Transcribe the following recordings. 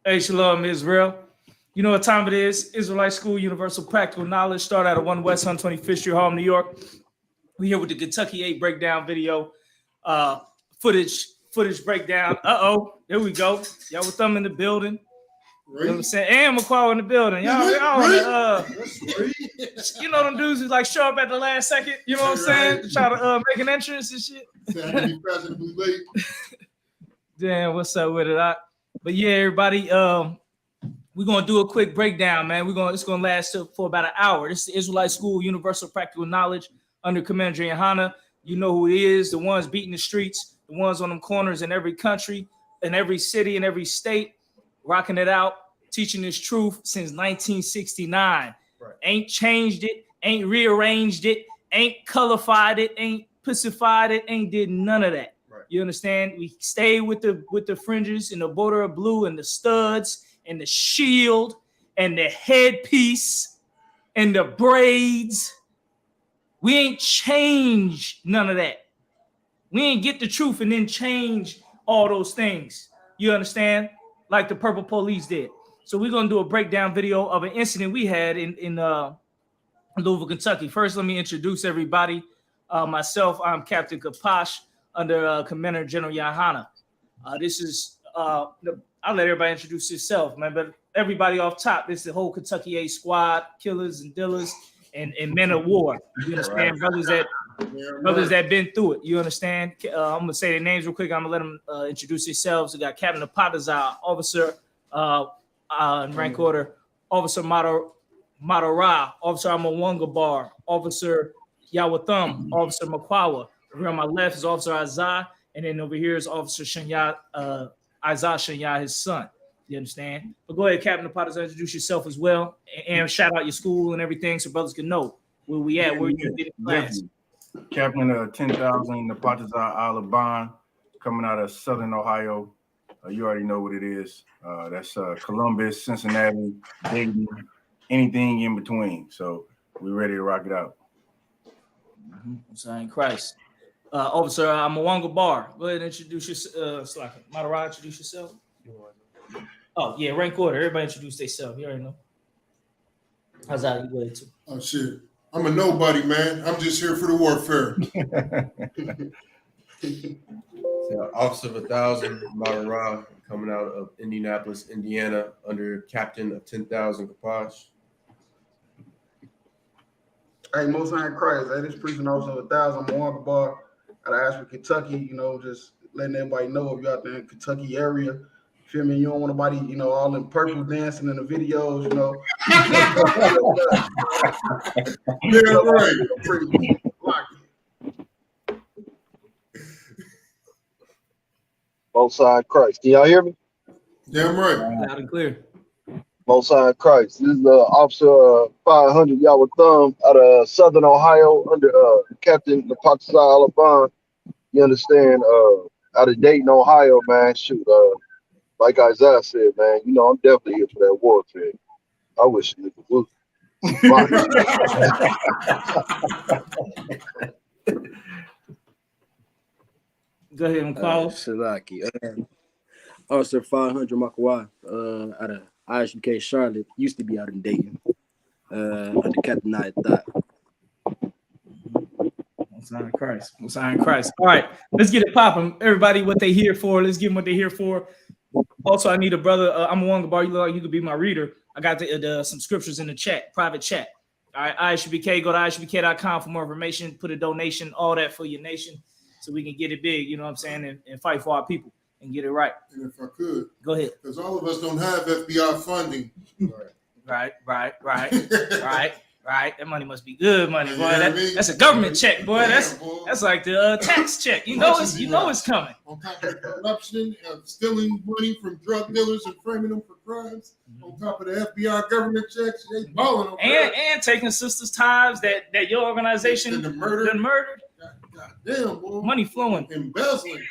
Hey, Shalom, Israel. You know what time it is? Israelite School, Universal Practical Knowledge. Start out of 1 West 125th Street, Harlem, New York. We here with the Kentucky8 breakdown video. Footage breakdown. There we go. Y'all with them in the building. You know what I'm saying? And McQuarrie in the building. Y'all you know them dudes who like show up at the last second, you know what I'm saying? To try to make an entrance and shit. Damn, what's up with it? But yeah, everybody, we're gonna do a quick breakdown, man. It's gonna last for about an hour. This is the Israelite School, Universal Practical Knowledge under Commander Johanna. You know who he is, the ones beating the streets, the ones on them corners in every country, in every city, in every state, rocking it out, teaching this truth since 1969. Right. Ain't changed it, ain't rearranged it, ain't colorified it, ain't pussified it, ain't did none of that. Right. You understand? We stay with the fringes and the border of blue and the studs and the shield and the headpiece and the braids. We ain't changed none of that. We ain't get the truth and then change all those things. You understand? Like the Purple Police did. So we're going to do a breakdown video of an incident we had in Louisville, Kentucky. First, let me introduce everybody. Myself, I'm Captain Kapash under Commander General Johanna. This is, I'll let everybody introduce yourself, man. But everybody off top, this is the whole Kentucky8 squad, killers and dealers and men of war. You understand? Right. Brothers that been through it. You understand? I'm going to say their names real quick. I'm going to let them introduce themselves. We got Captain Apatazar, Officer in rank order, Officer Madara, Officer Amawanga Bar, Officer Yawatham, Officer McQuarrie. Over on my left is Officer Azar, and then over here is Officer Shanya, Isaiah Shanya, his son. You understand? But go ahead, Captain Apatazar, introduce yourself as well, and shout out your school and everything so brothers can know where we at, where you did in class. Captain 10,000 Apatazar Alabama, coming out of Southern Ohio. You already know what it is. That's Columbus, Cincinnati, Dayton, anything in between. So we're ready to rock it out. Sign Christ. Officer Amawanga Bar, go ahead and introduce yourself. Madara, introduce yourself. Oh, yeah, rank order. Everybody introduce themselves. You already know. How's that? You go ahead, too. Oh, shit. I'm a nobody, man. I'm just here for the warfare. Officer of 1,000, Madara, coming out of Indianapolis, Indiana, under Captain of 10,000, Kapash. Hey, Most High Christ. Hey, this preaching Officer of 1,000, Milwaukee Bar out of Isupk, Kentucky. You know, just letting everybody know if you're out there in the Kentucky area. Feel me? You don't want nobody, you know, all in purple dancing in the videos, you know. Yeah, right. Most High Christ. Can y'all hear me? Damn right. Loud and clear. Most High Christ. This is Officer 500 Yawatham out of Southern Ohio under Captain Apatazar Alabama. You understand? Out of Dayton, Ohio, man. Shoot, like Isaiah said, man, you know, I'm definitely here for that warfare. I wish it would. Go ahead, McQuarrie. Shalaki. Officer 500 McQuarrie out of Isupk Charlotte. Used to be out in Dayton. Under Captain 9. Most High Christ. All right, let's get it popping. Everybody, what they here for? Let's give them what they here for. Also, I need a brother. I'm a Wanga Bar. You look like you could be my reader. I got some scriptures in the chat, private chat. All right, ISUBK. Go to isupk.com for more information. Put a donation, all that for your nation, so we can get it big. You know what I'm saying, and fight for our people and get it right. And if I could, go ahead. Because all of us don't have FBI funding. Right. That money must be good money, boy. That's a government check, boy. That's like the tax check. You know it's coming. On top of the corruption of stealing money from drug dealers and framing them for crimes. On top of the FBI government checks, they balling on and taking sisters' tithes that your organization and the murdered. God damn, boy. Money flowing. Embezzling.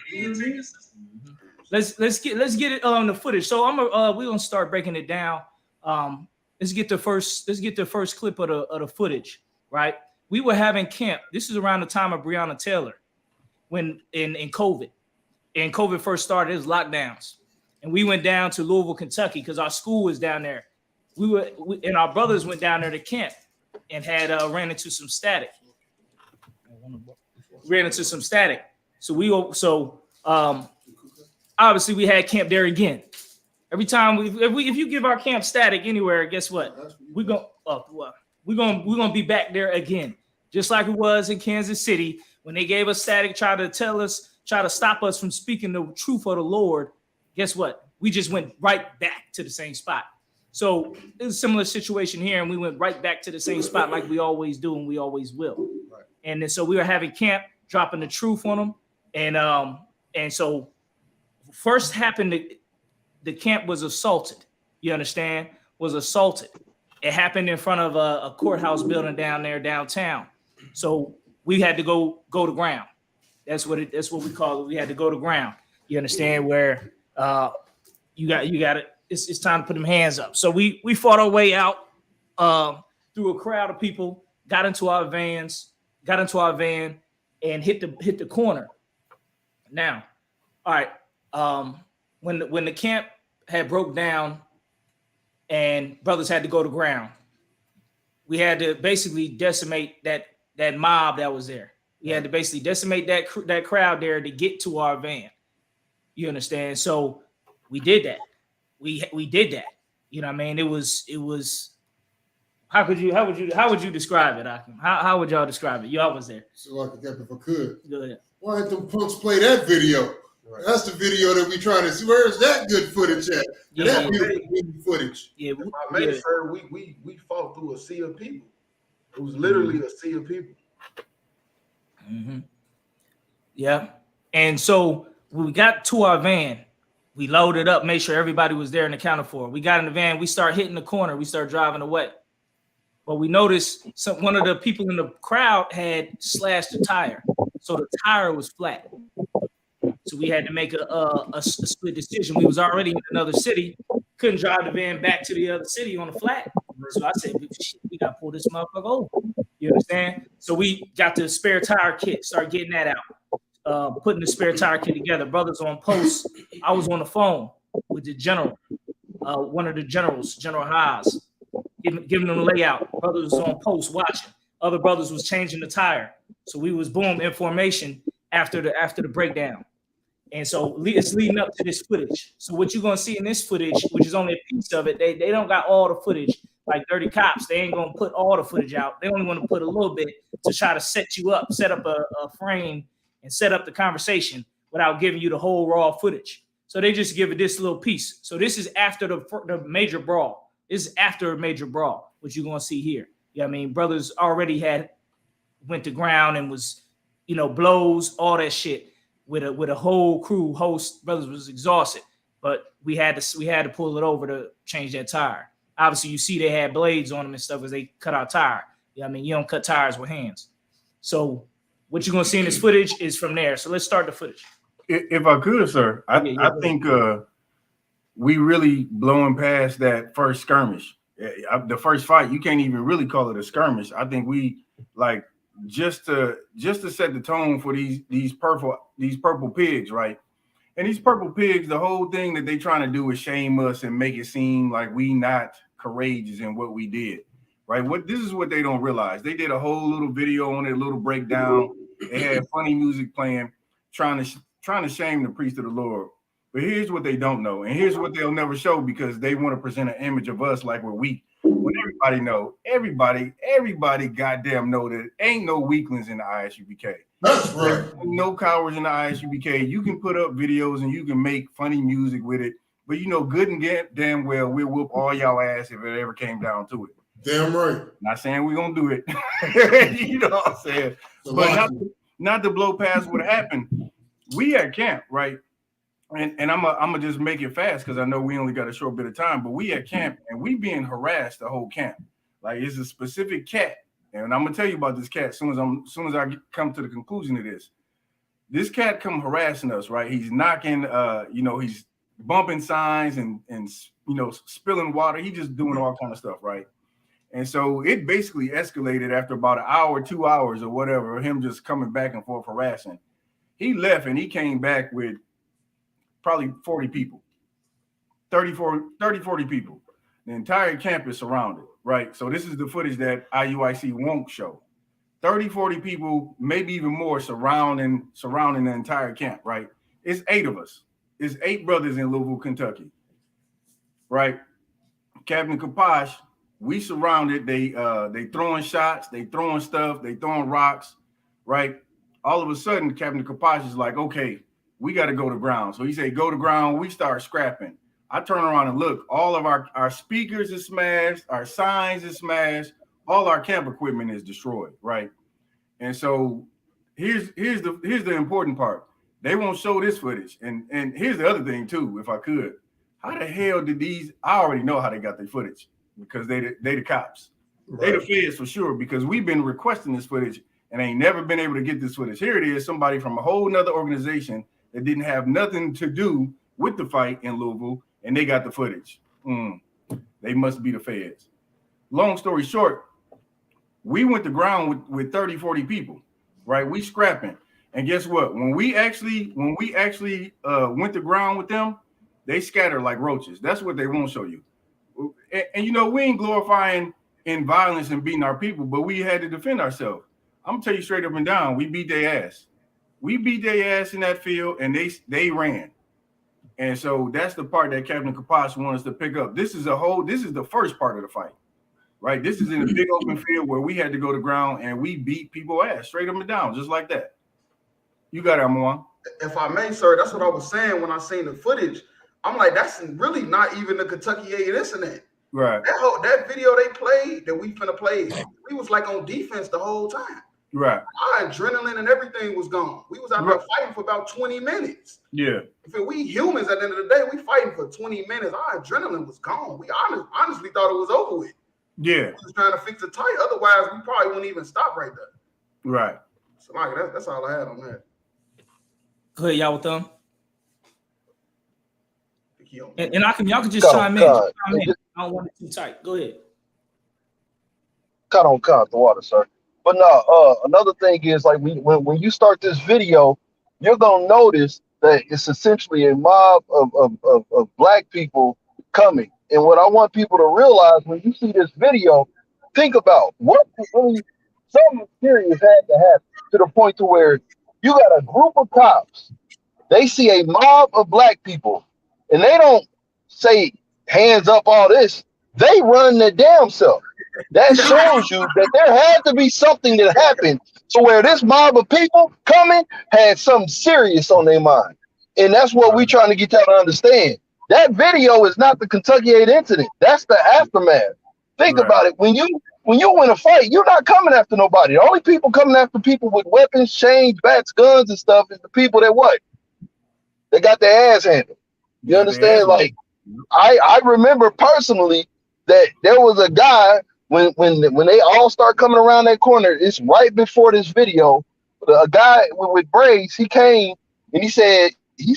Let's get it on the footage. So we're gonna start breaking it down. Let's get the first clip of the footage, right? We were having camp. This is around the time of Breonna Taylor, when in COVID. And COVID first started, it was lockdowns. and we went down to Louisville, Kentucky, because our school was down there. And our brothers went down there to camp and had ran into some static. So obviously we had camp there again. Every time if you give our camp static anywhere, guess what? We're gonna be back there again, just like it was in Kansas City when they gave us static, try to stop us from speaking the truth of the Lord. Guess what? We just went right back to the same spot. So it's a similar situation here, and we went right back to the same spot like we always do and we always will. Right. And then so we were having camp, dropping the truth on them, and so first happened, the camp was assaulted. You understand? Was assaulted. It happened in front of a courthouse building down there downtown. So we had to go to ground. That's what we call it. We had to go to ground. You understand? Where you got it. It's time to put them hands up. So we fought our way out through a crowd of people, got into our van, and hit the corner. Now, all right. When the camp had broke down and brothers had to go to ground, we had to basically decimate that mob that was there. We had to basically decimate that crowd there to get to our van. You understand? So we did that. We did that. You know what I mean? It was how would you describe it, Akim? How would y'all describe it? Y'all was there. So I if I could. Go ahead. Why didn't them punks play that video? Right. That's the video that we trying to see. Where's that good footage at? Yeah, that beautiful footage. Yeah, sir, we fought through a sea of people. It was literally a sea of people. Mm-hmm. Yeah. And so when we got to our van, we loaded up, made sure everybody was there and accounted for. We got in the van, we start hitting the corner, we start driving away. But we noticed one of the people in the crowd had slashed the tire. So the tire was flat. So we had to make a split decision. We was already in another city, couldn't drive the van back to the other city on a flat. So I said, we got to pull this motherfucker over. You understand? So we got the spare tire kit, start getting that out, putting the spare tire kit together. Brothers on post. I was on the phone with the general, one of the generals, General Haas, giving them the layout. Brothers was on post watching. Other brothers was changing the tire. So we was boom information after the breakdown. And so it's leading up to this footage. So what you're going to see in this footage, which is only a piece of it, they don't got all the footage like Dirty Cops. They ain't going to put all the footage out. They only want to put a little bit to try to set up a frame and set up the conversation without giving you the whole raw footage. So they just give it this little piece. So this is after the major brawl. This is after a major brawl, which you're going to see here. Yeah, I mean, brothers already went to ground and was, blows, all that shit. With a whole crew, host brothers was exhausted, but we had to pull it over to change that tire. Obviously, you see they had blades on them and stuff as they cut our tire. Yeah, I mean, you don't cut tires with hands. So what you're gonna see in this footage is from there. So let's start the footage. If I could, sir, I think we really blowing past that first skirmish. The first fight, you can't even really call it a skirmish. I think we just to set the tone for these purple pigs, right? And these purple pigs, the whole thing that they trying to do is shame us and make it seem like we not courageous in what we did, right? This is what they don't realize. They did a whole little video on it, a little breakdown. They had funny music playing, trying to shame the priest of the Lord. But here's what they don't know, and here's what they'll never show because they want to present an image of us like we're weak. When everybody goddamn know that ain't no weaklings in the ISUPK. That's right. No cowards in the ISUPK. You can put up videos and you can make funny music with it, but good and damn well we'll whoop all y'all ass if it ever came down to it. Damn right. Not saying we're gonna do it. You know what I'm saying? But not to blow past what happened. We at camp, right? And I'm gonna just make it fast because I know we only got a short bit of time. But we at camp and we being harassed the whole camp. Like it's a specific cat, and I'm gonna tell you about this cat as soon as I come to the conclusion of this. This cat come harassing us, right? He's knocking, he's bumping signs and spilling water. He just doing all kind of stuff, right? And so it basically escalated after about an hour, 2 hours, or whatever. Him just coming back and forth harassing. He left and he came back with probably 40 people. 30, 40 people. The entire campus surrounded, right? So this is the footage that IUIC won't show. 30, 40 people, maybe even more, surrounding the entire camp, right? It's 8 of us. It's 8 brothers in Louisville, Kentucky, right? Captain Kaposh, we surrounded. They throwing shots, they throwing stuff, they throwing rocks, right? All of a sudden, Captain Kaposh is like, okay, we got to go to ground. So he said, go to ground. We start scrapping. I turn around and look. All of our speakers is smashed. Our signs is smashed. All our camp equipment is destroyed, right? And so here's the important part. They won't show this footage. And here's the other thing too, if I could. How the hell did these? I already know how they got their footage because they the cops. Right. They the feds for sure because we've been requesting this footage and ain't never been able to get this footage. Here it is, somebody from a whole nother organization that didn't have nothing to do with the fight in Louisville, and they got the footage. They must be the feds. Long story short, we went to ground with 30, 40 people, right? We scrapping. And guess what? When we actually went to ground with them, they scatter like roaches. That's what they won't show you. And you know, we ain't glorifying in violence and beating our people, but we had to defend ourselves. I'm gonna tell you straight up and down, we beat their ass. We beat their ass in that field, and they ran. And so that's the part that Captain Kaposh wants us to pick up. This is the first part of the fight, right? This is in a big open field where we had to go to ground and we beat people ass straight up and down, just like that. You got it, Amon. If I may, sir, that's what I was saying when I seen the footage. I'm like, that's really not even the Kentucky8 incident. Right. That video they played that we finna play, we was like on defense the whole time. Right. Our adrenaline and everything was gone. We was out there fighting for about 20 minutes. Yeah. If we humans at the end of the day, we fighting for 20 minutes. Our adrenaline was gone. We honestly thought it was over with. Yeah. We was trying to fix the tight. Otherwise, we probably wouldn't even stop right there. Right. So like that's all I had on that. Go ahead, y'all with them. And y'all can just Cut chime in. on, I don't want it too tight. Go ahead. Cut on the water, sir. But no, another thing is like when you start this video, you're gonna notice that it's essentially a mob of black people coming. And what I want people to realize when you see this video, think about what really something serious had to happen to the point to where you got a group of cops. They see a mob of black people, and they don't say hands up all this. They run their damn self. That shows you that there had to be something that happened to where this mob of people coming had something serious on their mind. And that's what we're trying to get y'all to understand. That video is not the Kentucky8 incident. That's the aftermath. Think about it. When you win a fight, you're not coming after nobody. The only people coming after people with weapons, chains, bats, guns, and stuff is the people that what? They got their ass handled. You understand? Like, I remember personally that there was a guy when they all start coming around that corner. It's right before this video. A guy with braids, he came and he said in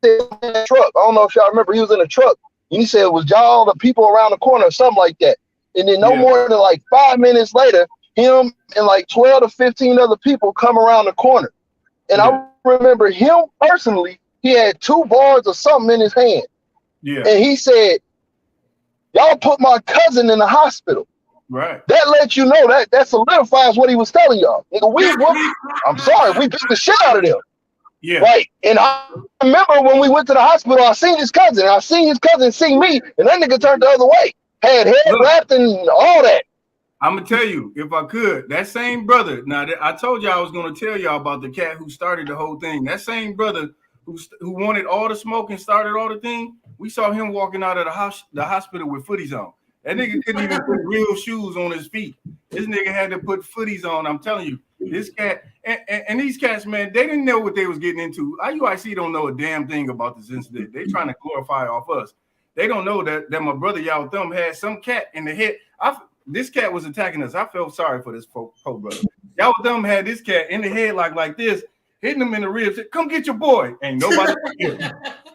a truck. I don't know if y'all remember. He was in a truck. And he said, "Was y'all the people around the corner?" or something like that. And then no more than like 5 minutes later, him and like 12 to 15 other people come around the corner. And I remember him personally. He had 2 bars or something in his hand. Yeah. And he said, "Y'all put my cousin in the hospital." Right. That lets you know that solidifies what he was telling y'all. I'm sorry, we beat the shit out of them. Yeah. Right. And I remember when we went to the hospital, I seen his cousin. I seen his cousin see me, and that nigga turned the other way. Had head wrapped and all that. I'm gonna tell you, if I could, that same brother. Now, I told y'all I was gonna tell y'all about the cat who started the whole thing. That same brother who wanted all the smoke and started all the thing. We saw him walking out of the hospital with footies on. That nigga couldn't even put real shoes on his feet. This nigga had to put footies on. I'm telling you, this cat and these cats, man, they didn't know what they was getting into. IUIC don't know a damn thing about this incident. They trying to glorify off us. They don't know that my brother Y'all Thumb had some cat in the head. This cat was attacking us. I felt sorry for this poor brother. Y'all Thumb had this cat in the head like this, hitting him in the ribs. Said, "Come get your boy." Ain't nobody.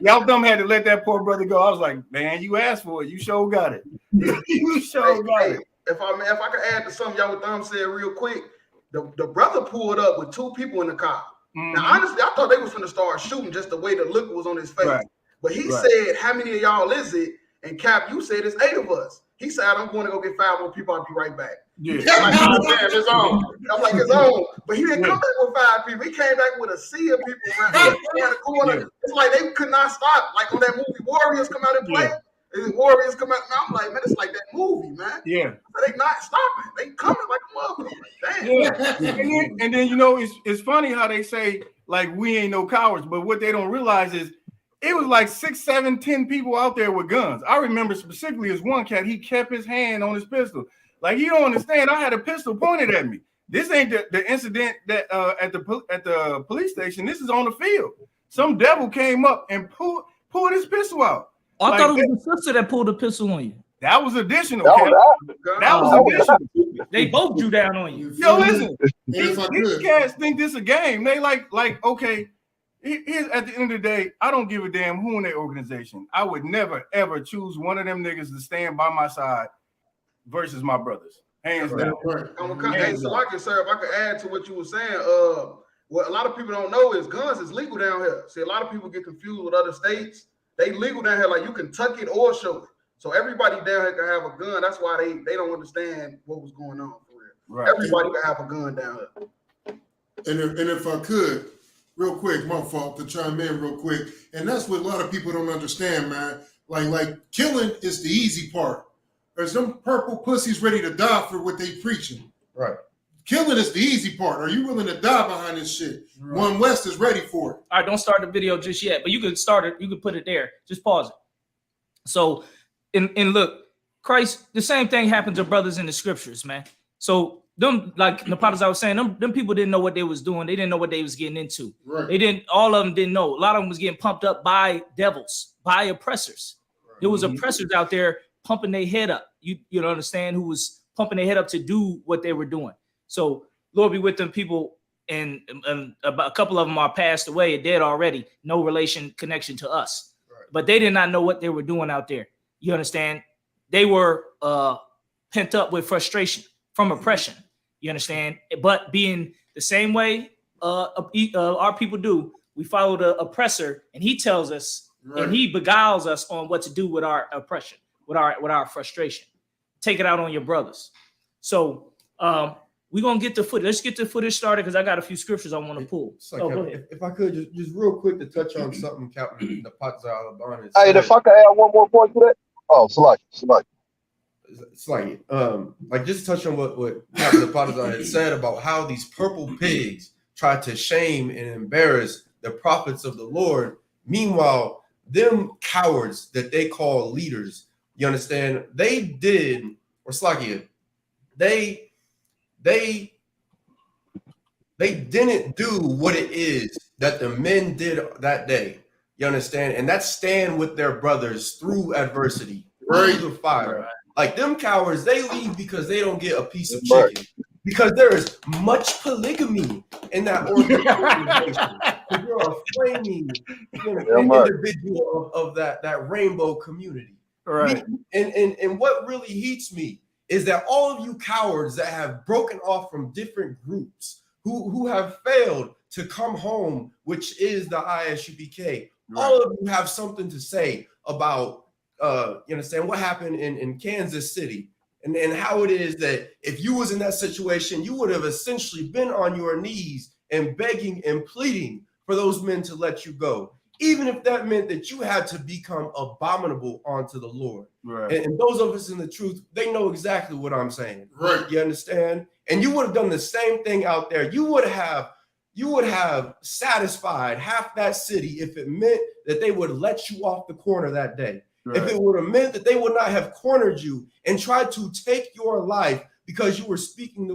Y'all Thumb had to let that poor brother go. I was like, man, you asked for it. You sure got it. You sure got it. If I could add to something Y'all Thumb said real quick, the brother pulled up with 2 people in the car. Now, honestly, I thought they was going to start shooting just the way the look was on his face. Right. But he said, how many of y'all is it? And Cap, you said it's 8 of us. He said, I'm going to go get 5 more people. I'll be right back. Yeah. I'm like, oh, damn, it's on. I'm like, it's on. But he didn't come back with 5 people. He came back with a sea of people around the corner. Yeah. It's like they could not stop. Like on that movie, Warriors come out and play. Warriors come out. I'm like, man, it's like that movie, man. Yeah. They not stopping. They coming like a motherfucker. Like, damn. Yeah. And then you know, it's funny how they say like we ain't no cowards, but what they don't realize is it was like 6, 7, 10 people out there with guns. I remember specifically as one cat, he kept his hand on his pistol. Like, you don't understand. I had a pistol pointed at me. This ain't the incident that at the police station. This is on the field. Some devil came up and pulled his pistol out. I Like, thought it was the sister that pulled the pistol on you. that was additional. That was Additional. They both drew down on you. Yo, listen. If I These could. cats think this a game. They like okay. Here's at the end of the day, I don't give a damn who in their organization. I would never ever choose one of them niggas to stand by my side versus my brothers. Hands down. Hey, so I can, sir, if I could add to what you were saying, what a lot of people don't know is guns is legal down here. See, a lot of people get confused with other states. They legal down here, like you can tuck it or show it. So everybody down here can have a gun. That's why they don't understand what was going on for real. Right. Everybody can have a gun down here. And if I could, real quick, my fault to chime in real quick. And that's what a lot of people don't understand, man. Like killing is the easy part. There's some purple pussies ready to die for what they preaching. Right. Killing is the easy part. Are you willing to die behind this shit? Right. One West is ready for it. All right, don't start the video just yet, but you can start it. You can put it there. Just pause it. So, and look, Christ, the same thing happened to brothers in the scriptures, man. So them, like Napatas, I was saying, them people didn't know what they was doing. They didn't know what they was getting into. Right. They didn't. All of them didn't know. A lot of them was getting pumped up by devils, by oppressors. Right. There was oppressors out there pumping their head up. You don't understand, who was pumping their head up to do what they were doing. So Lord be with them people, and about a couple of them are passed away, dead already, no connection to us. Right. But they did not know what they were doing out there. You understand? They were pent up with frustration from oppression. You understand? But being the same way our people do, we follow the oppressor, and he tells us, right, and he beguiles us on what to do with our oppression, with our frustration. Take it out on your brothers. So we're gonna get the footage. Let's get the footage started, because I got a few scriptures I want to pull. Like, go ahead. If I could just real quick to touch on something, Captain Napatas Alabama. Hey, if I could add one more point to that. Oh, select. It's like just touch on what Captain Napatas had said about how these purple pigs tried to shame and embarrass the prophets of the Lord. Meanwhile, them cowards that they call leaders, you understand, they did, or Slakia, they didn't do what it is that the men did that day. You understand? And that's stand with their brothers through adversity, through the fire. Right. Like them cowards, they leave because they don't get a piece of chicken. Because there is much polygamy in that organization. You're a flaming individual of that rainbow community. Right. And what really heats me is that all of you cowards that have broken off from different groups who have failed to come home, which is the ISUPK, right, all of you have something to say about you understand what happened in Kansas City, and how it is that if you was in that situation, you would have essentially been on your knees and begging and pleading for those men to let you go, even if that meant that you had to become abominable unto the Lord. Right. And those of us in the truth, they know exactly what I'm saying. Right. You understand? And you would have done the same thing out there. You would have satisfied half that city if it meant that they would let you off the corner that day. Right. If it would have meant that they would not have cornered you and tried to take your life because you were speaking the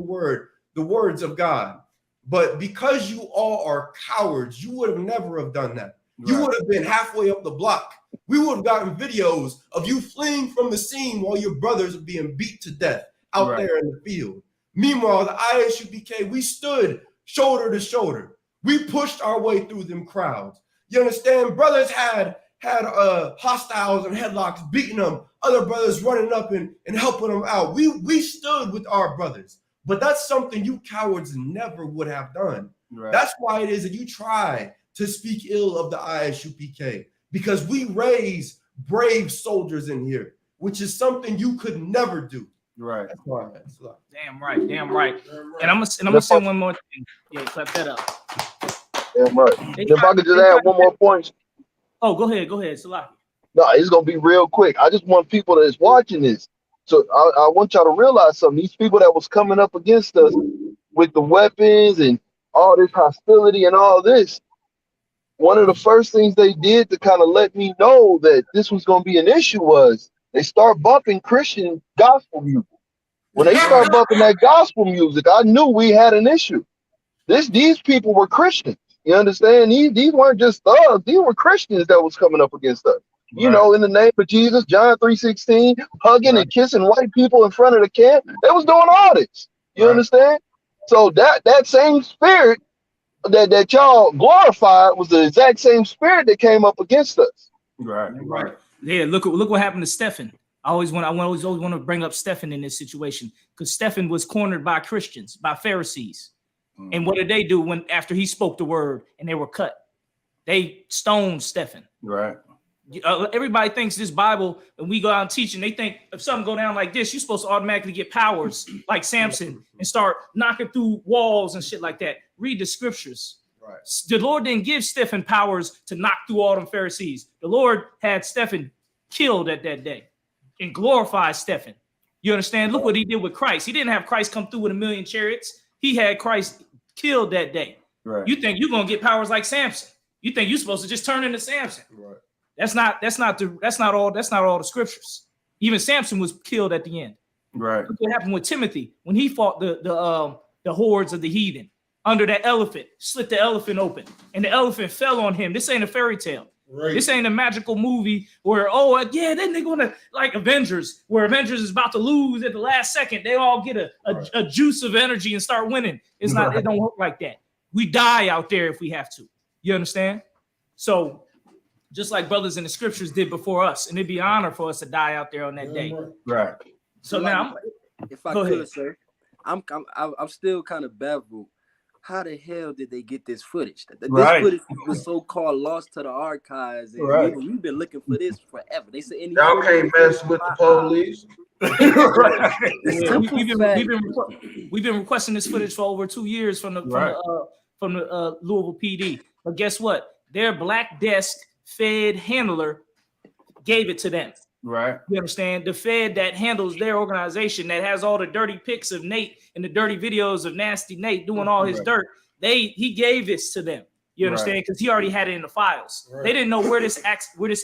words of God. But because you all are cowards, you would have never have done that. Right. You would have been halfway up the block. We would have gotten videos of you fleeing from the scene while your brothers are being beat to death out right there in the field. Meanwhile, the ISUPK, we stood shoulder to shoulder. We pushed our way through them crowds. You understand? Brothers had hostiles and headlocks beating them. Other brothers running up and helping them out. We stood with our brothers. But that's something you cowards never would have done. Right. That's why it is that you try to speak ill of the ISUPK. because we raise brave soldiers in here, which is something you could never do. Right. That's why, man. Damn right, damn right. And I'm gonna say one more thing. Yeah, clap that up. Damn right. They If I could just add one more point. Oh, go ahead, Salaki. No, it's gonna be real quick. I just want people that's watching this. So I want y'all to realize something. These people that was coming up against us with the weapons and all this hostility and all this, one of the first things they did to kind of let me know that this was gonna be an issue was they start bumping Christian gospel music. When they start bumping that gospel music, I knew we had an issue. These people were Christians. You understand? These weren't just thugs. These were Christians that was coming up against us. You know, in the name of Jesus, John 3:16, hugging and kissing white people in front of the camp. They was doing all this. You understand? So that same spirit that y'all glorified was the exact same spirit that came up against us. Right. Yeah, look what happened to Stephen. I always want to bring up Stephen in this situation because Stephen was cornered by Christians, by Pharisees. And what did they do after he spoke the word and they were cut? They stoned Stephen. Right. Everybody thinks this Bible, and we go out and teach, and they think if something go down like this, you're supposed to automatically get powers like Samson and start knocking through walls and shit like that. Read the scriptures. Right. The Lord didn't give Stephen powers to knock through all them Pharisees. The Lord had Stephen killed at that day and glorified Stephen. You understand? Look what he did with Christ. He didn't have Christ come through with 1,000,000 chariots. He had Christ killed that day. Right. You think you're gonna get powers like Samson? You think you're supposed to just turn into Samson? Right. That's not all the scriptures. Even Samson was killed at the end. Right. Look what happened with Timothy when he fought the hordes of the heathen under that elephant, slit the elephant open, and the elephant fell on him. This ain't a fairy tale. Right. This ain't a magical movie where, oh yeah, that nigga wanna like Avengers, where Avengers is about to lose at the last second. They all get a juice of energy and start winning. It's not, it don't work like that. We die out there if we have to. You understand? So just like brothers in the scriptures did before us, and it'd be an honor for us to die out there on that day. Right. So now, if I go could, ahead. sir, I'm still kind of baffled. How the hell did they get this footage? This footage was so-called lost to the archives, and we've been looking for this forever. They said y'all can't mess with the police. We've been requesting this footage for over 2 years from the Louisville PD. But guess what? Their black desk Fed handler gave it to them. Right. You understand? The Fed that handles their organization, that has all the dirty pics of Nate and the dirty videos of Nasty Nate doing all his dirt, he gave this to them. You understand? Because he already had it in the files. Right. They didn't know where this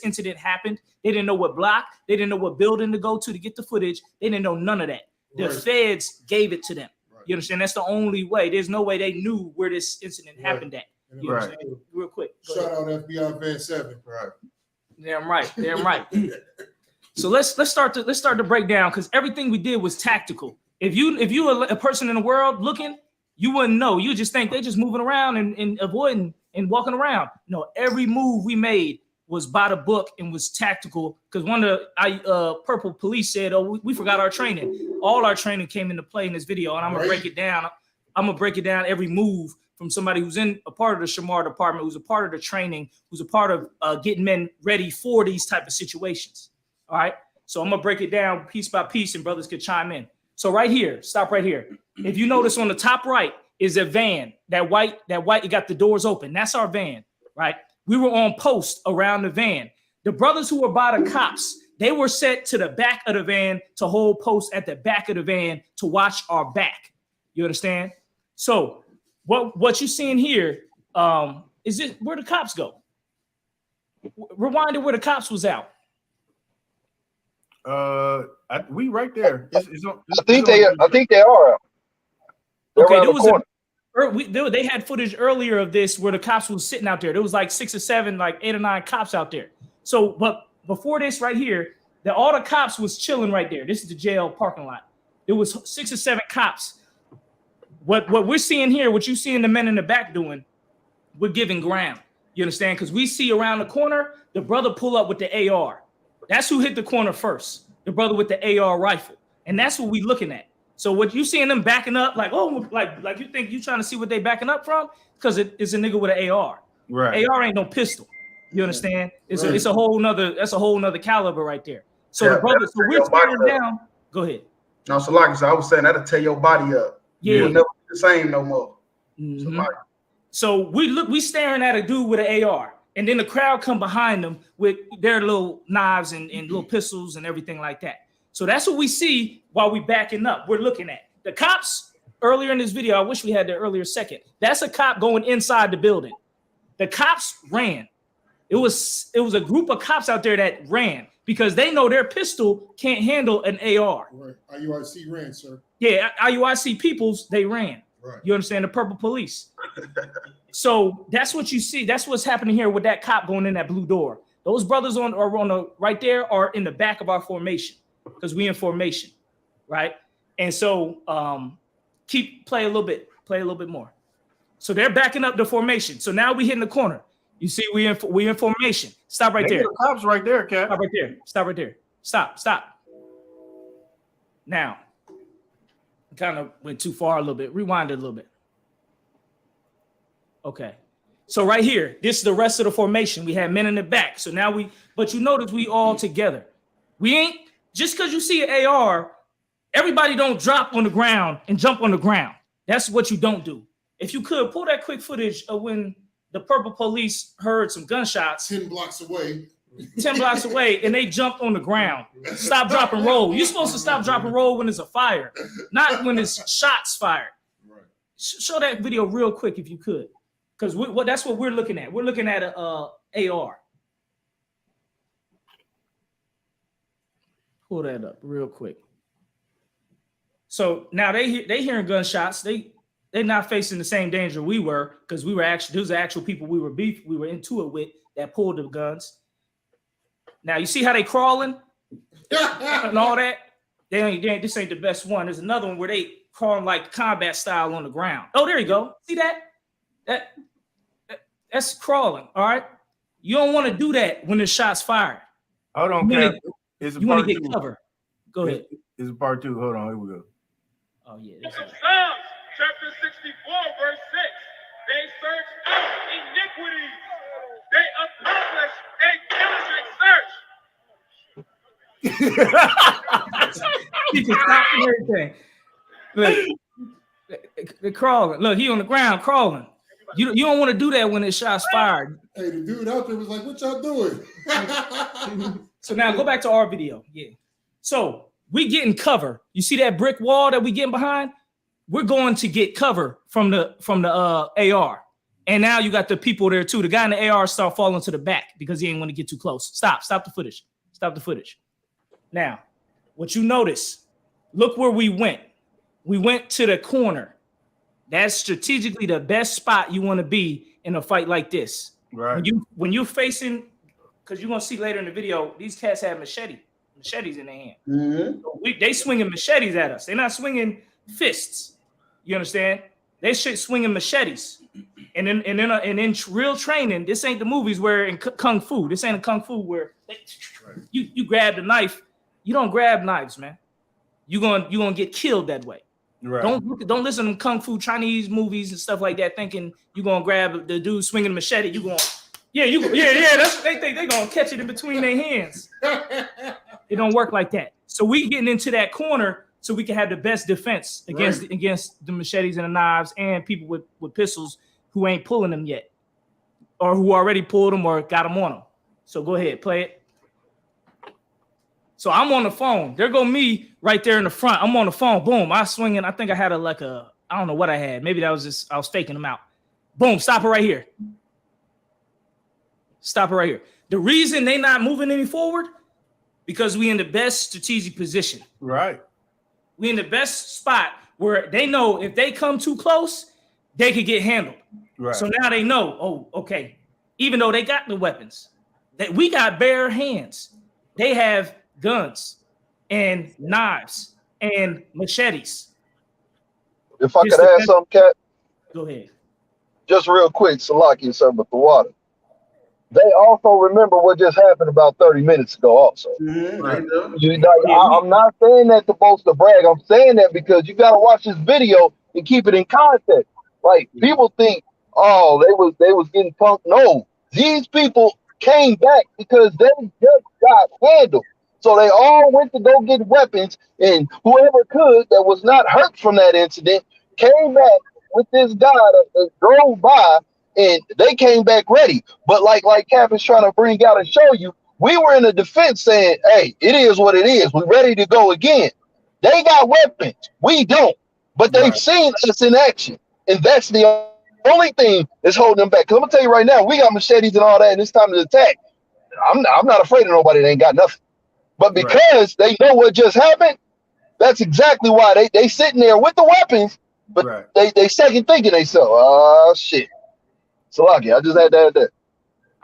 incident happened. They didn't know what block. They didn't know what building to go to get the footage. They didn't know none of that. The Feds gave it to them. Right. You understand? That's the only way. There's no way they knew where this incident happened at. You understand? Real quick. Shout out FBI Van 7. Right. Damn right. Damn right. So let's start to break down, because everything we did was tactical. If you were a person in the world looking, you wouldn't know. You just think they just moving around and avoiding and walking around. No, every move we made was by the book and was tactical. Because one of the Purple Police said, "Oh, we forgot our training." All our training came into play in this video, and I'm gonna break it down. I'm gonna break it down every move from somebody who's in a part of the Shamar department, who's a part of the training, who's a part of getting men ready for these type of situations. All right. So I'm gonna break it down piece by piece, and brothers could chime in. So right here, stop right here. If you notice on the top right is a van, that white, it got the doors open. That's our van, right? We were on post around the van. The brothers who were by the cops, they were set to the back of the van to hold post at the back of the van to watch our back. You understand? So what you're seeing here is it where the cops go. Rewind it where the cops was out. We right there. I think they are out. Okay, they had footage earlier of this where the cops was sitting out there. There was like 6 or 7, like 8 or 9 cops out there. So, but before this right here, all the cops was chilling right there. This is the jail parking lot. There was 6 or 7 cops. What we're seeing here, what you seeing the men in the back doing, we're giving ground. You understand? Because we see around the corner, the brother pull up with the AR. That's who hit the corner first, the brother with the AR rifle. And that's what we looking at. So what you seeing them backing up, like, oh, like you think you trying to see what they backing up from? Because it's a nigga with an AR. Right. AR ain't no pistol. You understand? It's Right. it's a whole nother. That's a whole nother caliber right there. So the brother, so we're staring down. Go ahead. No, so like I said, I was saying that'll tear your body up. Yeah. You'll never be the same no more. Mm-hmm. So we staring at a dude with an AR, and then the crowd come behind them with their little knives and little pistols and everything like that. So that's what we see while we backing up. We're looking at the cops earlier in this video. I wish we had the earlier second. That's a cop going inside the building. The cops ran. It was a group of cops out there that ran because they know their pistol can't handle an AR. Right. IUIC ran, sir. Yeah, IUIC peoples, they ran. Right. You understand? The purple police. So that's what you see. That's what's happening here with that cop going in that blue door. Those brothers are on the right there are in the back of our formation because we in formation, right? And so play a little bit more. So they're backing up the formation. So now we hitting the corner. You see, we in formation. Stop right there. The cops right there, Cap. Stop right there. Stop right there. Stop. Now, kind of went too far a little bit. Rewind it a little bit. Okay. So right here, this is the rest of the formation. We had men in the back. So now but you notice we all together. We ain't, just because you see an AR, everybody don't drop on the ground and jump on the ground. That's what you don't do. If you could, pull that quick footage of when the purple police heard some gunshots 10 blocks away, and they jumped on the ground. Stop, drop, and roll. You're supposed to stop, drop, and roll when there's a fire, not when it's shots fired. Right. Show that video real quick if you could, because that's what we're looking at. We're looking at a AR. Pull that up real quick. So now they hearing gunshots. They're not facing the same danger we were, because those are actual people we were into it with that pulled the guns. Now you see how they crawling and all that. This ain't the best one. There's another one where they crawling like combat style on the ground. Oh, there you go. See that? That's crawling. All right. You don't want to do that when the shot's fired. Hold on, Cap. You want to get cover. Go ahead. It's part 2. Hold on. Here we go. Oh yeah. Psalms chapter 64, verse 6. They search out iniquity. They accomplish a diligent search. He can stop everything. Look, they're crawling. Look, he on the ground crawling. You don't want to do that when the shot's fired. Hey, the dude out there was like, "What y'all doing?" So now go back to our video. Yeah. So we getting cover. You see that brick wall that we getting behind? We're going to get cover from the AR. And now you got the people there too. The guy in the AR start falling to the back because he ain't want to get too close. Stop the footage. Stop the footage. Now, what you notice, look where we went. We went to the corner. That's strategically the best spot you want to be in a fight like this. Right. When you're facing, because you're gonna see later in the video, these cats have machetes in their hand. Mm-hmm. So they swinging machetes at us. They're not swinging fists. You understand? They should swinging machetes. And in real training, this ain't the movies where in kung fu. This ain't a kung fu where you grab the knife. You don't grab knives, man. You're gonna get killed that way. Right. Don't listen to kung fu Chinese movies and stuff like that, thinking you're gonna grab the dude swinging a machete. That's what they think. They're gonna catch it in between their hands. It don't work like that. So we getting into that corner so we can have the best defense against the machetes and the knives and people with pistols who ain't pulling them yet, or who already pulled them or got them on them. So go ahead, play it. So I'm on the phone. There go me right there in the front. I'm on the phone. Boom. I swinging. I think I had I don't know what I had. Maybe I was faking them out. Boom. Stop it right here. Stop it right here. The reason they not moving any forward, because we in the best strategic position. Right. We in the best spot where they know if they come too close, they could get handled. Right. So now they know, oh, okay. Even though they got the weapons, that we got bare hands. They have guns and knives and machetes. If I could add something, Cat, Go ahead. just real quick, Salaki, something with the water. They also remember what just happened about 30 minutes ago also. Mm-hmm. I'm not saying that to boast or brag. I'm saying that because you got to watch this video and keep it in context. Like, people think, oh, they was getting punked. No, these people came back because they just got handled. So they all went to go get weapons, and whoever could that was not hurt from that incident came back with this guy that drove by, and they came back ready. But like Cap is trying to bring out and show you, we were in the defense saying, hey, it is what it is. We're ready to go again. They got weapons. We don't. But they've seen us in action. And that's the only thing that's holding them back. Because I'm going to tell you right now, we got machetes and all that, and it's time to attack. I'm not afraid of nobody that ain't got nothing. But because they know what just happened, that's exactly why they sitting there with the weapons, but they second thinking themselves. Oh, shit. So, lucky. I just had to add that.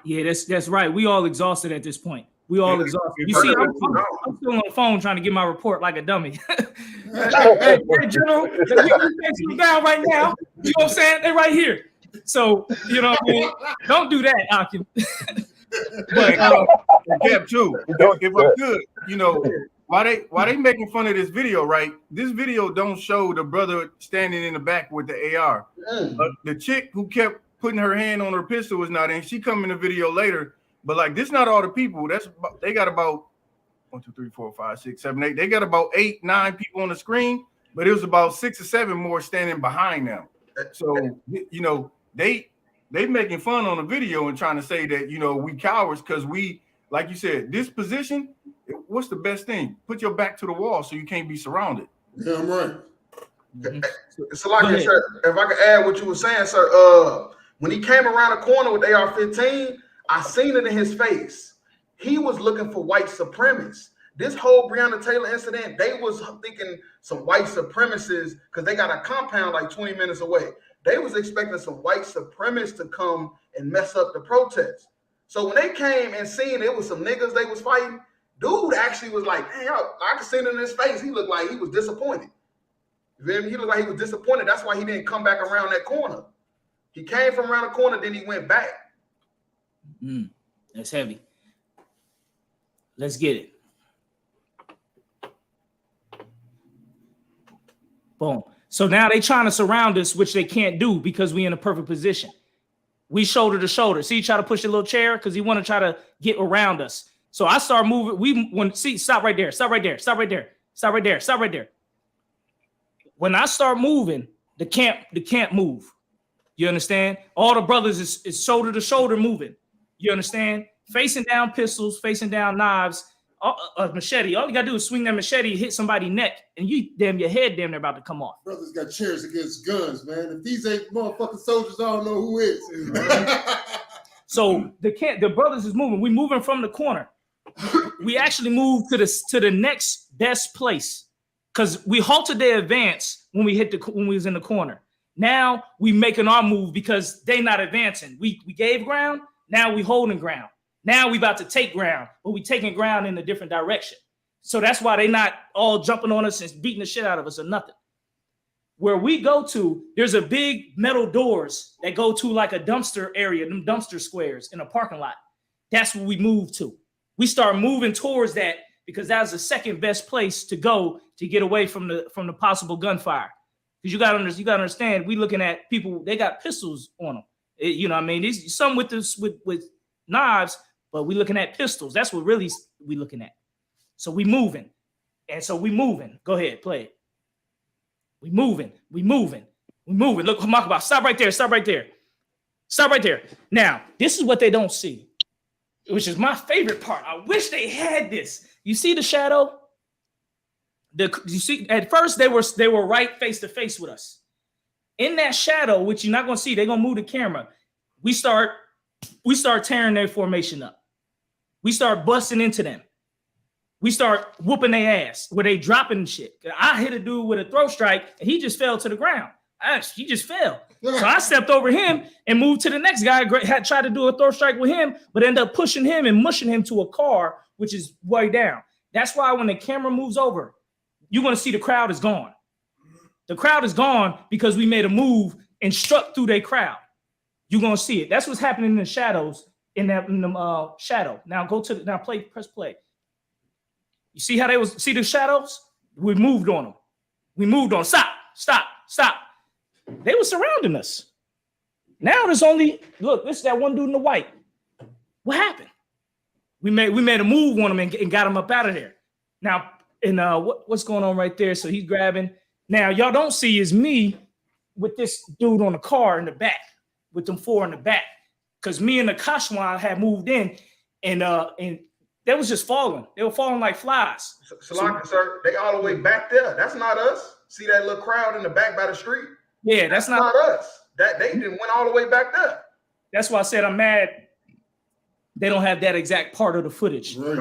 Yeah, that's right. We all exhausted at this point. We all exhausted. You see, I'm still on the phone trying to get my report like a dummy. Hey, General, we down right now. You know what I'm saying? They're right here. So, you know what I mean? Don't do that, Akim. But Cap too, if I could, you know, why they making fun of this video, right? This video don't show the brother standing in the back with the AR. The chick who kept putting her hand on her pistol was not in. She come in the video later, but like this, not all the people. They got about 1, 2, 3, 4, 5, 6, 7, 8. They got about 8, 9 people on the screen, but it was about 6 or 7 more standing behind them. So you know they making fun on the video and trying to say that, you know, we cowards because we, like you said, this position. What's the best thing? Put your back to the wall so you can't be surrounded. Yeah, I'm right. So like, sir, if I could add what you were saying, sir, when he came around the corner with AR-15, I seen it in his face. He was looking for white supremacists. This whole Breonna Taylor incident, they was thinking some white supremacists because they got a compound like 20 minutes away. They was expecting some white supremacists to come and mess up the protest. So when they came and seen it was some niggas they was fighting, dude actually was like, hey, I could see it in his face. He looked like he was disappointed. You feel me? He looked like he was disappointed. That's why he didn't come back around that corner. He came from around the corner, then he went back. That's heavy. Let's get it. Boom. So now they trying to surround us, which they can't do because we in a perfect position. We shoulder to shoulder. See, try to push a little chair because he want to try to get around us. So I start moving. Stop right there. Stop right there. Stop right there. Stop right there. Stop right there. When I start moving, the camp move. You understand? All the brothers is shoulder to shoulder moving. You understand? Facing down pistols, facing down knives, a machete. All you gotta do is swing that machete, hit somebody's neck, and your head damn near about to come off. Brothers got chairs against guns, man. If these ain't motherfucking soldiers, I don't know who is. So the brothers is moving. We moving from the corner. We actually moved to the next best place because we halted their advance when we was in the corner. Now we making our move because they not advancing. We gave ground. Now we holding ground. Now we about to take ground, but we taking ground in a different direction. So that's why they not all jumping on us and beating the shit out of us or nothing. Where we go to, there's a big metal doors that go to like a dumpster area, them dumpster squares in a parking lot. That's where we move to. We start moving towards that because that was the second best place to go to get away from the possible gunfire. Because you gotta understand, we looking at people, they got pistols on them. You know what I mean? These some with knives, but we looking at pistols. That's what really we looking at. So we moving. And so we moving. Go ahead, play it. We moving. Look, Makaba, stop right there. Stop right there. Now, this is what they don't see, which is my favorite part. I wish they had this. You see the shadow? You see, at first they were right face to face with us. In that shadow, which you're not gonna see, they're gonna move the camera. We start tearing their formation up. We start busting into them. We start whooping their ass where they dropping shit. I hit a dude with a throat strike and he just fell to the ground. He just fell. So I stepped over him and moved to the next guy. Had tried to do a throat strike with him, but ended up pushing him and mushing him to a car, which is way down. That's why when the camera moves over, you're going to see the crowd is gone. The crowd is gone because we made a move and struck through their crowd. You're going to see it. That's what's happening in the shadows, in the shadow. Now press play. You see how see the shadows? We moved on them. Stop. They were surrounding us. Now there's only, look, this is that one dude in the white. What happened? We made a move on him and got him up out of there. Now, and what's going on right there? So he's grabbing. Now, y'all don't see is me with this dude on the car in the back, with them 4 in the back. Because me and the Kashwan had moved in and they was just falling. They were falling like flies. Salaka, sir, they all the way back there. That's not us. See that little crowd in the back by the street? Yeah, that's not us. That they didn't went all the way back there. That's why I said I'm mad. They don't have that exact part of the footage. Right.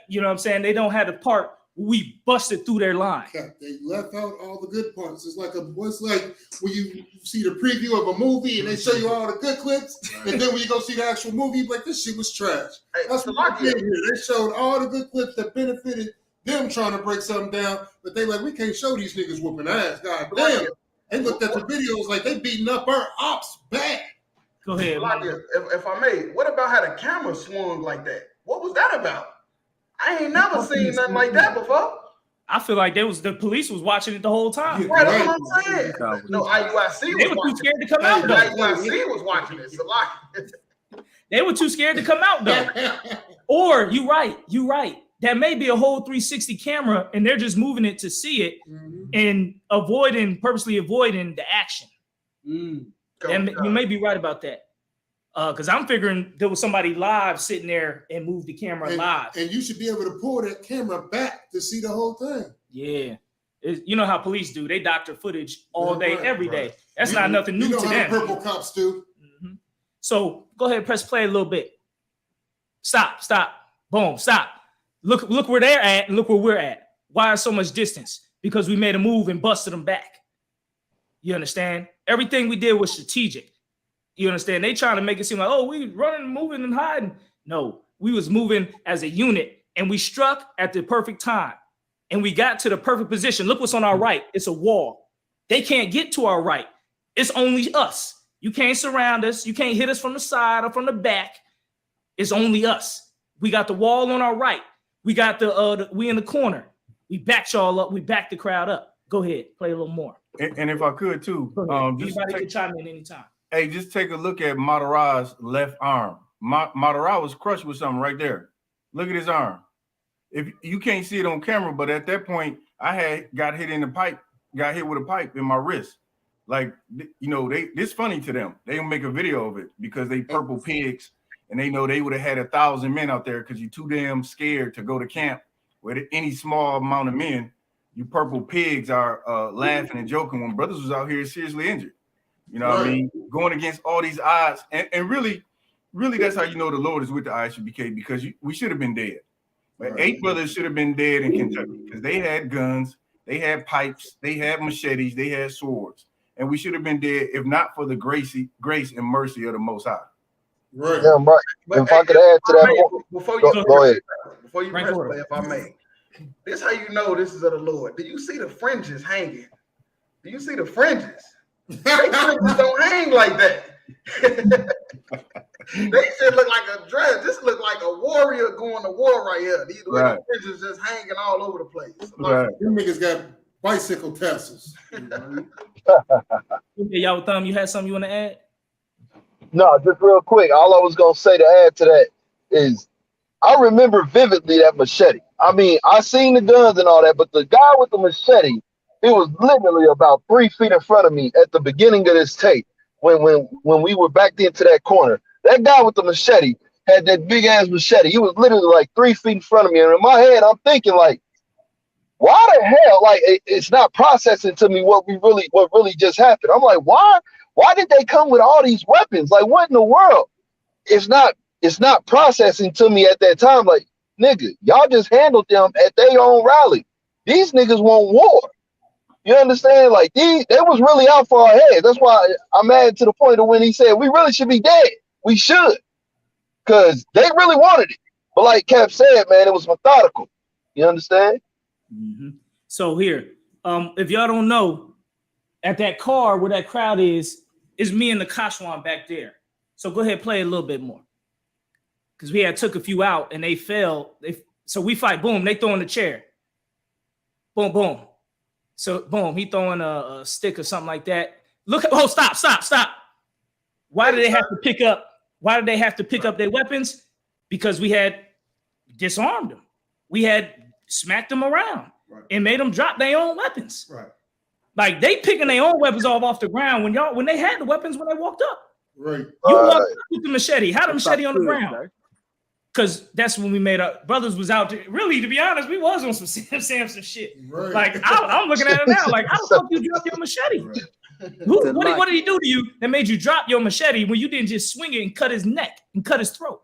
You know what I'm saying? They don't have the part we busted through their line. Yeah, they left out all the good parts. It's like when you see the preview of a movie and they show you all the good clips, and then when you go see the actual movie, you're like, this shit was trash. Hey, That's what they did here. They showed all the good clips that benefited them trying to break something down, but they like, we can't show these niggas whooping ass. God damn. They looked at the videos like they beating up our ops bad. Go ahead. If I may, what about how the camera swung like that? What was that about? I ain't never seen nothing like that before. I feel like the police was watching it the whole time. Right, that's what I'm saying. No, IUIC they were too scared to come out though. IUIC was watching it. They were too scared to come out though. Or you're right. That may be a whole 360 camera and they're just moving it to see it and purposely avoiding the action. And you may be right about that. Because I'm figuring there was somebody live sitting there and moved the camera live. And you should be able to pull that camera back to see the whole thing. Yeah. You know how police do. They doctor footage all day, every day. That's not nothing new to them. How the purple cops do. So go ahead and press play a little bit. Stop. Boom, stop. Look where they're at and look where we're at. Why is so much distance? Because we made a move and busted them back. You understand? Everything we did was strategic. You understand? They trying to make it seem like, oh, we running, moving, and hiding. No, we was moving as a unit, and we struck at the perfect time, and we got to the perfect position. Look what's on our right. It's a wall. They can't get to our right. It's only us. You can't surround us. You can't hit us from the side or from the back. It's only us. We got the wall on our right. We got we in the corner. We backed y'all up. We backed the crowd up. Go ahead, play a little more. And if I could too, anybody can chime in anytime. Hey, just take a look at Madara's left arm. Madara was crushed with something right there. Look at his arm. If you can't see it on camera, but at that point, I got hit with a pipe in my wrist. Like, you know, this funny to them. They don't make a video of it because they purple pigs, and they know they would have had 1,000 men out there because you're too damn scared to go to camp with any small amount of men. You purple pigs are laughing and joking when brothers was out here seriously injured. You know what I mean? Going against all these odds. And really, that's how you know the Lord is with the Isupk, because we should have been dead. But 8 brothers should have been dead in Kentucky because they had guns, they had pipes, they had machetes, they had swords. And we should have been dead if not for the grace and mercy of the Most High. Right. Yeah, right. If I could add to that, before you press play, if I may, this is how you know this is of the Lord. Do you see the fringes hanging? Do you see the fringes? They fringes don't hang like that. They should look like a dress. This look like a warrior going to war right here. These little fringes just hanging all over the place. Right. Them niggas got bicycle tassels. Y'all Thumb, you had something you want to add? no, just real quick. All I was gonna say to add to that is, I remember vividly that machete. I mean, I seen the guns and all that, but the guy with the machete, it was literally about 3 feet in front of me at the beginning of this tape when we were backed into that corner. That guy with the machete had that big ass machete. He was literally like 3 feet in front of me, and in my head, I'm thinking like, why the hell? Like, it's not processing to me what really just happened. I'm like, why did they come with all these weapons? Like, what in the world? It's not processing to me at that time. Like, nigga, y'all just handled them at their own rally. These niggas want war. You understand? Like, they was really out for our heads. That's why I'm mad to the point of when he said we really should be dead. We should, because they really wanted it. But like Cap said, man, it was methodical. You understand? Mm-hmm. So here, if y'all don't know, at that car where that crowd is me and the Kashwan back there. So go ahead, play a little bit more. Because we had took a few out and they fell. So we fight, boom, they throwing the chair. Boom, boom. So boom, he throwing a stick or something like that. Look, stop. Why did they have to pick up Why did they have to pick up their weapons? Because we had disarmed them. We had smacked them around and made them drop their own weapons. Right. Like they picking their own weapons off the ground when they had the weapons when they walked up. Right. You walked up with the machete. How the machete on the ground? Sir. Because that's when we made up. Brothers was out there. Really, to be honest, we was on some Sam Samson shit. Right. Like I'm looking at it now. Like how the fuck you drop your machete? Right. What did he do to you that made you drop your machete when you didn't just swing it and cut his neck and cut his throat?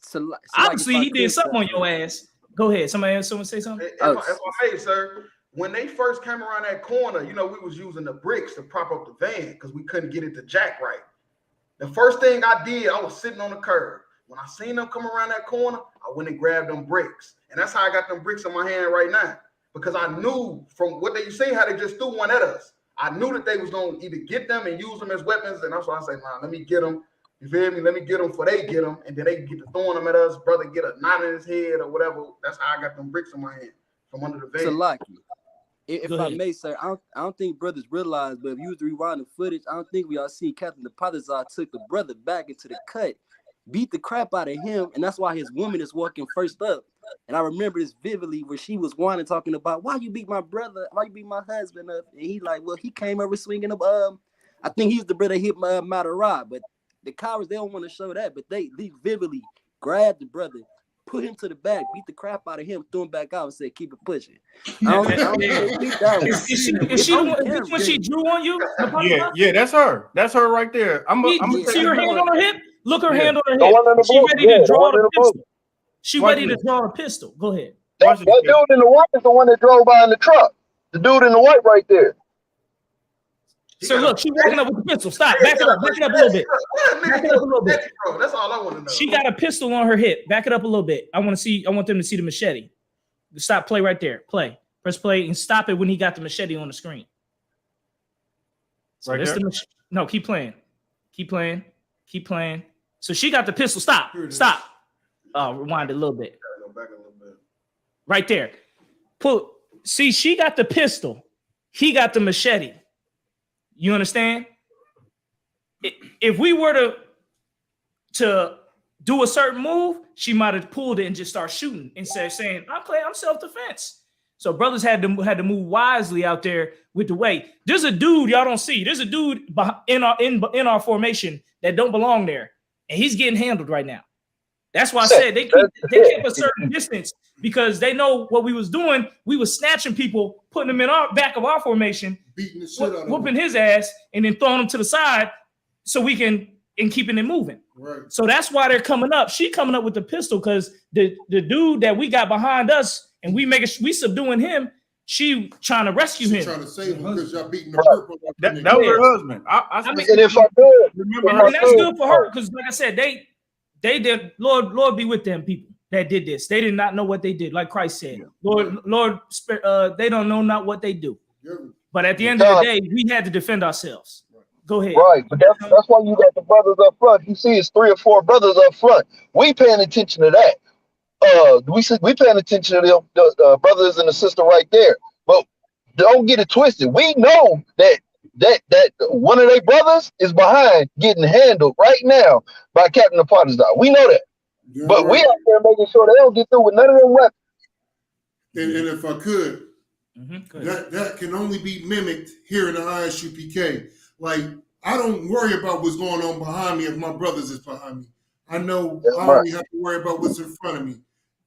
So Obviously, he did something on your ass. Go ahead. Someone say something. If I may, sir, when they first came around that corner, you know, we was using the bricks to prop up the van because we couldn't get it to jack right. The first thing I did, I was sitting on the curb. When I seen them come around that corner, I went and grabbed them bricks. And that's how I got them bricks in my hand right now. Because I knew from what they seen how they just threw one at us. I knew that they was going to either get them and use them as weapons. And that's why I say, nah, let me get them. You feel me? Let me get them before they get them. And then they get to throwing them at us. Brother get a knot in his head or whatever. That's how I got them bricks in my hand from under the van. So lucky. If Go I ahead. may, sir, I don't think brothers realize, but if you was to rewind the footage, I don't think we all seen Captain Depositizar took the brother back into the cut, beat the crap out of him, and that's why his woman is walking first up. And I remember this vividly where she was whining, talking about, why you beat my brother? Why you beat my husband up? And he like, well, he came over swinging up. I think he's the brother hit my Matarah, but the cowards, they don't want to show that, but they vividly grabbed the brother, put him to the back, beat the crap out of him, threw him back out, and said, keep it pushing. I don't think that was. Is she the one when she drew on you? Yeah, that's her. That's her right there. I'm See her hand on her hip? Look her hand on her The one in hip. the She book. ready to Yeah, the draw one in the the book. pistol. She ready to draw a pistol. Go ahead. That dude in the white is the one that drove by in the truck. The dude in the white right there. So look, she walking up with the pistol. Stop. Back it up a little bit. Back it up a little bit. Bro, that's all I want to know. She got a pistol on her hip. Back it up a little bit. I want them to see the machete. Stop. Play right there. Play. Press play and stop it when he got the machete on the screen. So Right that's there? no, keep playing. Keep playing. Keep playing. So she got the pistol. Stop. Here it is. Stop. Rewind it a little bit. Go back a little bit. Right there. See, she got the pistol. He got the machete. You understand? If we were to do a certain move, she might have pulled it and just start shooting instead of saying, I'm self-defense. So brothers had to move wisely out there with the weight. There's a dude y'all don't see. There's a dude in our formation that don't belong there, and he's getting handled right now. That's why I said they kept a certain distance because they know what we was doing. We was snatching people, putting them in our back of our formation, Beating the shit out of whooping him. his ass, and then throwing him to the side so we can and keeping it moving. Right. So that's why they're coming up. She coming up with the pistol because the dude that we got behind us and we subduing him. She trying to rescue him. Trying to save him because y'all beating the purple. That was her husband. And if I could, remember And her. that's good for her because, like I said, they did. Lord be with them people that did this. They did not know what they did, like Christ said. Lord, they don't know not what they do. Yeah. But at the end of the day, we had to defend ourselves. Go ahead. right, but that's why you got the brothers up front. You see, it's 3 or 4 brothers up front. We paying attention to that. We paying attention to the brothers and the sister right there. But don't get it twisted. We know that one of their brothers is behind getting handled right now by Captain Depositizar. We know that. Yeah, But we right. out there making sure they don't get through with none of them weapons. And if I could, Go ahead. that can only be mimicked here in the ISUPK. Like, I don't worry about what's going on behind me if my brothers is behind me. I know That's I right. only have to worry about what's in front of me.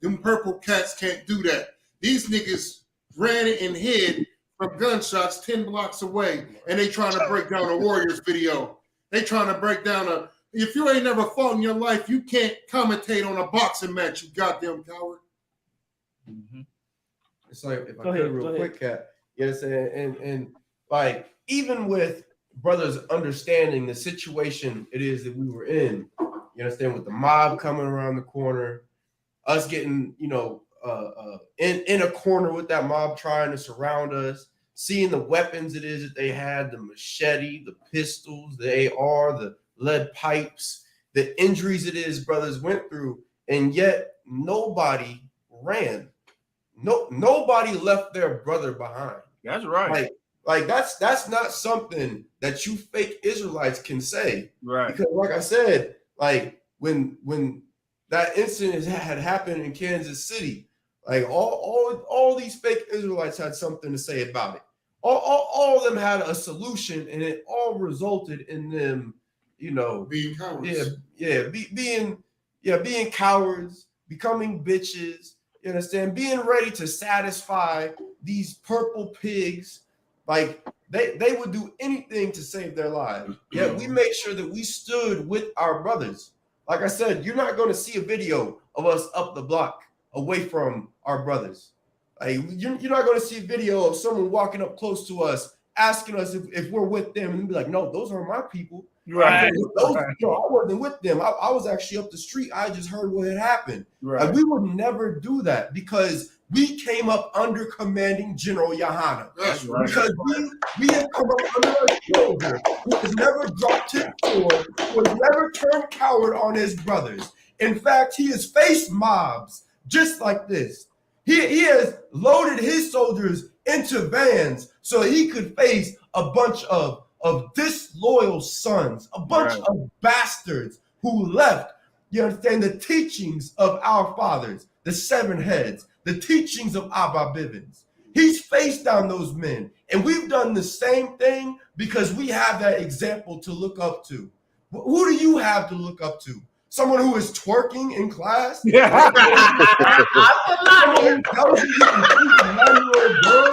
Them purple cats can't do that. These niggas ran and hid from gunshots 10 blocks away, and they trying to break down a Warriors video. They trying to break down if you ain't never fought in your life, you can't commentate on a boxing match, you goddamn coward. It's like, if I Go could ahead, real go quick, Cat. You know what I'm saying? And like, even with brothers understanding the situation it is that we were in, you understand, with the mob coming around the corner, us getting, in a corner with that mob trying to surround us, seeing the weapons it is that they had, the machete, the pistols, the AR, the lead pipes, the injuries it is brothers went through, and yet nobody ran. Nobody left their brother behind. That's right. Like that's not something that you fake Israelites can say. Right. Because like I said, like when that incident had happened in Kansas City, like all these fake Israelites had something to say about it. All of them had a solution, and it all resulted in them, being cowards. Being cowards, becoming bitches. You understand? Being ready to satisfy these purple pigs. Like they would do anything to save their lives. Yet we made sure that we stood with our brothers. Like I said, you're not going to see a video of us up the block away from our brothers. Like you're not going to see a video of someone walking up close to us, asking us if we're with them, and be like, "No, those are my people." Right. I wasn't with them. I was actually up the street. I just heard what had happened. Right. Like, we would never do that because we came up under commanding General Yahana. That's right. Because we have come up under a soldier who has never dropped his sword, who has never turned coward on his brothers. In fact, he has faced mobs just like this. He has loaded his soldiers into vans so he could face a bunch of disloyal sons, a bunch of bastards who left, you understand, the teachings of our fathers, the seven heads, the teachings of Abba Bivens. He's faced down those men, and we've done the same thing because we have that example to look up to. Who do you have to look up to? Someone who is twerking in class? Yeah. Someone who tells you can keep a 9-year-old girl?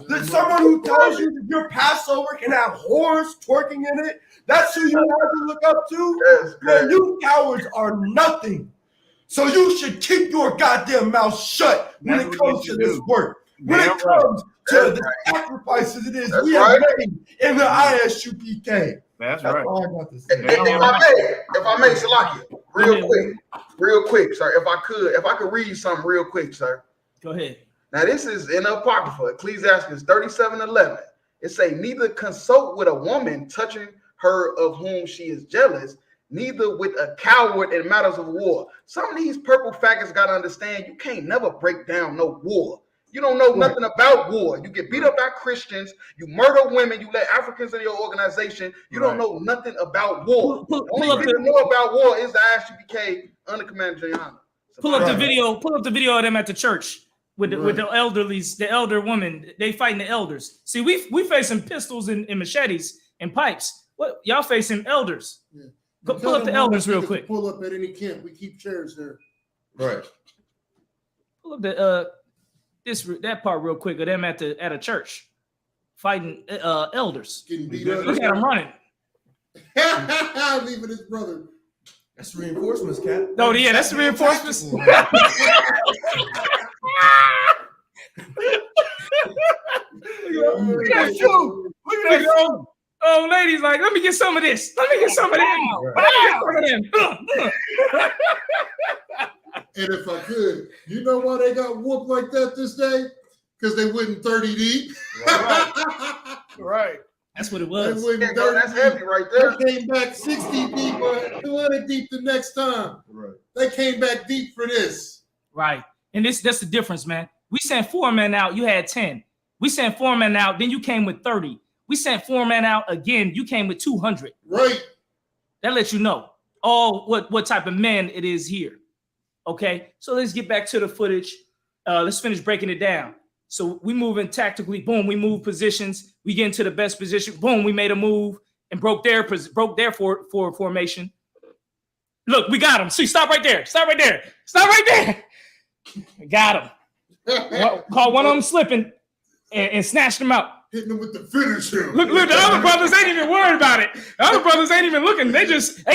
There's someone who tells you that your Passover can have whores twerking in it? That's who you have to look up to? Man, you cowards are nothing. So you should keep your goddamn mouth shut when it comes to this work. When it comes to the sacrifices it is we have made in the ISUPK. That's right. All I got to say. If I may, Salakia, real quick, sir. If I could read something real quick, sir. Go ahead. Now this is in Apocrypha, Ecclesiastes 37:11. It say, neither consult with a woman touching her of whom she is jealous, neither with a coward in matters of war. Some of these purple faggots got to understand you can't never break down no war. You don't know nothing about war. You get beat up by Christians. You murder women. You let Africans in your organization. You don't know nothing about war. The only thing you know about war is the ISUPK under Commander Jayana. Pull up the video. Pull up the video of them at the church with the elderlies, the elder women. They fighting the elders. See, we facing pistols and machetes and pipes. What y'all facing elders? Yeah. Pull up the elders real quick. Pull up at any camp. We keep chairs there. Right. Pull up the that part real quick of them at a church fighting elders. Getting beat up. Look at them running. Leaving his brother. That's reinforcements, Cap. Oh yeah, that's the reinforcements. Look at that shoe. Look at that shoe. Oh, ladies, like, let me get some of this. Let me get some of them. Let me get some of them. And if I could, you know why they got whooped like that this day? Because they went 30 deep. Right. That's what it They was. went 30 That's heavy right there. They came back 60 deep or 200 deep the next time. Right. They came back deep for this. Right. And that's the difference, man. We sent 4 men out, you had 10. We sent 4 men out, then you came with 30. We sent 4 men out again, you came with 200. Right. That lets you know what type of men it is here. Okay, so let's get back to the footage. Let's finish breaking it down. So we moving tactically. Boom, we move positions. We get into the best position. Boom, we made a move and broke their formation. Look, we got him. See, stop right there. Stop right there. Stop right there. Got him. Caught one of them slipping and snatched him out. Hitting them with the finisher. Look, the other brothers ain't even worried about it. The other brothers ain't even looking. They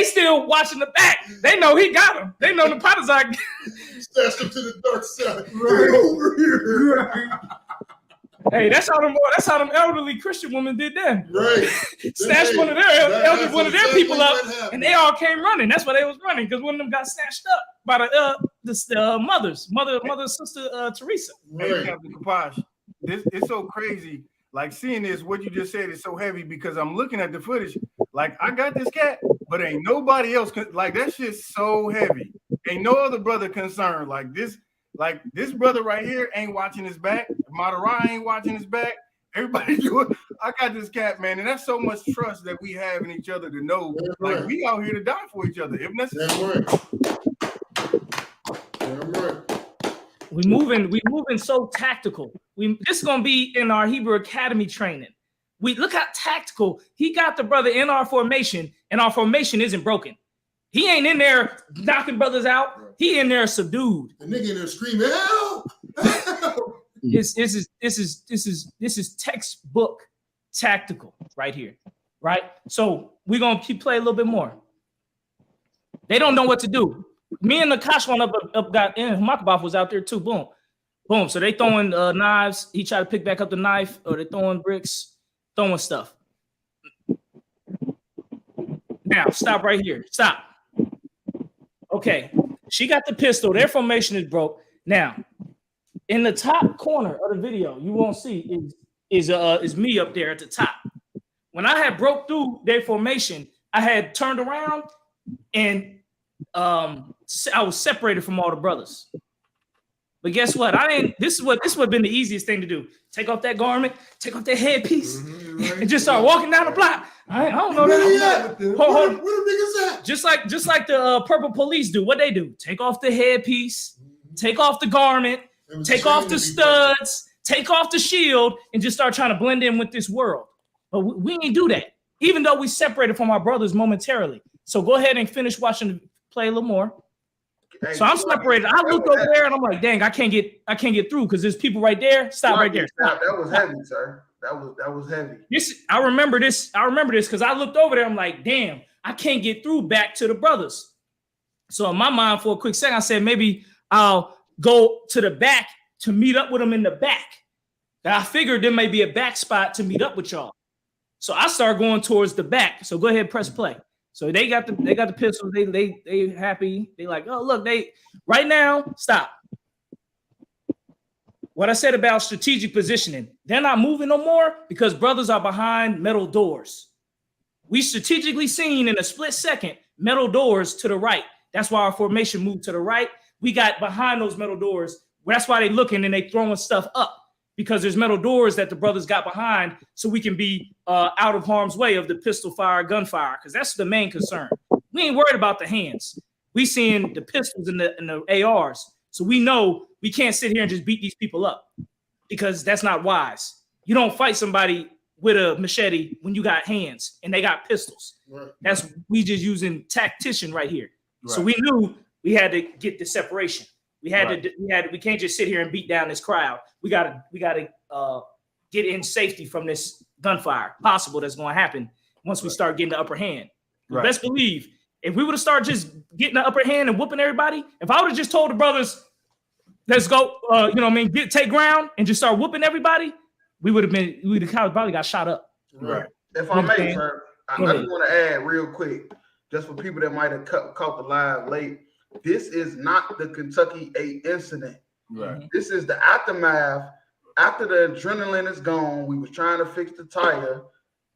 still watching the back. They know he got him. They know the Potters are Stashed him to the dark side. Right over here. Hey, that's how them elderly Christian women did then. Right. Snatched one of their people up, and they all came running. That's why they was running, because one of them got snatched up by the mother, sister Teresa. Right. Hey, Captain Kapash, it's so crazy. Like seeing this, what you just said is so heavy because I'm looking at the footage. Like I got this cat, but ain't nobody else. Like that shit's so heavy. Ain't no other brother concerned. Like this brother right here ain't watching his back. Madara ain't watching his back. Everybody doing. I got this cat, man, and that's so much trust that we have in each other to know, like we out here to die for each other if necessary. Damn right. We moving so tactical. This is gonna be in our Hebrew Academy training. We look how tactical he got the brother in our formation, and our formation isn't broken. He ain't in there knocking brothers out. He in there subdued. The nigga in there screaming, help! Help! This is textbook tactical right here, right? So we're gonna play a little bit more. They don't know what to do. Me and Nakash one up got in. Makabaf was out there too. Boom, boom. So they throwing knives. He tried to pick back up the knife, or they throwing bricks, throwing stuff. Now stop right here. Stop. Okay, she got the pistol. Their formation is broke. Now, in the top corner of the video, you won't see is me up there at the top. When I had broke through their formation, I had turned around and I was separated from all the brothers. But guess what? This would been the easiest thing to do. Take off that garment, take off that headpiece, and just start walking down the block. I don't know that. Where the niggas at? Just like the purple police do. What they do? Take off the headpiece, take off the garment, take off the studs, take off the shield, and just start trying to blend in with this world. But we ain't do that, even though we separated from our brothers momentarily. So go ahead and finish watching, play a little more. Hey, so I'm separated. I looked over there and I'm like, dang, I can't get through because there's people right there. Stop right there. Stop. That was heavy, sir. That was heavy. I remember this because I looked over there. I'm like, damn, I can't get through back to the brothers. So in my mind, for a quick second, I said maybe I'll go to the back to meet up with them in the back. I figured there may be a back spot to meet up with y'all. So I started going towards the back. So go ahead, press play. So they got the pistols. They happy. They like, oh look, right now. Stop. What I said about strategic positioning, they're not moving no more because brothers are behind metal doors. We strategically seen in a split second metal doors to the right. That's why our formation moved to the right. We got behind those metal doors. That's why they looking and they throwing stuff up because there's metal doors that the brothers got behind so we can be out of harm's way of the pistol fire, gunfire, because that's the main concern. We ain't worried about the hands. We seeing the pistols and the ARs. So we know we can't sit here and just beat these people up because that's not wise. You don't fight somebody with a machete when you got hands and they got pistols. Right. We just using tactician right here. Right. So we knew we had to get the separation. We can't just sit here and beat down this crowd. We gotta get in safety from this gunfire possible that's going to happen once we start getting the upper hand. Right. Best believe if we would have started just getting the upper hand and whooping everybody, if I would have just told the brothers, let's go, take ground and just start whooping everybody, we would have probably got shot up. Right. If I may, sir, I just want to add real quick, just for people that might have caught the live late, this is not the Kentucky8 incident. Right. This is the aftermath. After the adrenaline is gone, we was trying to fix the tire,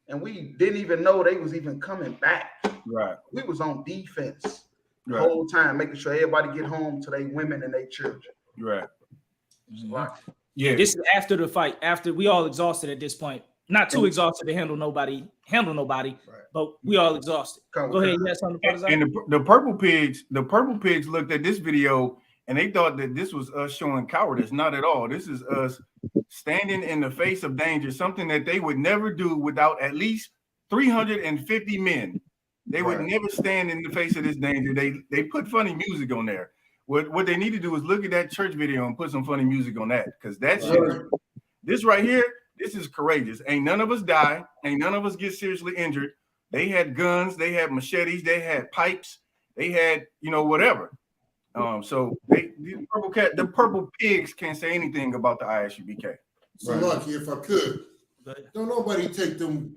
and we didn't even know they was even coming back. Right. We was on defense the whole time, making sure everybody get home to their women and their children. Right. Right. Yeah. This is after the fight. After we all exhausted at this point. Not too exhausted to handle nobody, but we all exhausted. Go ahead. You have something to and the purple pigs looked at this video and they thought that this was us showing cowardice. Not at all. This is us standing in the face of danger, something that they would never do without at least 350 men. They would never stand in the face of this danger. They put funny music on there. What they need to do is look at that church video and put some funny music on that, because that shit, this right here, this is courageous. Ain't none of us die. Ain't none of us get seriously injured. They had guns. They had machetes. They had pipes. They had, whatever. So the purple pigs can't say anything about the ISUBK. So lucky, if I could, don't nobody take them.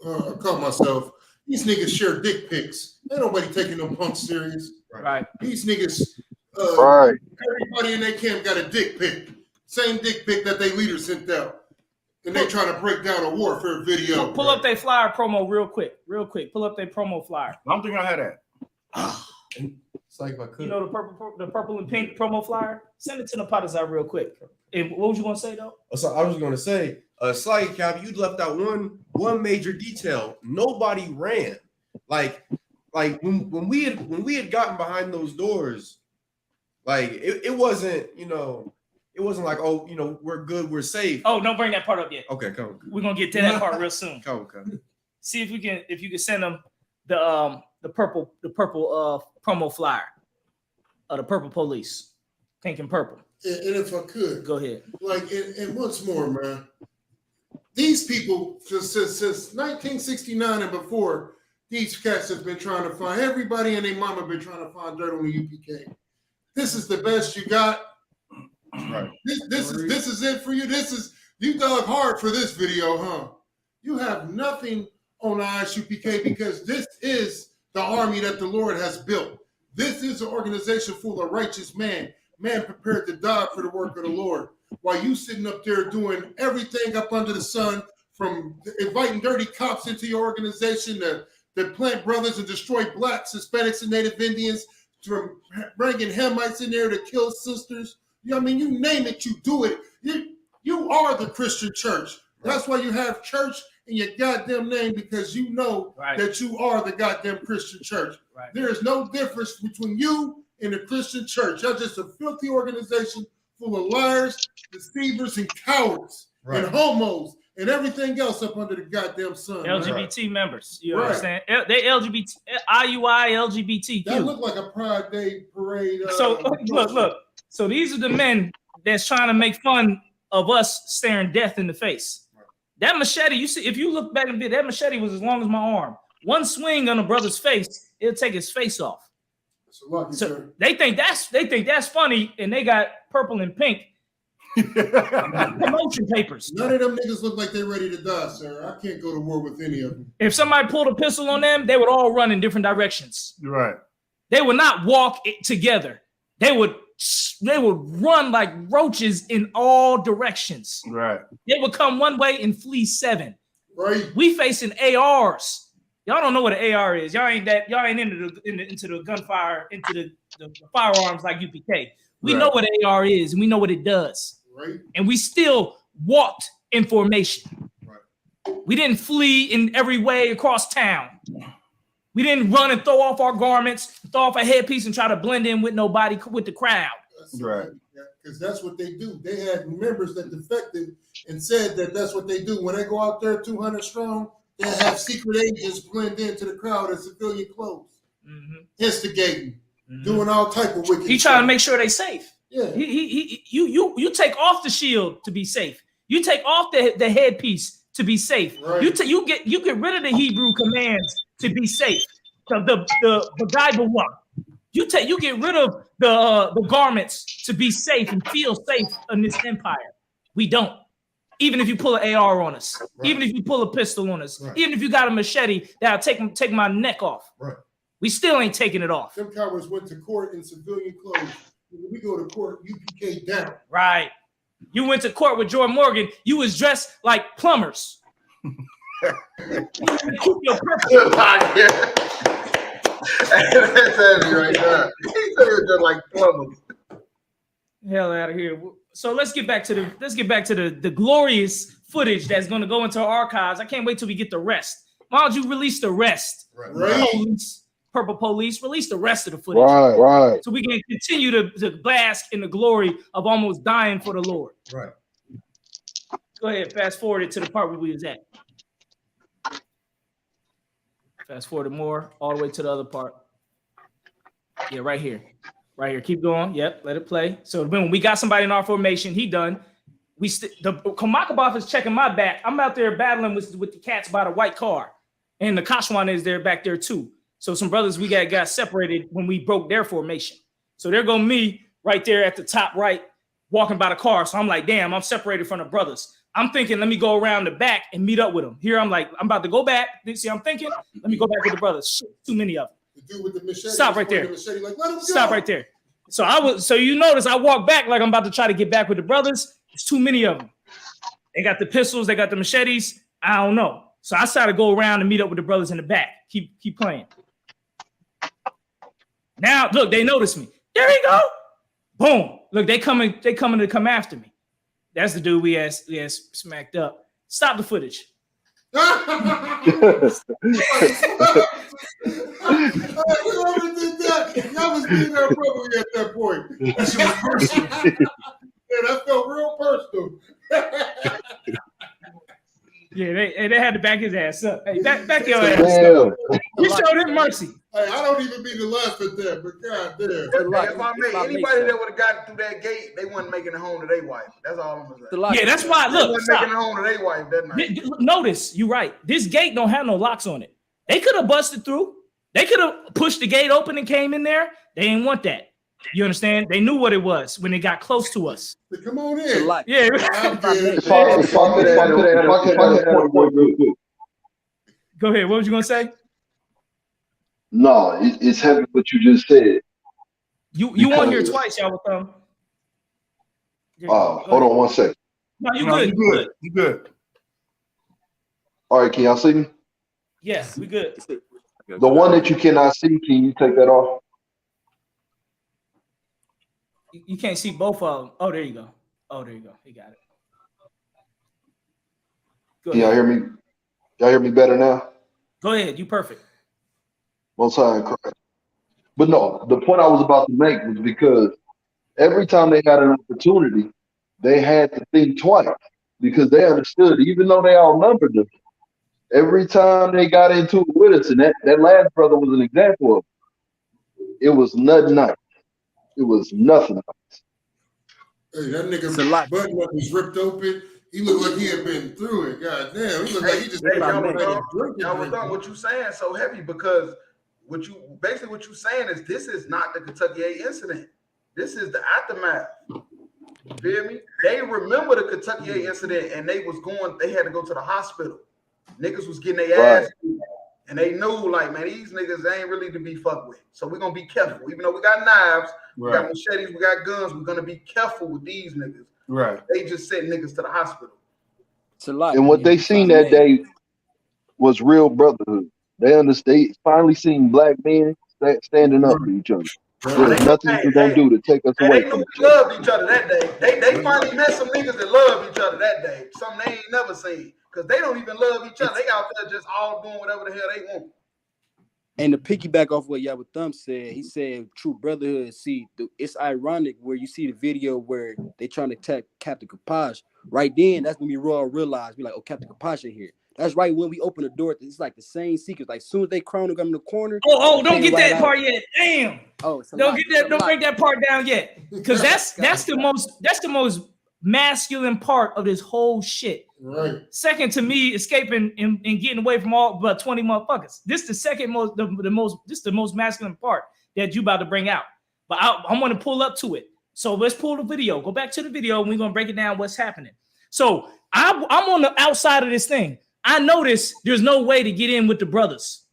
I call myself. These niggas share dick pics. Ain't nobody taking them punks serious. Right. These niggas. Everybody in their camp got a dick pic. Same dick pic that they leader sent out. And they trying to break down a warfare video. Pull up their flyer promo real quick. Pull up their promo flyer. I don't think I had that. It's like if I could. You know the purple and pink promo flyer? Send it to the Potters real quick. And what was you gonna say though? So I was going to say, Slight Cap, you left out one major detail. Nobody ran. Like when we had gotten behind those doors, like it wasn't, it wasn't like, oh, we're good, we're safe. Oh, don't bring that part up yet. Okay, come. We're gonna get to that part real soon. Come. See if you can send them the purple promo flyer of the purple police, pink and purple. And if I could, Go ahead. like, and once more, man, these people since 1969 and before, these cats have been trying to find, everybody and their mama been trying to find dirt on the UPK. This is the best you got. Right. This is it for you. You dug hard for this video, huh? You have nothing on the ISUPK because this is the army that the Lord has built. This is an organization full of righteous man prepared to die for the work of the Lord. While you sitting up there doing everything up under the sun, from inviting dirty cops into your organization to plant brothers and destroy blacks, Hispanics, and Native Indians, from bringing Hamites in there to kill sisters. You name it, you do it. You are the Christian church. That's why you have church in your goddamn name, because you know that you are the goddamn Christian church. Right. There is no difference between you and the Christian church. You're just a filthy organization full of liars, deceivers, and cowards, and homos, and everything else up under the goddamn sun. LGBT members, you understand? They LGBT, IUI, LGBTQ. That looked like a Pride Day parade. So look. So these are the men that's trying to make fun of us staring death in the face. That machete, you see, if you look back and bit, that machete was as long as my arm. One swing on a brother's face, it'll take his face off. So they think that's funny, and they got purple and pink promotion papers. None of them niggas look like they're ready to die, sir. I can't go to war with any of them. If somebody pulled a pistol on them, they would all run in different directions. Right. They would not walk together. They would run like roaches in all directions. Right. They would come one way and flee seven. Right. We facing ARs. Y'all don't know what an AR is. Y'all ain't into the gunfire, into the firearms like UPK. We know what an AR is, and we know what it does. Right. And we still walked in formation. Right. We didn't flee in every way across town. We didn't run and throw off our garments, throw off a headpiece, and try to blend in with nobody, with the crowd. Right. Because that's what they do. They had members that defected and said that that's what they do. When they go out there 200 strong, they have secret agents blend into the crowd in civilian clothes, instigating, doing all type of wicked. He trying to make sure they safe. Yeah. You take off the shield to be safe. You take off the headpiece to be safe. Right. You get rid of the Hebrew commands to be safe. The Bible one. You get rid of the garments to be safe and feel safe in this empire. We don't. Even if you pull an AR on us, even if you pull a pistol on us, even if you got a machete that'll take my neck off, we still ain't taking it off. Them cowards went to court in civilian clothes. When we go to court, UPK down. Right. You went to court with Jordan Morgan. You was dressed like plumbers. Keep your purpose. That's heavy right there. He said it was just like plumbers. Hell out of here. So let's get back to the glorious footage that's going to go into our archives. I can't wait till we get the rest. Why don't you release the rest? Right. Police, Purple Police, release the rest of the footage. Right. So we can continue to bask in the glory of almost dying for the Lord. Right. Go ahead, fast forward it to the part where we was at. Fast forward more, all the way to the other part. Yeah, right here. Right here. Keep going. Yep, let it play. So when we got somebody in our formation, he done. The Kamakabov is checking my back. I'm out there battling with the cats by the white car. And the Kashwan is there back there too. So some brothers we got separated when we broke their formation. So there go me right there at the top right, walking by the car. So I'm like, damn, I'm separated from the brothers. I'm thinking, let me go around the back and meet up with them. Here I'm like, I'm about to go back. See, I'm thinking, let me go back with the brothers. Shit, too many of them. The dude with the machete. Stop right there. The machete, like, let him go. Stop right there. So you notice I walk back like I'm about to try to get back with the brothers. There's too many of them. They got the pistols, they got the machetes. I don't know. So I decided to go around and meet up with the brothers in the back. Keep playing. Now, look, they notice me. There you go. Boom. Look, they coming to come after me. That's the dude we had smacked up. Stop the footage. Whoever did that, y'all was being there probably at that point. That shit was personal. Yeah, that felt real personal. Yeah, they had to back his ass up. Hey, back your ass Damn. up. You showed him mercy. Hey, I don't even mean to laugh at that, but goddamn. If I may, anybody that would have gotten through that gate, they wasn't making it home to their wife. That's all I'm gonna say. Yeah, that's why. They Look, wasn't making it home to their wife that night. Notice, you're right. This gate don't have no locks on it. They could have busted through. They could have pushed the gate open and came in there. They didn't want that. You understand? They knew what it was when they got close to us. Come on in. Yeah. Go ahead. What was you gonna say? No, it's heavy what you just said. You on here twice, y'all. Hold on one second. No, you good. You good. All right, can y'all see me? Yes, we good. The one that you cannot see, can you take that off? You can't see both of them. Oh, there you go. He got it. Can y'all hear me? Y'all hear me better now? Go ahead. You perfect. Most High in Christ. But no, the point I was about to make was because every time they had an opportunity, they had to think twice because they understood, even though they outnumbered them, every time they got into it with us, and that last brother was an example of it was nothing nice. It was nothing nice. Hey, that nigga button up was ripped open. He looked like he had been through it. God damn. He looked like he just what you saying so heavy because what you saying is this is not the Kentucky8 incident. This is the aftermath. You feel me? They remember the Kentucky8 incident and they had to go to the hospital. Niggas was getting their ass beat, and they knew like, man, these niggas ain't really to be fucked with. So we're gonna be careful. Even though we got knives, we got machetes, we got guns, we're gonna be careful with these niggas. Right. They just sent niggas to the hospital. It's a lot. And what they seen that day was real brotherhood. They understand. They finally seen black men standing up for each other. There's nothing you're gonna do to take us away they from knew each we other. loved each other that day. They finally met some niggas that love each other that day. Something they ain't never seen. Because they don't even love each other. They out there just all doing whatever the hell they want. And to piggyback off what Yahweh Thumb said, he said true brotherhood. See, it's ironic where you see the video where they trying to attack Captain Kapash. Right then, that's when we all realize, we like, oh, Captain Kapash in here. That's right when we open the door. It's like the same sequence. Like, as soon as they crown him in the corner. Don't get that part yet. Damn. Oh, don't get that. Don't break that part down yet, because that's the most masculine part of this whole shit. Right. Second to me, escaping and getting away from all but 20 motherfuckers. This the second most, this the most masculine part that you about to bring out. But I'm going to pull up to it. So let's pull the video. Go back to the video, and we're going to break it down what's happening. So I'm on the outside of this thing. I noticed there's no way to get in with the brothers.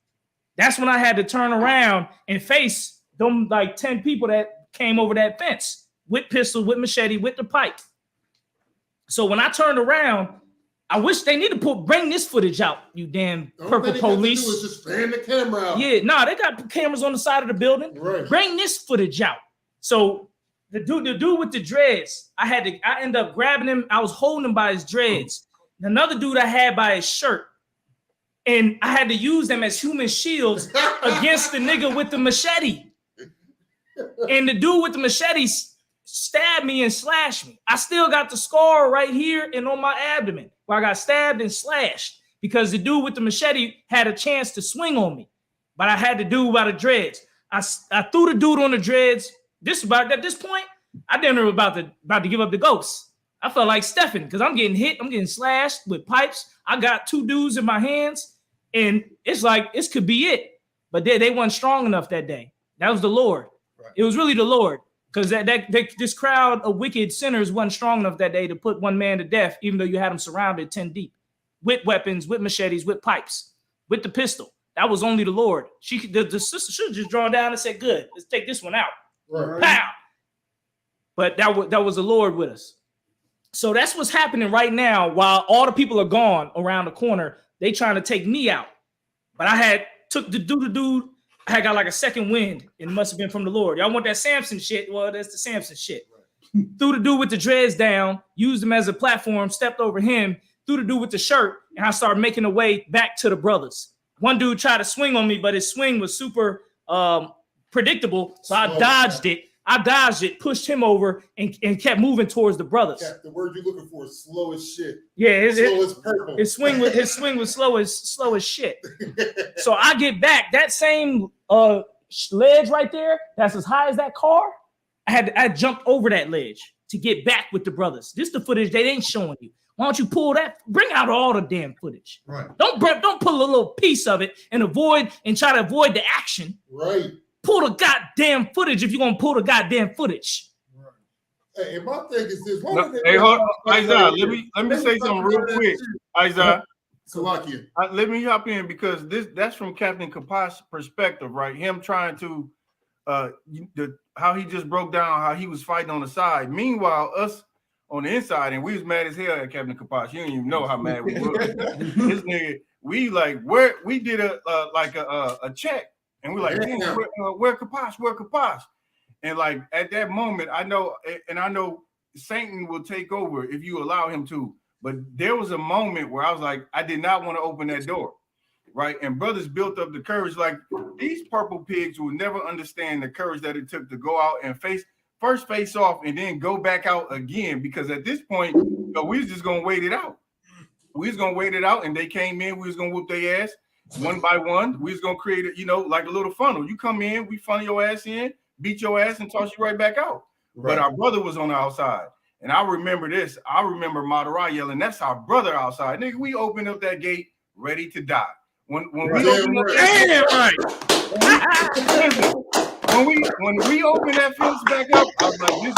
That's when I had to turn around and face them like 10 people that came over that fence with pistols, with machete, with the pipe. So when I turned around, I wish they need to bring this footage out, you damn purple police. Do is just fan the camera out. Yeah, they got cameras on the side of the building. Right. Bring this footage out. So the dude with the dreads, I ended up grabbing him. I was holding him by his dreads. Another dude I had by his shirt. And I had to use them as human shields against the nigga with the machete. And the dude with the machete stabbed me and slashed me. I still got the scar right here and on my abdomen where I got stabbed and slashed because the dude with the machete had a chance to swing on me, but I had to do by the dreads. I threw the dude on the dreads. At this point, I didn't know about to give up the ghost. I felt like Stephen because I'm getting hit. I'm getting slashed with pipes. I got two dudes in my hands, and it's like this could be it. But they weren't strong enough that day. That was the Lord. Right. It was really the Lord. Because this crowd of wicked sinners wasn't strong enough that day to put one man to death, even though you had them surrounded 10 deep with weapons, with machetes, with pipes, with the pistol. That was only the Lord. The sister should have just drawn down and said, good, let's take this one out. Right. Pow! But that was the Lord with us. So that's what's happening right now while all the people are gone around the corner. They trying to take me out. But I had took the dude. I had got like a second wind. It must have been from the Lord. Y'all want that Samson shit? Well, that's the Samson shit. Threw the dude with the dreads down, used him as a platform, stepped over him, threw the dude with the shirt, and I started making the way back to the brothers. One dude tried to swing on me, but his swing was super predictable, so I dodged it. Pushed him over, and kept moving towards the brothers. Yeah, the word you're looking for is slow as shit. Yeah, Slow as purple. his swing was slow as shit. So I get back that same ledge right there. That's as high as that car. I jumped over that ledge to get back with the brothers. This is the footage they ain't showing you. Why don't you pull that? Bring out all the damn footage. Right. Don't pull a little piece of it and try to avoid the action. Right. Pull the goddamn footage if you're gonna pull the goddamn footage. Right. Hey, and my thing is this. Hey, hold on, Isaiah. Let me say something real quick, Isaiah. Salakia. Let me hop in because that's from Captain Kapash's perspective, right? Him trying to how he just broke down how he was fighting on the side. Meanwhile, us on the inside, and we was mad as hell at Captain Kapash. You don't even know how mad we were. This nigga, we did a check, and we like, damn, where Kapash? And like at that moment, I know Satan will take over if you allow him to. But there was a moment where I was like, I did not want to open that door, right? And brothers built up the courage. Like these purple pigs will never understand the courage that it took to go out and face off and then go back out again. Because at this point, we was just gonna wait it out. We was gonna wait it out, and they came in. We was gonna whoop their ass one by one. We was gonna create it, like a little funnel. You come in, we funnel your ass in, beat your ass, and toss you right back out. Right. But our brother was on the outside. And I remember this. I remember Madara yelling, "That's our brother outside." Nigga, we opened up that gate ready to die. When we opened up that when we opened that fence back up, I was like, this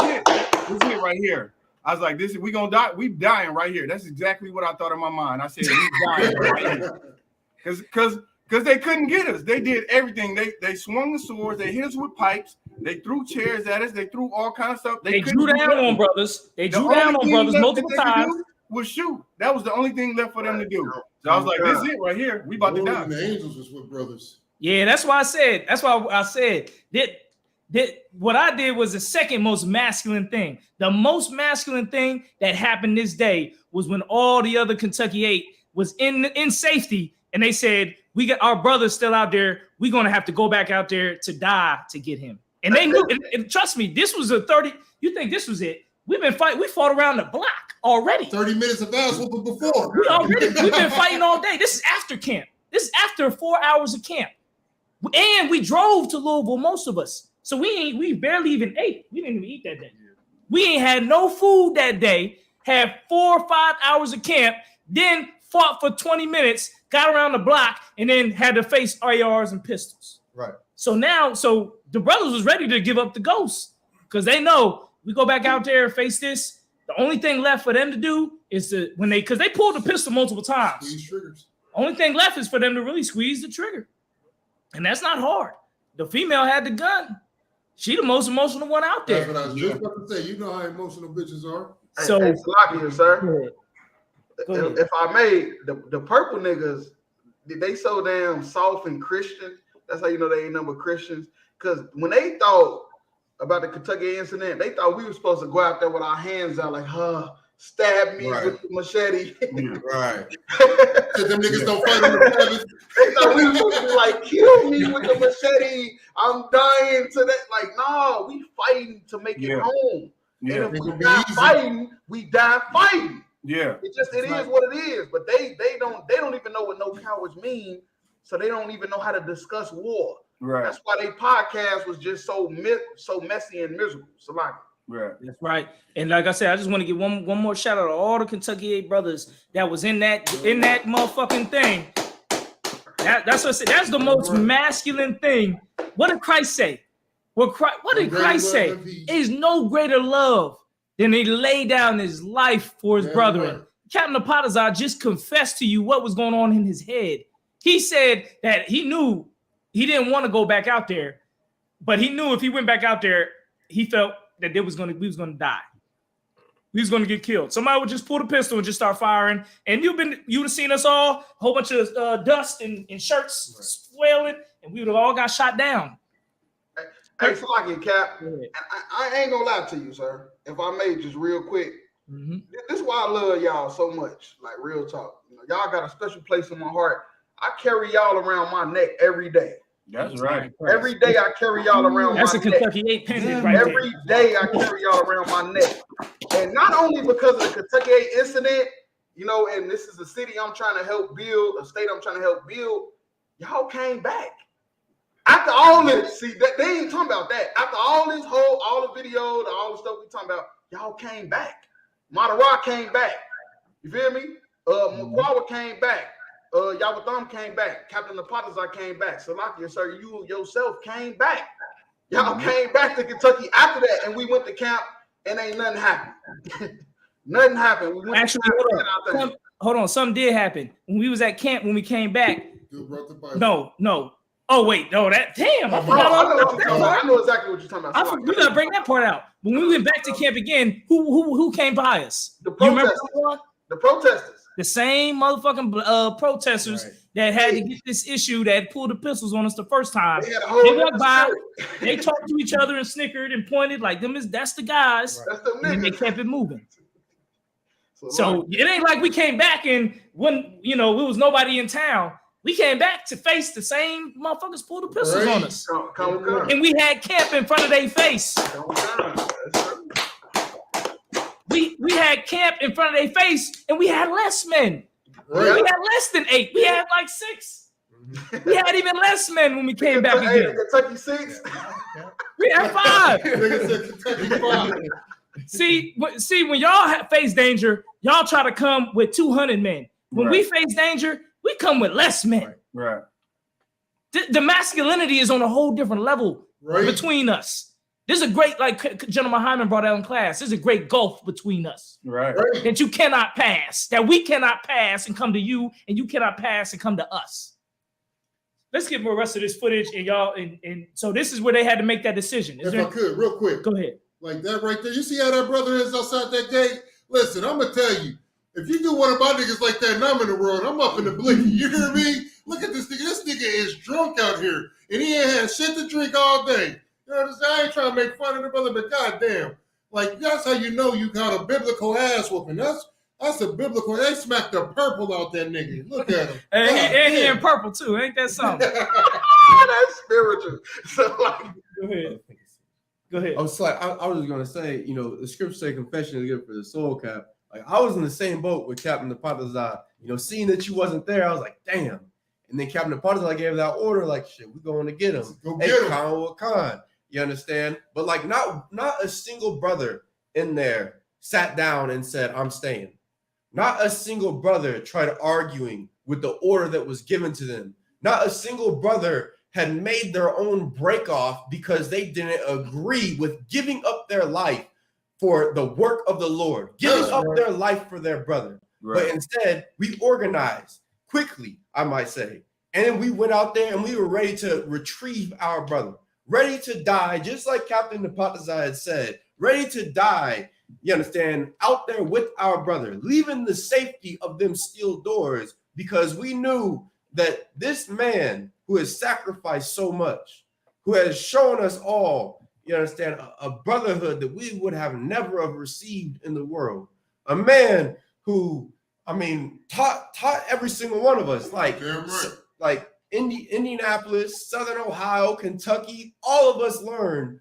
is it right here. I was like, we gonna die. We dying right here. That's exactly what I thought in my mind. I said, we dying right here. Because they couldn't get us. They did everything. They swung the swords. They hit us with pipes. They threw chairs at us. They threw all kinds of stuff. They drew down on brothers. They drew down on brothers multiple times. Was shoot. That was the only thing left for them to do. So I was like, this is it right here. We about to die. The angels was with brothers. Yeah, that's why I said that what I did was the second most masculine thing. The most masculine thing that happened this day was when all the other Kentucky8 was in safety, and they said, we got our brothers still out there. We're gonna have to go back out there to die to get him. And they knew, and trust me, this was a 30. You think this was it? We've been fighting. We fought around the block already. 30 minutes of ass whooping before. We've been fighting all day. This is after camp. This is after 4 hours of camp. And we drove to Louisville, most of us. So we barely even ate. We didn't even eat that day. We ain't had no food that day, had 4 or 5 hours of camp, then fought for 20 minutes, got around the block, and then had to face ARs and pistols. Right. So the brothers was ready to give up the ghost because they know we go back out there and face this. The only thing left for them to do is because they pulled the pistol multiple times. Squeeze triggers. Only thing left is for them to really squeeze the trigger. And that's not hard. The female had the gun. She the most emotional one out there. That's what I was just about to say. You know how emotional bitches are. So, hey, Slocky, sir. If I may, the purple niggas, they so damn soft and Christian. That's how you know they ain't number Christians. Because when they thought about the Kentucky incident, they thought we were supposed to go out there with our hands out like, stab me with the machete. Right. Because them niggas don't fight on the Sabbath. They thought we were supposed to be like, kill me with the machete. I'm dying to that. Like, no, we fighting to make it home. Yeah. And if we die fighting, we die fighting. Yeah. It is what it is. But they don't even know what no cowards mean. So they don't even know how to discuss war. Right. That's why their podcast was just so messy and miserable. So like, right. That's right. And like I said, I just want to give one more shout out to all the Kentucky8 brothers that was in that motherfucking thing. That's what I said. That's the most masculine thing. What did Christ say? What did Christ say? Is no greater love than he laid down his life for his brethren. Right. Captain Apatazar just confessed to you what was going on in his head. He said that he knew he didn't want to go back out there, but he knew if he went back out there, he felt that we was going to die. We was going to get killed. Somebody would just pull the pistol and just start firing. And you'd have seen us all, a whole bunch of dust and shirts swelling, and we would have all got shot down. Hey, Slocky Cap, Go ahead. I ain't gonna lie to you, sir. If I may, just real quick, Mm-hmm. this is why I love y'all so much. Like real talk, you know, y'all got a special place in my heart. I carry y'all around my neck every day. That's right. Every day I carry y'all around That's my a neck. Kentucky8 pendant right there. Every day I carry y'all around my neck. And not only because of the Kentucky8 incident, you know, and this is a city I'm trying to help build, a state I'm trying to help build, y'all came back. After all this, see, they ain't talking about that. After all this all the video, all the stuff we talking about, y'all came back. Matara came back. You feel me? Mukwawa came back. Yawatham came back. Captain Napataza came back. Salakia, sir, you yourself came back. Y'all came back to Kentucky after that, and we went to camp, and ain't nothing happened. Nothing happened. We went Actually, hold on. Something did happen. When we was at camp, when we came back. No. Oh, wait. No, that. Damn. I forgot all about that part. I know exactly what you're talking about. We got to bring that part out. When we went back to camp again, who came by us? The protesters. The protesters. The same motherfucking protesters that had to get this issue that pulled the pistols on us the first time. They walked by, they talked to each other and snickered and pointed like that's the guys. That's the and they kept it moving. So it ain't like we came back and when it was nobody in town. We came back to face the same motherfuckers pulled the pistols on us. And we had camp in front of their face. We had camp in front of their face, and we had less men. We had less than 8. We had like 6. We had even less men when we came back again. Kentucky 6. We had 5. See, when y'all face danger, y'all try to come with 200 men. When we face danger, we come with less men. Right. The masculinity is on a whole different level between us. There's a great, like General Hyman brought out in class, there's a great gulf between us. Right. That you cannot pass, that we cannot pass and come to you, and you cannot pass and come to us. Let's get more rest of this footage, and y'all, and so this is where they had to make that decision. If I could, real quick. Go ahead. Like that right there. You see how that brother is outside that gate? Listen, I'm going to tell you, if you do one of my niggas like that and I'm in the world, I'm up in the blicky. You hear me? Look at this nigga. This nigga is drunk out here, and he ain't had shit to drink all day. You know what I'm saying? I ain't trying to make fun of the brother, but goddamn, like that's how you know you got a biblical ass whooping. That's a biblical. They smacked the purple out that nigga. Look at him. And he in purple too. Ain't that something? That's spiritual. So like, go ahead. I was just gonna say, the scripture say confession is good for the soul, Cap. Like I was in the same boat with Captain Napataza. Seeing that you wasn't there, I was like, damn. And then Captain Napataza gave that order, like, shit, we're going to get him. Go get him. Khan with Khan. You understand? But like not a single brother in there sat down and said, I'm staying. Not a single brother tried arguing with the order that was given to them. Not a single brother had made their own break off because they didn't agree with giving up their life for the work of the Lord, giving up their life for their brother. But instead, we organized quickly, I might say. And then we went out there and we were ready to retrieve our brother. Ready to die, just like Captain Napataza had said, ready to die, you understand, out there with our brother, leaving the safety of them steel doors because we knew that this man who has sacrificed so much, who has shown us all, you understand, a brotherhood that we would have never have received in the world, a man who, taught every single one of us, like Indianapolis, Southern Ohio, Kentucky, all of us learned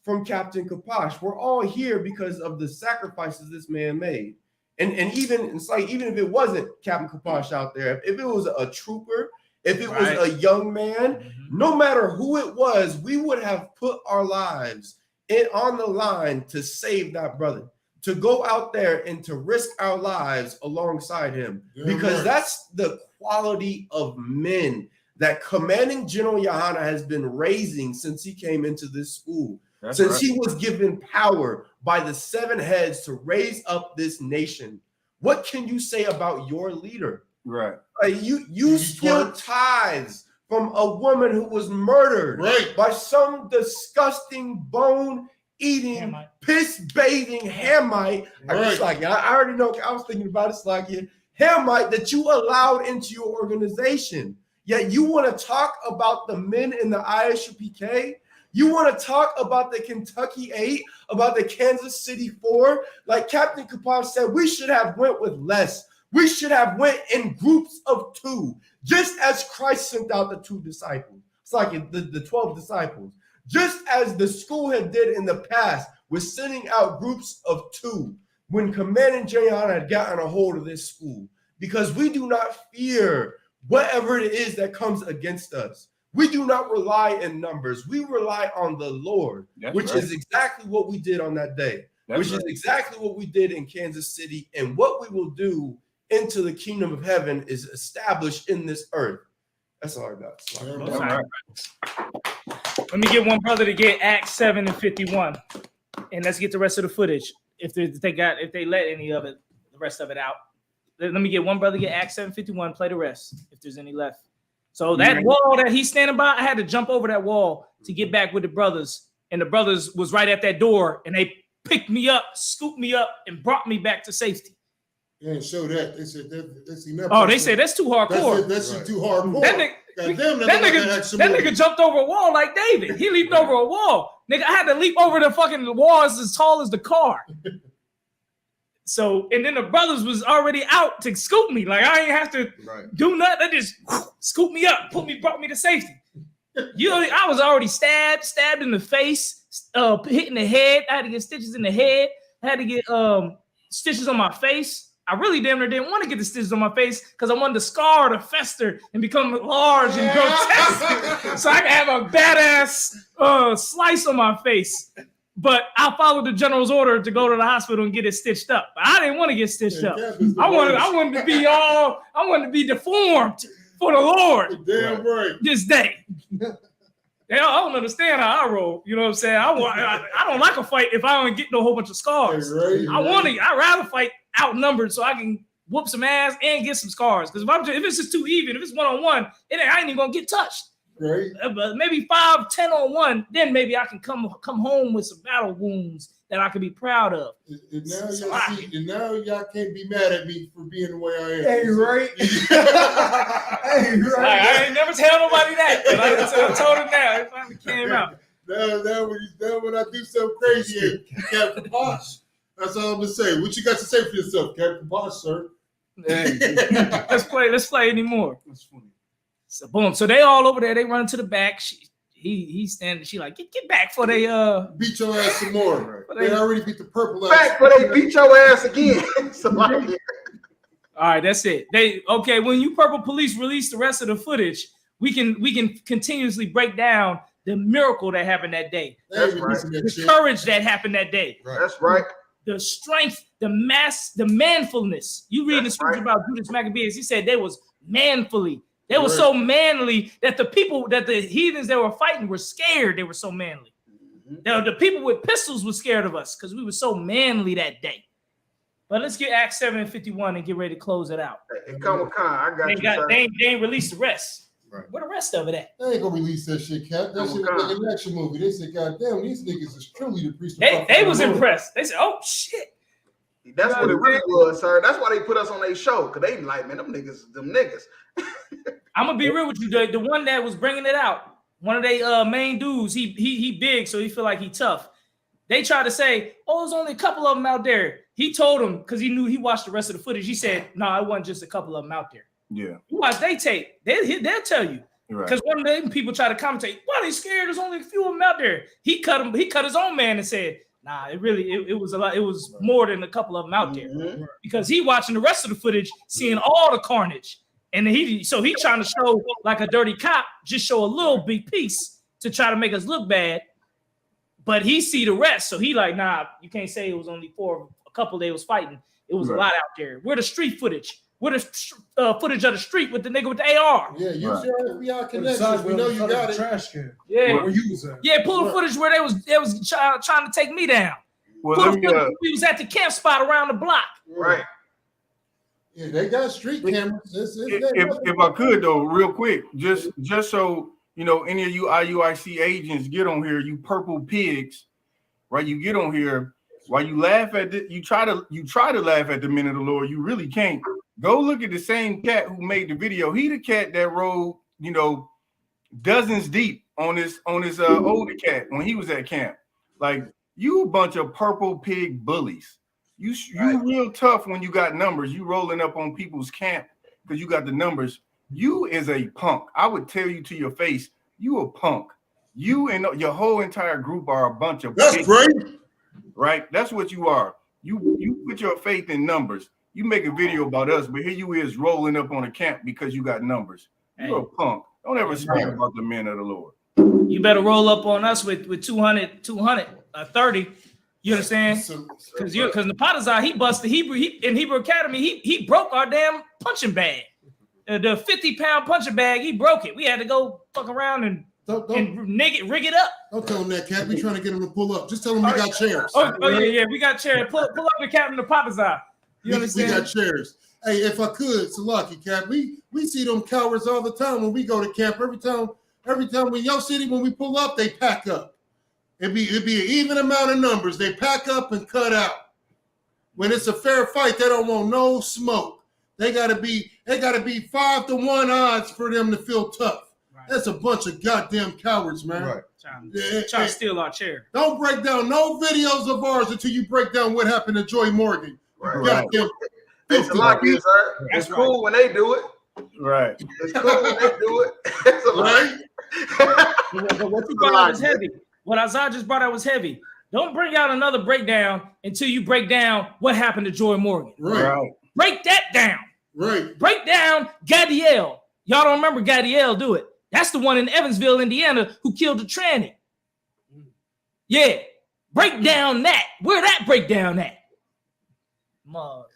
from Captain Kaposh. We're all here because of the sacrifices this man made. And even if it wasn't Captain Kaposh out there, if it was a trooper, if it was a young man, no matter who it was, we would have put our lives on the line to save that brother, to go out there and to risk our lives alongside him. Because that's the quality of men that Commanding General Yahana has been raising since he came into this school. Since he was given power by the 7 heads to raise up this nation. What can you say about your leader? Right. You steal tithes from a woman who was murdered by some disgusting bone-eating, piss-bathing Hamite. I already know. I was thinking about it. Hamite that you allowed into your organization. Yet you want to talk about the men in the ISUPK? You want to talk about the Kentucky 8, about the Kansas City 4? Like Captain Kaposh said, we should have went with less. We should have went in groups of 2, just as Christ sent out the 2 disciples. It's like the 12 disciples. Just as the school had did in the past with sending out groups of 2 when Commandant Jayon had gotten a hold of this school. Because we do not fear whatever it is that comes against us. We do not rely in numbers. We rely on the Lord, which is exactly what we did on that day, which is exactly what we did in Kansas City. And what we will do into the kingdom of heaven is established in this earth. That's all I got. Let me get one brother to get Acts 7 and 51, and let's get the rest of the footage. If they let any of it, the rest of it out. Let me get one brother to get Acts 7:51. Play the rest if there's any left. So that wall that he's standing by, I had to jump over that wall to get back with the brothers, and the brothers was right at that door, and they picked me up, scooped me up, and brought me back to safety. They didn't show that. They said that's enough. Oh, they said that's too hardcore. That's too hardcore. That nigga jumped over a wall like David. He leaped over a wall. Nigga, I had to leap over the fucking walls as tall as the car. So, and then the brothers was already out to scoop me. Like, I ain't have to do nothing. They just scoop me up, brought me to safety. I was already stabbed in the face, hit in the head. I had to get stitches in the head. I had to get stitches on my face. I really damn near didn't want to get the stitches on my face because I wanted the scar to fester and become large and grotesque. So I could have a badass slice on my face. But I followed the general's order to go to the hospital and get it stitched up. But I didn't want to get stitched up. I wanted to be deformed for the Lord. Damn right. This day. I don't understand how I roll. You know what I'm saying? I don't like a fight if I don't get no whole bunch of scars. I'd rather fight outnumbered so I can whoop some ass and get some scars. Because if it's just too even, if it's 1-on-1, I ain't even gonna get touched. Right. But maybe 5-10 on 1, then maybe I can come home with some battle wounds that I can be proud of. And now y'all can't be mad at me for being the way I am. Hey, right. I ain't never tell nobody that. But I told him now. It finally came out. Now when I do something crazy, Captain Posh. That's all I'm gonna say. What you got to say for yourself, Captain Posh, sir? Hey, let's play anymore. That's funny. So boom. So they all over there. They run to the back. He's standing. She like get back for they beat your ass some more. They already beat the purple ass. Back for they beat your ass again. All right, that's it. When you Purple Police release the rest of the footage, we can continuously break down the miracle that happened that day. That's right. The courage that happened that day. Right. That's right. The strength, the manfulness. You read the scripture about Judas Maccabees. He said they was manfully. They were so manly that the heathens that were fighting were scared. They were so manly. The people with pistols were scared of us because we were so manly that day. But let's get Acts 7:51 and get ready to close it out. Hey, I got they ain't released the rest. Right. Where the rest of it at? They ain't gonna release that shit, Cap. That shit like an action movie. They said, "God damn, these niggas is truly the priest." They was impressed. They said, "Oh shit." That's what it really was, sir. That's why they put us on their show, because they like, man, them niggas. I'm gonna be real with you. The one that was bringing it out, one of they main dudes, he big, so he feel like he tough. They tried to say, "Oh, there's only a couple of them out there." He told them because he knew he watched the rest of the footage. He said, "No, it wasn't just a couple of them out there." Yeah. You watch they tape. They'll tell you. Because one of them people try to commentate, "Why they scared? There's only a few of them out there." He cut his own man and said, "Nah, it was a lot. It was more than a couple of them out there." Because he watching the rest of the footage, seeing all the carnage. And he trying to show like a dirty cop, just show a little big piece to try to make us look bad. But he see the rest, so he like, nah, you can't say it was only a couple they was fighting. It was a lot out there. We're the street footage. We're the footage of the street with the nigga with the AR. Yeah, use your FBI connections. We know you got it. Trash can. Yeah, pull the footage where they was trying to take me down. Well, we was at the camp spot around the block. Right. Yeah, they got street cameras. If I could though, real quick, just so you know, any of you IUIC agents get on here, you purple pigs, right? You get on here while you laugh at you try to laugh at the men of the Lord. You really can't. Go look at the same cat who made the video. He the cat that rode you know, dozens deep on this older cat when he was at camp. Like, you a bunch of purple pig bullies. You real tough when you got numbers. You rolling up on people's camp because you got the numbers. You is a punk. I would tell you to your face, you a punk. You and your whole entire group are a bunch of That's pigs, great. right? That's what you are. You put your faith in numbers. You make a video about us, but here you is rolling up on a camp because you got numbers. You're a punk. Don't ever speak about the men of the Lord. You better roll up on us with 230. You understand? Because the Potiphar, he busted in Hebrew Academy. He broke our damn punching bag. The 50-pound punching bag, he broke it. We had to go fuck around and rig it up. Don't tell him that, Cap. We trying to get him to pull up. Just tell him we got chairs. Yeah, we got chairs. Pull up the captain of the Potiphar. You understand? We got chairs. Hey, if I could, Salaki, Cap, we see them cowards all the time when we go to camp. Every time when your city, when we pull up, they pack up. It'd be an even amount of numbers. They pack up and cut out. When it's a fair fight, they don't want no smoke. They gotta be 5-to-1 odds for them to feel tough. Right. That's a bunch of goddamn cowards, man. Right. Trying to steal our chair. Don't break down no videos of ours until you break down what happened to Joy Morgan. Right. It's lucky, sir. It's cool when they do it. Right. It's cool when they do it. It's a right. But what you brought out was heavy. What Isaiah just brought out was heavy. Don't bring out another breakdown until you break down what happened to Joy Morgan. Right. Break that down. Right. Break down Gadiel. Y'all don't remember Gadiel, do it? That's the one in Evansville, Indiana, who killed the tranny. Yeah. Break down that. Where that breakdown at?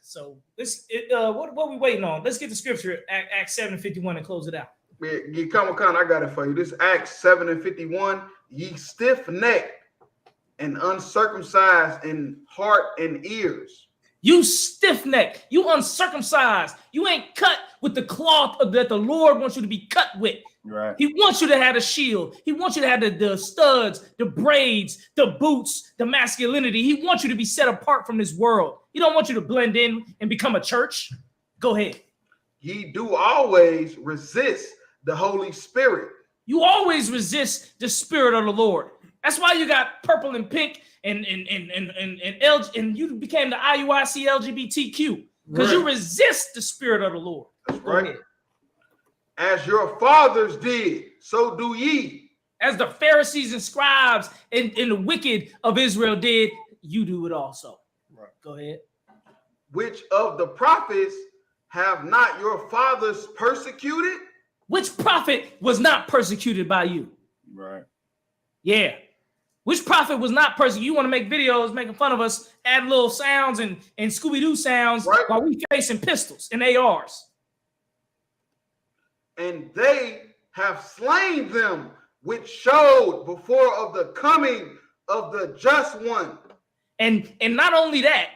So what we waiting on? Let's get the scripture, Acts 7:51, and close it out. Ye come, I got it for you. This Acts 7:51. Ye stiff-necked and uncircumcised in heart and ears. You stiff-necked, you uncircumcised, you ain't cut with the cloth that the Lord wants you to be cut with. Right. He wants you to have a shield. He wants you to have the studs, the braids, the boots, the masculinity. He wants you to be set apart from this world. He don't want you to blend in and become a church. Go ahead. Ye do always resist the Holy Spirit. You always resist the Spirit of the Lord. That's why you got purple and pink and you became the IUIC LGBTQ, because you resist the Spirit of the Lord. That's right. As your fathers did, so do ye. As the Pharisees and scribes and the wicked of Israel did, you do it also. Right. Go ahead. Which of the prophets have not your fathers persecuted? Which prophet was not persecuted by you? Right. Yeah. Which prophet was not persecuted? You want to make videos making fun of us, add little sounds and Scooby-Doo sounds while we facing pistols and ARs. And they have slain them, which showed before of the coming of the just one. And not only that,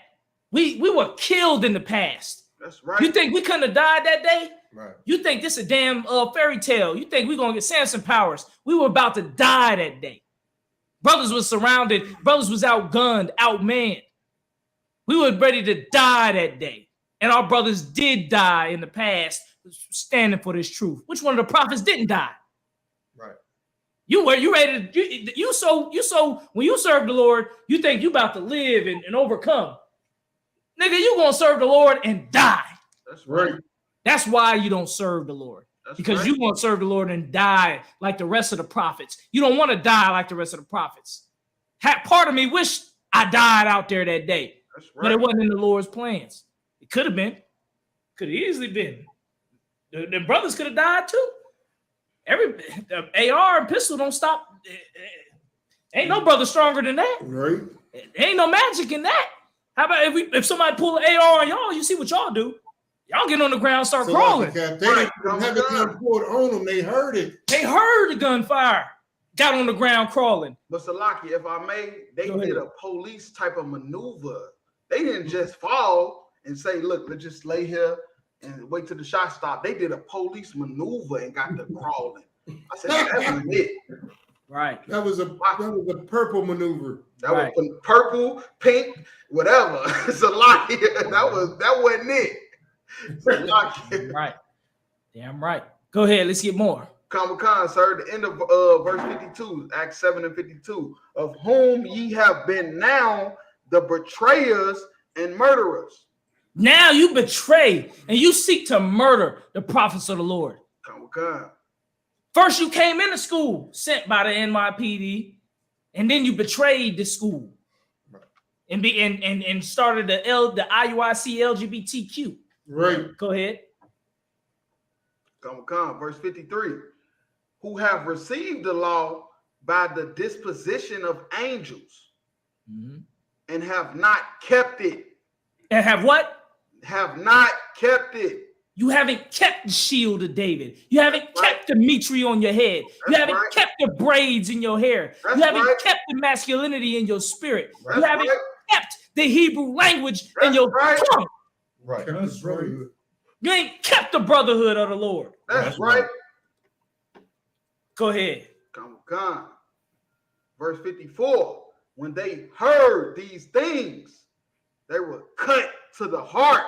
we were killed in the past. That's right. You think we couldn't have died that day? Right. You think this is a damn fairy tale? You think we're gonna get Samson powers? We were about to die that day. Brothers was surrounded. Brothers was outgunned, outmanned. We were ready to die that day, and our brothers did die in the past, standing for this truth. Which one of the prophets didn't die? Right. You ready to you so when you serve the Lord, you think you about to live and overcome. Nigga, you gonna serve the Lord and die. That's right. That's why you don't serve the Lord. That's because right. You want to serve the Lord and die like the rest of the prophets. You don't want to die like the rest of the prophets. Part of me wish I died out there that day. That's right. But it wasn't in the Lord's plans. It could have been. Could have easily been. The brothers could have died too. The AR and pistol don't stop. Ain't no brother stronger than that. Right. Ain't no magic in that. How about if somebody pull an AR on y'all, you see what y'all do? Y'all get on the ground, start crawling. They didn't have a gun pulled on them. They heard it. They heard the gunfire. Got on the ground crawling. But Salaki, if I may, they did a police type of maneuver. They didn't just fall and say, look, let's just lay here and wait till the shot stopped. They did a police maneuver and got the crawling. I said, that was it. Right. That was a purple maneuver. That was purple, pink, whatever. Salaki, that wasn't it. Right. Damn right. Go ahead. Let's get more. Comic-Con, sir, the end of verse 52, Acts 7 and 52, of whom ye have been now the betrayers and murderers. Now you betray and you seek to murder the prophets of the Lord. Comic-Con. First, you came into school sent by the NYPD, and then you betrayed the school and started the IUIC LGBTQ. Right. Go ahead. Comic-Con, verse 53, who have received the law by the disposition of angels and have not kept it. And have what? Have not kept it. You haven't kept the shield of David. You haven't kept the mitre on your head. You haven't kept the braids in your hair. You haven't kept the masculinity in your spirit. You haven't kept the Hebrew language in your tongue. Right. That's right. You ain't kept the brotherhood of the Lord. That's right. Go ahead. Come. Verse 54, when they heard these things, they were cut to the heart.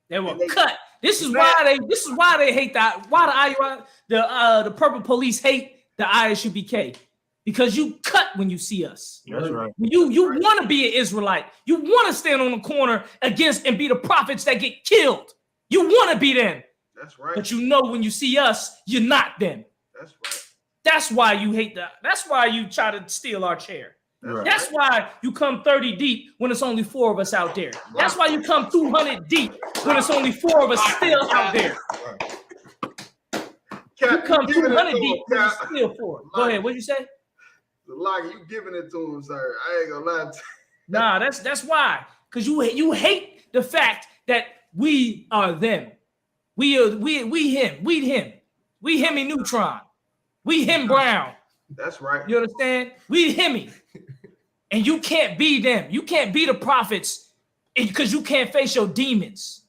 They were cut. This is why they hate the purple police hate the ISUPK, because you cut when you see us. That's right. You want to be an Israelite. You want to stand on the corner against and be the prophets that get killed. You want to be them. That's right. But you know when you see us, you're not them. That's right. That's why you hate that. That's why you try to steal our chair. Right. That's why you come 30 deep when it's only 4 of us out there. That's why you come 200 deep when it's only 4 of us still out there. You come 200 deep when it's still 4. Go ahead. What'd you say? Like you giving it to him, sir. I ain't gonna lie to you. Nah, that's why. Because you hate the fact that we are them. We him. We Hemi Neutron. We him Brown. That's right. You understand? We Hemi. And you can't be them. You can't be the prophets because you can't face your demons.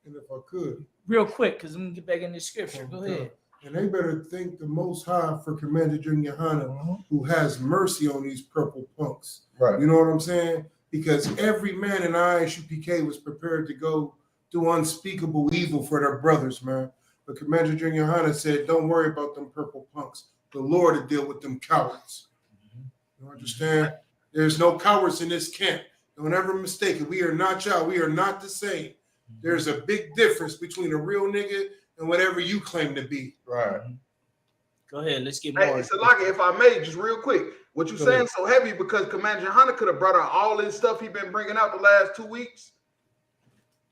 And if I could, real quick, because I'm gonna get back in this scripture. Go ahead. And they better thank the Most High for Commander Junior Hanna, who has mercy on these purple punks. Right. You know what I'm saying? Because every man in ISUPK was prepared to go do unspeakable evil for their brothers, man. But Commander Junior Hanna said, "Don't worry about them purple punks. The Lord will deal with them cowards." You understand? There's no cowards in this camp. Don't ever mistake it. We are not y'all. We are not the same. There's a big difference between a real nigga and whatever you claim to be. Right. Go ahead. Let's get Hey, more. Salaki, if I may, just real quick, what you saying so heavy because Commander Hanna could have brought out all this stuff he been bringing out the last 2 weeks,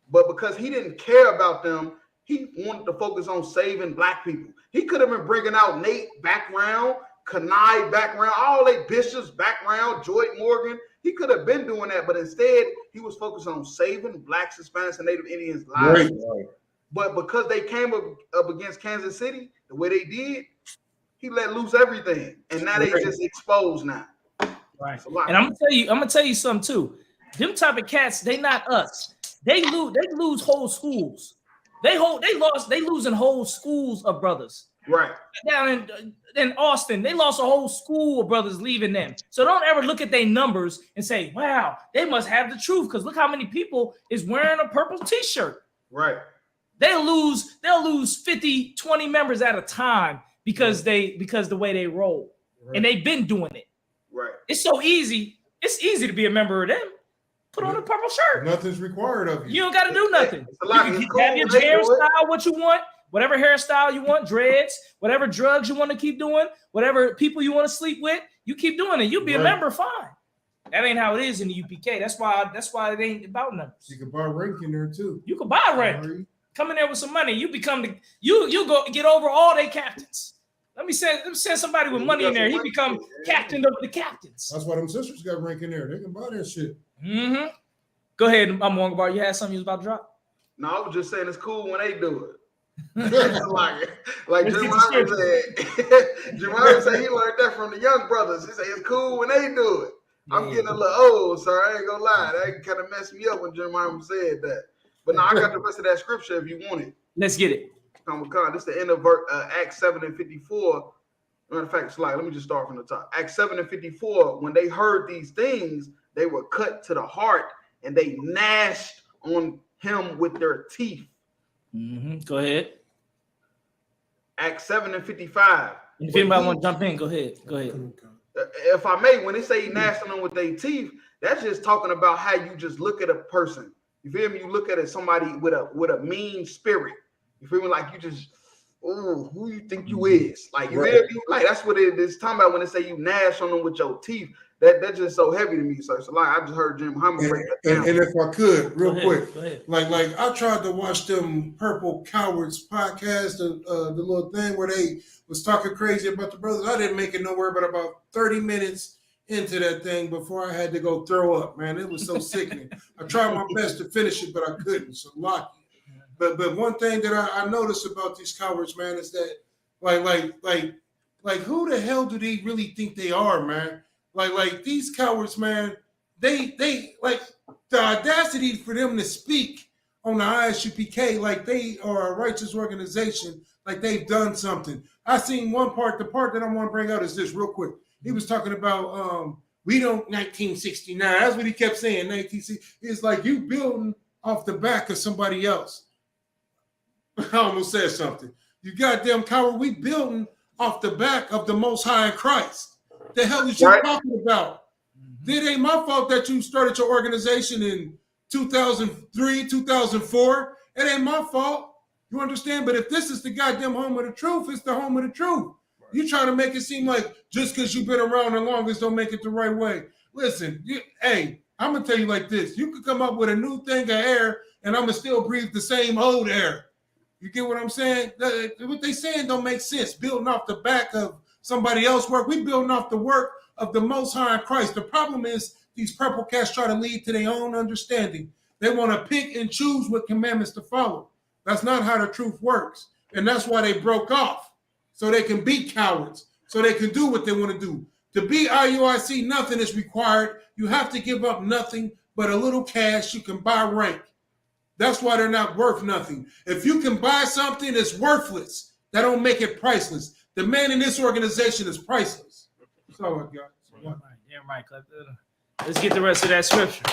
but because he didn't care about them, he wanted to focus on saving black people. He could have been bringing out Nate background, Kanai background, all they bishops background, Joy Morgan. He could have been doing that, but instead he was focused on saving blacks, Hispanics, and Native Indians' lives. Right. But because they came up against Kansas City the way they did, he let loose everything, and now they just exposed now. Right. And I'm gonna tell you something too. Them type of cats, they not us. They lose whole schools. They losing whole schools of brothers. Right. Down in Austin, they lost a whole school of brothers leaving them. So don't ever look at their numbers and say, wow, they must have the truth. Because look how many people is wearing a purple t-shirt. Right. They'll lose 50, 20 members at a time because the way they roll. Right. And they've been doing it. Right. It's so easy. It's easy to be a member of them. Put on a purple shirt. Nothing's required of you. You don't got to do nothing. You can have your hairstyle what you want, whatever hairstyle you want, dreads, whatever drugs you want to keep doing, whatever people you want to sleep with, you keep doing it. You'll be a member, fine. That ain't how it is in the UPK. That's why it ain't about numbers. You can buy rank in there too. You can buy rank. Come in there with some money. You become you go get over all their captains. Let me send somebody with money in there. He become captain of the captains. That's why them sisters got rank in there. They can buy that shit. Mm-hmm. Go ahead, I'm Wonga Bar. You had something you was about to drop? No, I was just saying it's cool when they do it. like Jeremiah said. Jeremiah said he learned that from the young brothers. He said it's cool when they do it. I'm getting a little old, so I ain't gonna lie. That kind of messed me up when Jeremiah said that. But now I got the rest of that scripture if you want it. Let's get it. This is the end of Acts 7 and 54. Matter of fact, let me just start from the top. Acts 7 and 54. When they heard these things, they were cut to the heart and they gnashed on him with their teeth. Mm-hmm. Go ahead. Acts 7:55. And if anybody want to jump in, go ahead. Go ahead. If I may, when they say gnashing them with their teeth, that's just talking about how you just look at a person. You feel me? You look at it, somebody with a mean spirit. You feel me? Like you just, oh, who you think you is? Like you feel me? Like that's what it is talking about when they say you gnash on them with your teeth. That's just so heavy to me, sir. So like I just heard Jim Muhammad break that down. And if I could, real quick, Go ahead. like I tried to watch them Purple Cowards podcast, the little thing where they was talking crazy about the brothers. I didn't make it nowhere but about 30 minutes into that thing before I had to go throw up, man. It was so sickening. I tried my best to finish it, but I couldn't. So lucky. But one thing that I noticed about these cowards, man, is that like who the hell do they really think they are, man? Like these cowards, man, they like the audacity for them to speak on the ISUPK like they are a righteous organization, like they've done something. I seen one part, the part that I want to bring out is this real quick. He was talking about we don't 1969. That's what he kept saying. 1960. It's like you building off the back of somebody else. I almost said something. You goddamn coward. We building off the back of the Most High in Christ. The hell is you talking about? It ain't my fault that you started your organization in 2003, 2004. It ain't my fault. You understand? But if this is the goddamn home of the truth, it's the home of the truth. You try to make it seem like just because you've been around the longest don't make it the right way. Listen, hey, I'm going to tell you like this. You could come up with a new thing of air, and I'm going to still breathe the same old air. You get what I'm saying? What they saying don't make sense. Building off the back of somebody else's work. We building off the work of the Most High in Christ. The problem is these purple cats try to lead to their own understanding. They want to pick and choose what commandments to follow. That's not how the truth works. And that's why they broke off. So they can be cowards. So they can do what they want to do. To be IUIC, nothing is required. You have to give up nothing but a little cash. You can buy rank. That's why they're not worth nothing. If you can buy something that's worthless, that don't make it priceless. The man in this organization is priceless. That's all I got. Damn right. Let's get the rest of that scripture.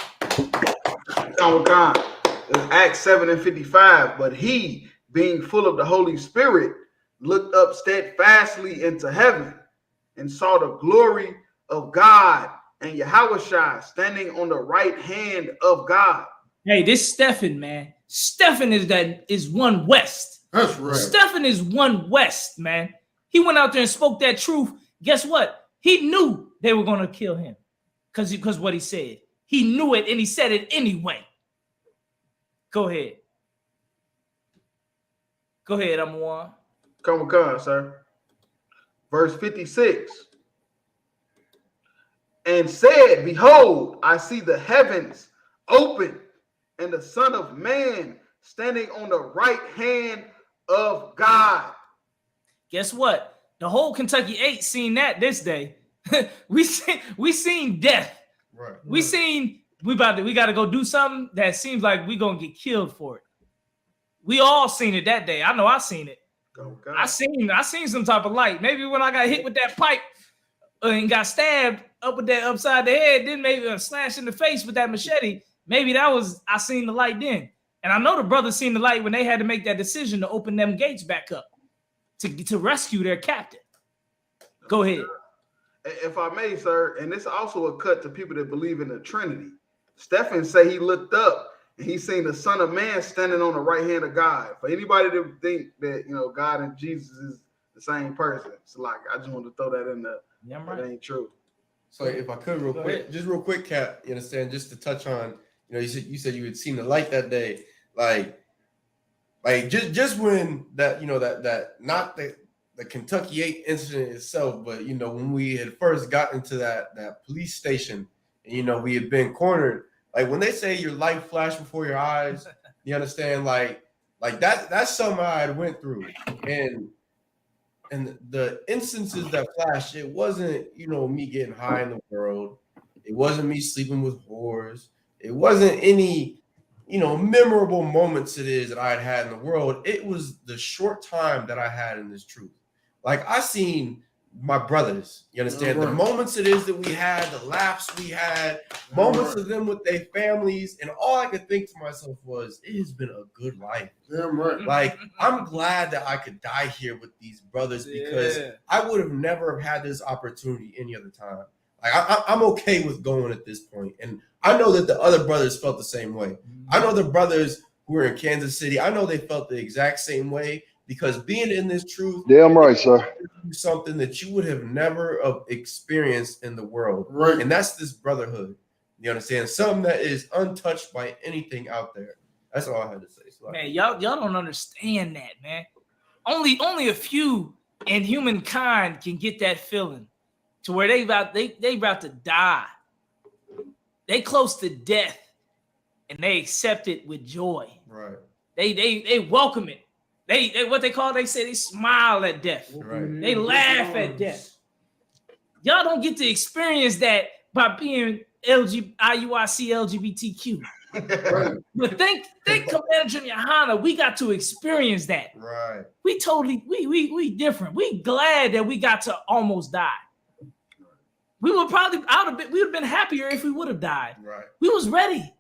It's Acts 7:55. But he, being full of the Holy Spirit, looked up steadfastly into heaven and saw the glory of God and Yahushua standing on the right hand of God. Hey, this Stephen, man. Stephen is one West. That's right. Stephen is one West, man. He went out there and spoke that truth. Guess what? He knew they were going to kill him because what he said. He knew it and he said it anyway. Go ahead. Go ahead, Amwan. Come on, sir. Verse 56. And said, behold, I see the heavens open and the Son of Man standing on the right hand of God. Guess what? The whole Kentucky8 seen that this day. we seen death. Right. We got to go do something that seems like we gonna get killed for it. We all seen it that day. I know I seen it. Okay. I seen some type of light. Maybe when I got hit with that pipe and got stabbed up with that upside the head, then maybe a slash in the face with that machete. Maybe I seen the light then. And I know the brothers seen the light when they had to make that decision to open them gates back up to rescue their captain. Go ahead. If I may, sir, and this also a cut to people that believe in the Trinity. Stephen say he looked up and he seen the Son of Man standing on the right hand of God. For anybody to think that, God and Jesus is the same person, it's like, I just want to throw that in there. Yeah, right. That ain't true. So if I could real quick, Cap, you understand, just to touch on, you said you had seen the light that day, like just when that, that not the Kentucky8 incident itself, but when we had first gotten to that police station and we had been cornered, like when they say your light flashed before your eyes, you understand, like that's something I had went through. And the instances that flashed, it wasn't, me getting high in the world. It wasn't me sleeping with whores. It wasn't any, memorable moments it is that I had in the world. It was the short time that I had in this truth. Like I seen my brothers. You understand? The moments it is that we had, the laughs we had, moments of them with their families, and all I could think to myself was, it has been a good life. Damn right. Like, I'm glad that I could die here with these brothers because I would have never had this opportunity any other time. Like, I'm okay with going at this point. And I know that the other brothers felt the same way. I know the brothers who were in Kansas City, I know they felt the exact same way because being in this truth, damn right, sir, something that you would have never experienced in the world. Right. And that's this brotherhood. You understand? Something that is untouched by anything out there. That's all I had to say. So, man, y'all don't understand that, man. Only a few in humankind can get that feeling to where they about to die. They close to death and they accept it with joy. Right. They welcome it. They what they call, they say they smile at death. Right. They laugh at death. Y'all don't get to experience that by being IUIC LGBTQ. Right. But think Commander Junior Hana, we got to experience that. Right. We totally we different. We glad that we got to almost die. We would probably we would have been happier if we would have died. Right. We was ready.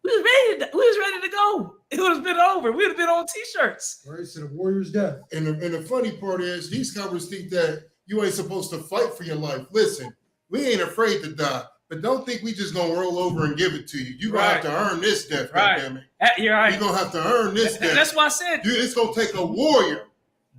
We was ready to go. It would have been over. We would have been on t-shirts. Right, so the warrior's death. And the funny part is these cowards think that you ain't supposed to fight for your life. Listen, we ain't afraid to die, but don't think we just gonna roll over and give it to you. You gonna have to earn this death, goddammit. You're right. You're gonna have to earn this death. That's why I said, dude, it's gonna take a warrior.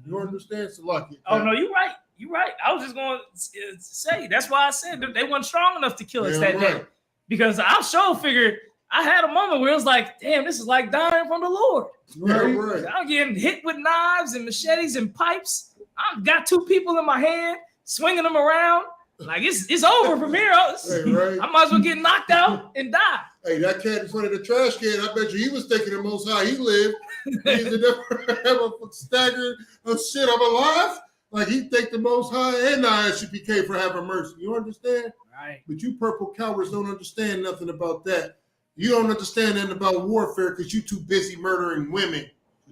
You understand, Salaki? Oh no, you're right. You're right. I was just going to say that's why I said they weren't strong enough to kill us that day, because I sure figured I had a moment where it was like, damn, this is like dying from the Lord. Right. I'm getting hit with knives and machetes and pipes. I've got two people in my hand, swinging them around. Like it's over from here. I might as well get knocked out and die. Hey, that cat in front of the trash can, I bet you he was thinking the most high he lived. He never ever staggered. Oh shit, I'm alive. Like he thanked the most high and the Isupk for having mercy. You understand? Right. But you purple cowards don't understand nothing about that. You don't understand nothing about warfare because you too busy murdering women.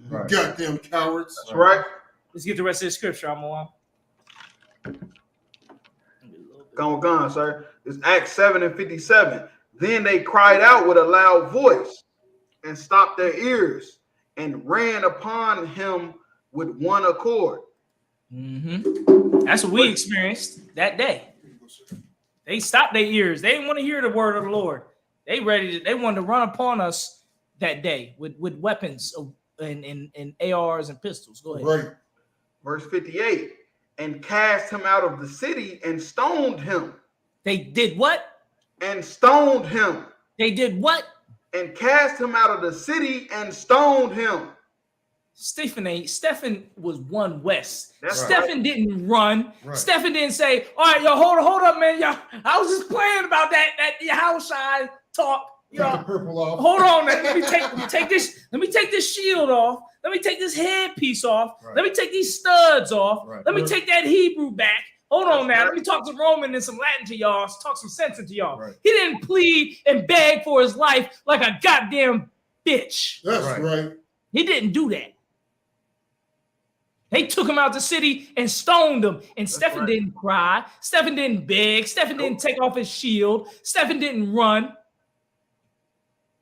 Right. Goddamn cowards. That's right. Let's get the rest of the scripture. I'm on. Gone, sir. It's Acts 7:57. Then they cried out with a loud voice and stopped their ears and ran upon him with one accord. Mm-hmm. That's what we experienced that day. They stopped their ears. They didn't want to hear the word of the Lord. They wanted to run upon us that day with weapons and ARs and pistols. Go ahead. Right. Verse 58. And cast him out of the city and stoned him. They did what? And stoned him. They did what? And cast him out of the city and stoned him. Stephen was one west. That's Stephen didn't run. Right. Stephen didn't say, all right, yo, hold up, man. Yo, I was just playing about that house side talk. Take the purple off. Hold on, man. Let me take this shield off. Let me take this headpiece off. Right. Let me take these studs off. Right. Let me take that Hebrew back. Hold on now. Let me talk some Roman and some Latin to y'all. Talk some sense into y'all. Right. He didn't plead and beg for his life like a goddamn bitch. That's right. He didn't do that. They took him out the city and stoned him. And Stephen didn't cry. Stephen didn't beg. Stephen didn't take off his shield. Stephen didn't run.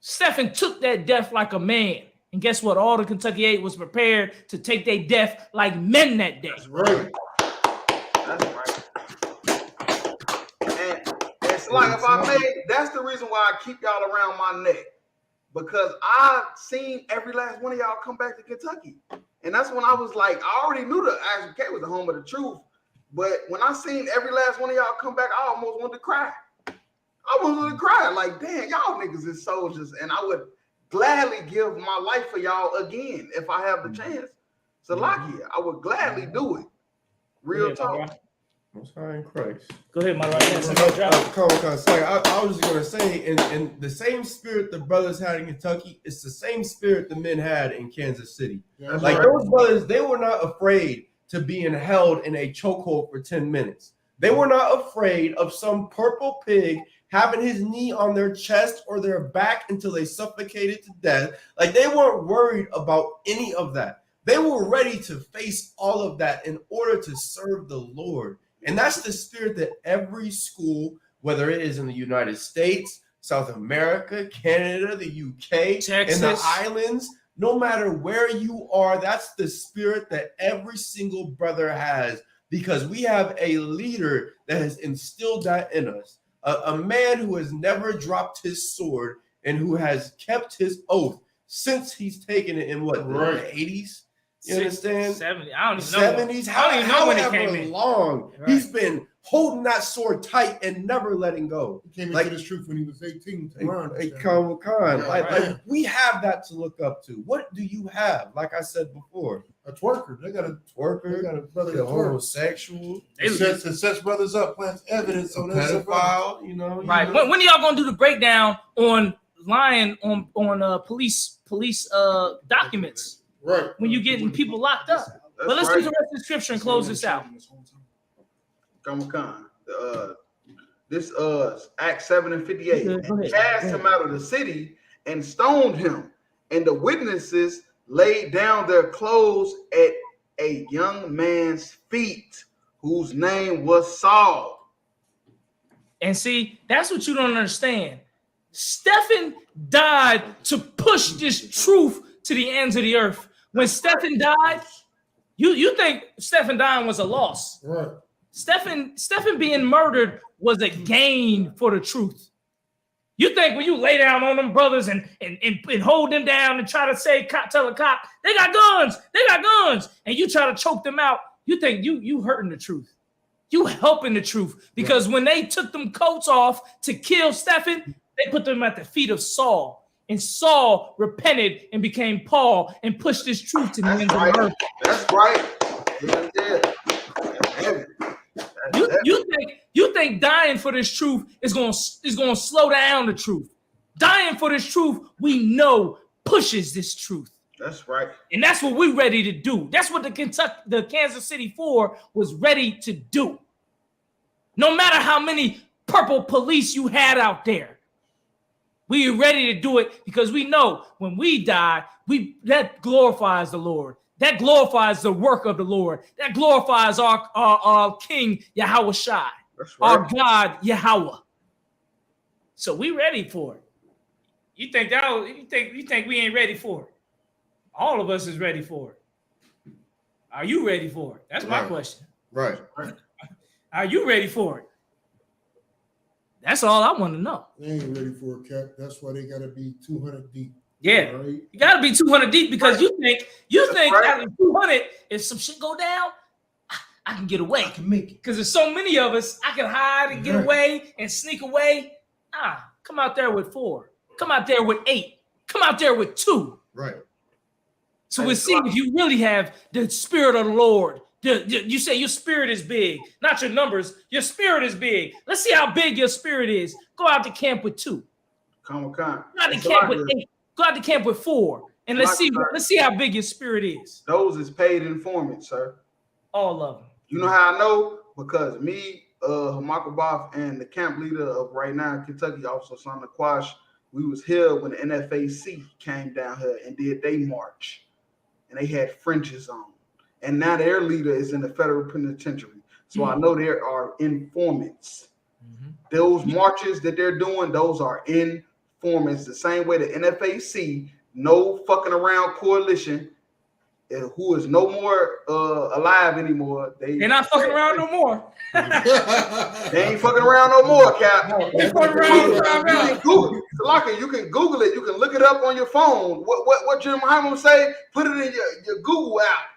Stephen took that death like a man. And guess what? All the Kentucky8 was prepared to take their death like men that day. That's right. That's right. And it's like, if I may, that's the reason why I keep y'all around my neck. Because I've seen every last one of y'all come back to Kentucky. And that's when I was like, I already knew the Isupk was the home of the truth. But when I seen every last one of y'all come back, I almost wanted to cry. I wanted to cry. Like, damn, y'all niggas is soldiers. And I would gladly give my life for y'all again if I have the chance. So, Lakia, I would gladly do it. Real talk. Most High in Christ. Go ahead, my right hand. I was just going to say, in the same spirit the brothers had in Kentucky, it's the same spirit the men had in Kansas City. Yeah, like those brothers, they were not afraid to being held in a chokehold for 10 minutes. They were not afraid of some purple pig having his knee on their chest or their back until they suffocated to death. Like, they weren't worried about any of that. They were ready to face all of that in order to serve the Lord. And that's the spirit that every school, whether it is in the United States, South America, Canada, the UK, Texas, and the islands, no matter where you are, that's the spirit that every single brother has, because we have a leader that has instilled that in us. A man who has never dropped his sword and who has kept his oath since he's taken it in what, the 80s? You understand? 70. I don't even know. 70s. How I don't even know when it came however in. long Right. he's been holding that sword tight and never letting go. He came Like- into this truth when he was 18. Like, we have that to look up to. What do you have? Like I said before, A twerker. They got a twerker, brother the that twerk. homosexual, It sets brothers up, plants evidence a on their pedophile. You know, Right. When are y'all gonna do the breakdown on lying on police documents Right. when you getting people locked up? That's But let's right. read the rest of the scripture and close this out. Come. This Acts 7:58. Go ahead, And go cast ahead. him out of the city and stoned him. And the witnesses laid down their clothes at a young man's feet, whose name was Saul. And see, that's what you don't understand. Stephen died to push this truth to the ends of the earth. When Stephen died, you think Stephen dying was a loss. Right. Stephen being murdered was a gain for the truth. You think when you lay down on them brothers and hold them down and try to tell a cop, they got guns, and you try to choke them out, you think you hurting the truth. You helping the truth. Because when they took them coats off to kill Stephen, they put them at the feet of Saul. And Saul repented and became Paul and pushed this truth to the ends of the earth. That's right. Yeah. You think dying for this truth is going to slow down the truth. Dying for this truth, we know pushes this truth. That's right. And that's what we're ready to do. That's what the Kansas City 4 was ready to do. No matter how many purple police you had out there, we are ready to do it because we know when we die, that glorifies the Lord. That glorifies the work of the Lord. That glorifies our King Yahweh Shai, That's right. our God Yahweh. So we ready for it. You think we ain't ready for it? All of us is ready for it. Are you ready for it? That's my Right. question. Right. Are you ready for it? That's all I want to know. They ain't ready for a cap. That's why they gotta be 200 deep. Yeah. Right? You gotta be 200 deep because you think right. out of 200, if some shit go down, I can get away. I can make it. Because there's so many of us, I can hide and get Right. away and sneak away. Come out there with 4. Come out there with 8. Come out there with 2. Right. So we'll see if you really have the spirit of the Lord. You say your spirit is big, not your numbers. Your spirit is big. Let's see how big your spirit is. Go out to camp with 2. Come. Go out to camp with 8. Go out to camp with 4. And let's see how big your spirit is. Those is paid informants, sir. All of them. You know how I know? Because me, Hamakoboff, and the camp leader of right now in Kentucky, Officer Sana Quash, we was here when the NFAC came down here and did their march. And they had fringes on. And now their leader is in the federal penitentiary. So I know there are informants. Those marches that they're doing, those are informants. The same way the NFAC, no fucking around coalition, who is no more alive anymore. They're not fucking around no more. They ain't fucking around no more, Cap. They fucking around. You can Google it. Salaka, you can Google it. You can look it up on your phone. What Jim Muhammad say? Put it in your Google app.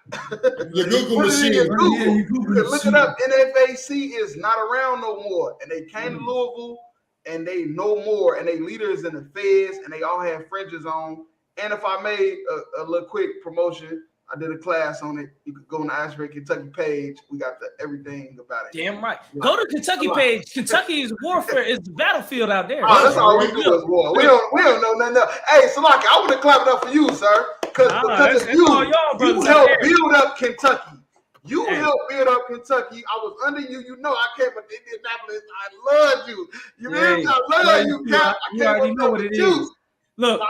Your Google Put it in your machine. Google. Yeah, your You Google can look machine. it up. NFAC is not around no more. And they came to Louisville and they no more. And they leaders in the feds and they all have fringes on. And if I made a little quick promotion, I did a class on it. You could go on the Isupk Kentucky page. We got everything about it. Damn right. Go to Kentucky page. Kentucky's warfare is the battlefield out there. Oh, that's all we do is war. We don't know nothing else. Hey, Salaki, I want to clap it up for you, sir. Because of you, you helped build up Kentucky. You helped build up Kentucky. I was under you. You know I came from Indianapolis. I love you. You mean? I love you, Cap. You already know what it is. Look,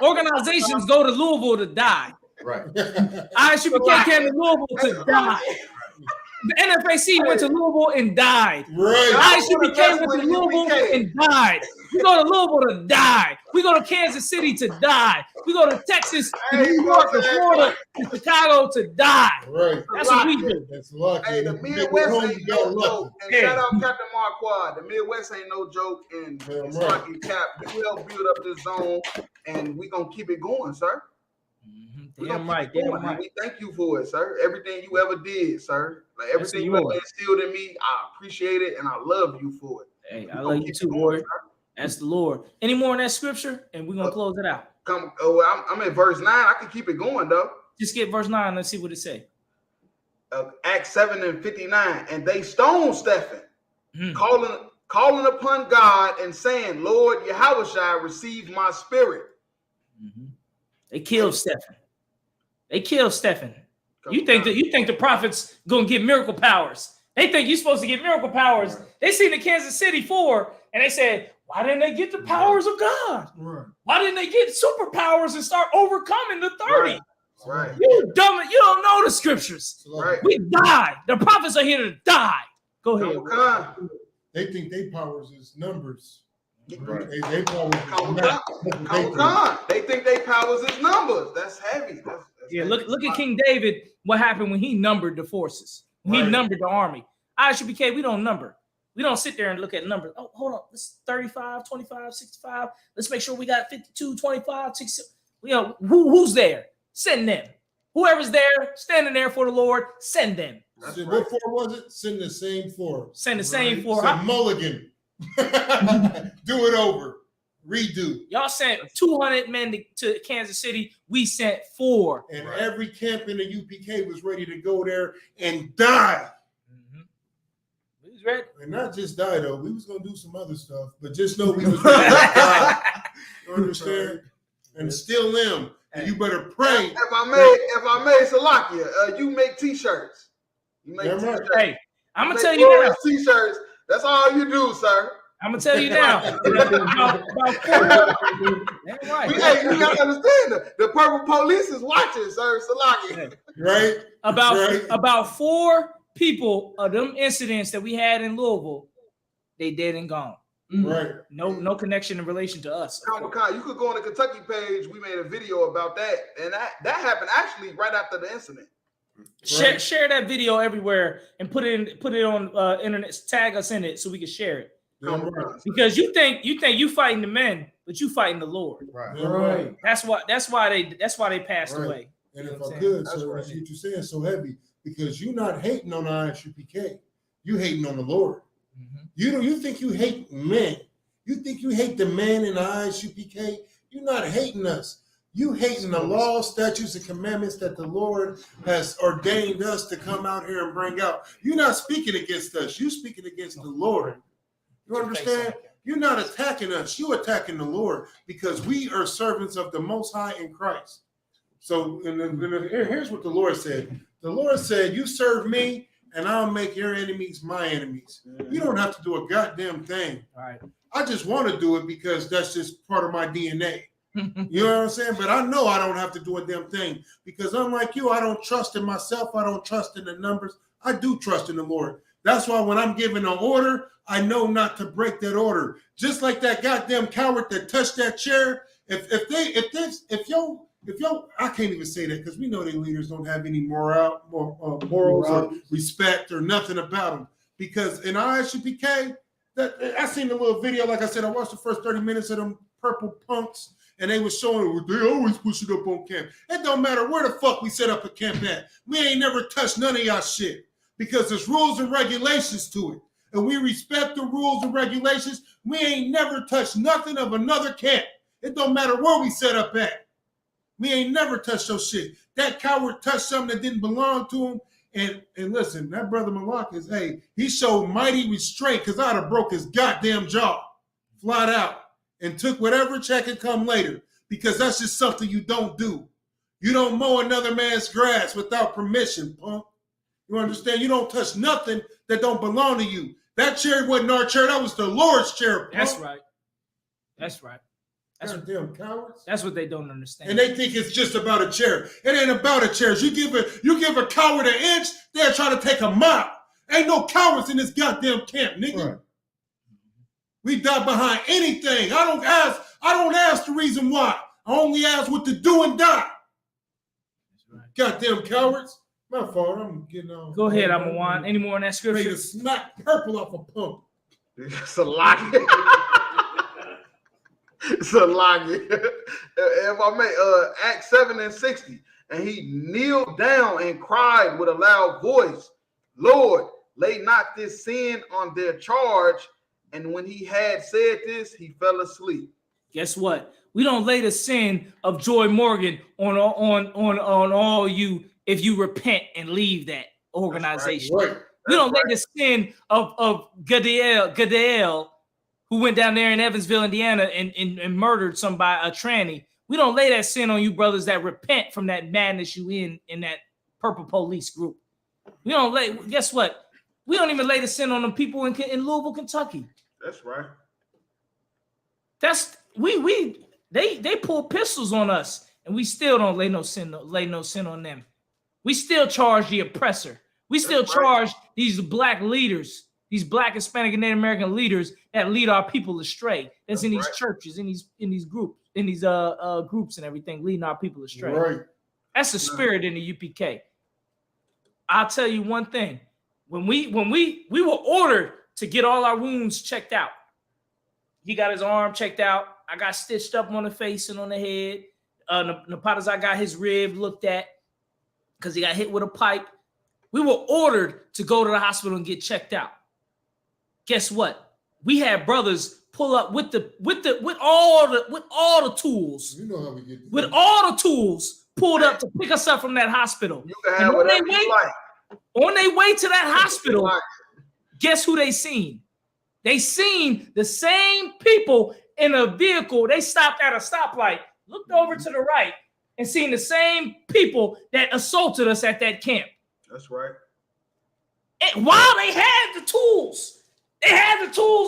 organizations go to Louisville to die. Right. Isupk came to Louisville to die. The NFAC went to Louisville and died. Right. ISUPK went to Louisville and died. We go to Louisville to die. We go to Kansas City to die. We go to Texas, to New York, to Florida, to Chicago to die. Right. That's what we do. That's lucky. Hey, the Midwest ain't no joke. And shout out Captain Marquardt. The Midwest ain't no joke. And it's lucky, Cap. We help build up this zone, and we gonna keep it going, sir. Damn right. Damn right. We thank you for it, sir. Everything you ever did, sir. Like everything you ever instilled in me, I appreciate it, and I love you for it. Hey, I love you too, Lord. That's the Lord. Any more in that scripture, and we're gonna close it out. I'm in verse 9. I can keep it going though. Just get verse 9. Let's see what it say. Acts 7:59. And they stoned Stephen, calling upon God and saying, Lord Yahushua, receive my spirit. They killed Stephen. They killed Stephen. You think the prophets gonna get miracle powers? They think you're supposed to get miracle powers. They seen the Kansas City 4, and they said, why didn't they get the powers of God? Why didn't they get superpowers and start overcoming the 30? Right. You dumb, you don't know the scriptures. Right. We died. The prophets are here to die. Go ahead. They think their powers is numbers. Right. They powers They think their powers is numbers. That's heavy. That's yeah, look at King David. What happened when he numbered the forces? He numbered the army. ISUPK, we don't number. We don't sit there and look at numbers. Oh, hold on. This is 35, 25, 65. Let's make sure we got 52, 25, 60. You know, who's there? Send them. Whoever's there, standing there for the Lord, send them. What 4 was it? Send the same 4. Send the same 4. So mulligan. Do it over. Redo. Y'all sent 200 men to Kansas City. We sent 4. And every camp in the UPK was ready to go there and die. We was ready. And not just die, though. We was going to do some other stuff. But just know we was ready to die. You understand? And still them. And you better pray. If I may, Salakia, you make t-shirts. You make t-shirts. Hey, I'm going to tell you now. T-shirts. That's all you do, sir. I'm gonna tell you now. about 4. Right. You gotta understand the purple police is watching, sir. Salaki. Right. About 4 people of them incidents that we had in Louisville, they dead and gone. Right. No connection in relation to us. You could go on the Kentucky page. We made a video about that, and that happened actually right after the incident. Share that video everywhere and put it on internet. Tag us in it so we can share it. Because you think you fighting the men, but you fighting the Lord. Right. That's why they passed away. And if I could, so what you're saying so heavy, because you're not hating on ISUPK, you hating on the Lord. You think you hate men. You think you hate the man in the ISUPK. You're not hating us. You hating the law, statutes, and commandments that the Lord has ordained us to come out here and bring out. You're not speaking against us. You're speaking against the Lord. You understand? You're not attacking us. You're attacking the Lord because we are servants of the Most High in Christ. So here's what the Lord said. The Lord said, you serve me and I'll make your enemies my enemies. You don't have to do a goddamn thing. Right. I just want to do it because that's just part of my DNA. You know what I'm saying? But I know I don't have to do a damn thing because unlike you, I don't trust in myself. I don't trust in the numbers. I do trust in the Lord. That's why when I'm giving an order, I know not to break that order. Just like that goddamn coward that touched that chair. If yo, I can't even say that because we know their leaders don't have any morals or respect or nothing about them. Because in ISUPK, I seen the little video. Like I said, I watched the first 30 minutes of them purple punks, and they was showing they always push it up on camp. It don't matter where the fuck we set up a camp at. We ain't never touched none of y'all shit because there's rules and regulations to it. And we respect the rules and regulations. We ain't never touched nothing of another camp. It don't matter where we set up at. We ain't never touched those shit. That coward touched something that didn't belong to him. And listen, that brother Malak he showed mighty restraint because I'd have broke his goddamn jaw flat out and took whatever check and come later because that's just something you don't do. You don't mow another man's grass without permission, punk. You understand? You don't touch nothing that don't belong to you. That chair wasn't our chair. That was the Lord's chair. That's right. That's right. That's damn cowards. That's what they don't understand. And they think it's just about a chair. It ain't about a chair. You give a coward an inch, they'll try to take a mile. Ain't no cowards in this goddamn camp, nigga. Right. We die behind anything. I don't ask the reason why. I only ask what to do and die. Goddamn cowards. My fault. I'm getting on. Go ahead, Amawan. Any more on that Ready scripture? to smack purple off a pump. It's a lie. It's a lie. If I may, Acts 7:60, and he kneeled down and cried with a loud voice, Lord, lay not this sin on their charge. And when he had said this, he fell asleep. Guess what? We don't lay the sin of Joy Morgan on all you if you repent and leave that organization. Right. We don't lay the sin of Gadeel, who went down there in Evansville, Indiana, and murdered somebody, a tranny. We don't lay that sin on you brothers that repent from that madness you in that purple police group. We don't lay. Guess what? We don't even lay the sin on the people in Louisville, Kentucky. That's right. That's they pull pistols on us, and we still don't lay no sin on them. We still charge the oppressor. We still charge these black leaders, these black, Hispanic, and Native American leaders that lead our people astray. That's in these churches, in these groups, groups and everything, leading our people astray. Right. That's the spirit in the UPK. I'll tell you one thing: when we were ordered to get all our wounds checked out. He got his arm checked out. I got stitched up on the face and on the head. Napatazai got his rib looked at because he got hit with a pipe. We were ordered to go to the hospital and get checked out. Guess what? We had brothers pull up with all the tools. You know how we get this. With all the tools pulled up to pick us up from that hospital. You can have whatever you like. On their way to that hospital, guess who they seen? They seen the same people in a vehicle. They stopped at a stoplight, looked over to the right, and seen the same people that assaulted us at that camp. That's right. And while they had the tools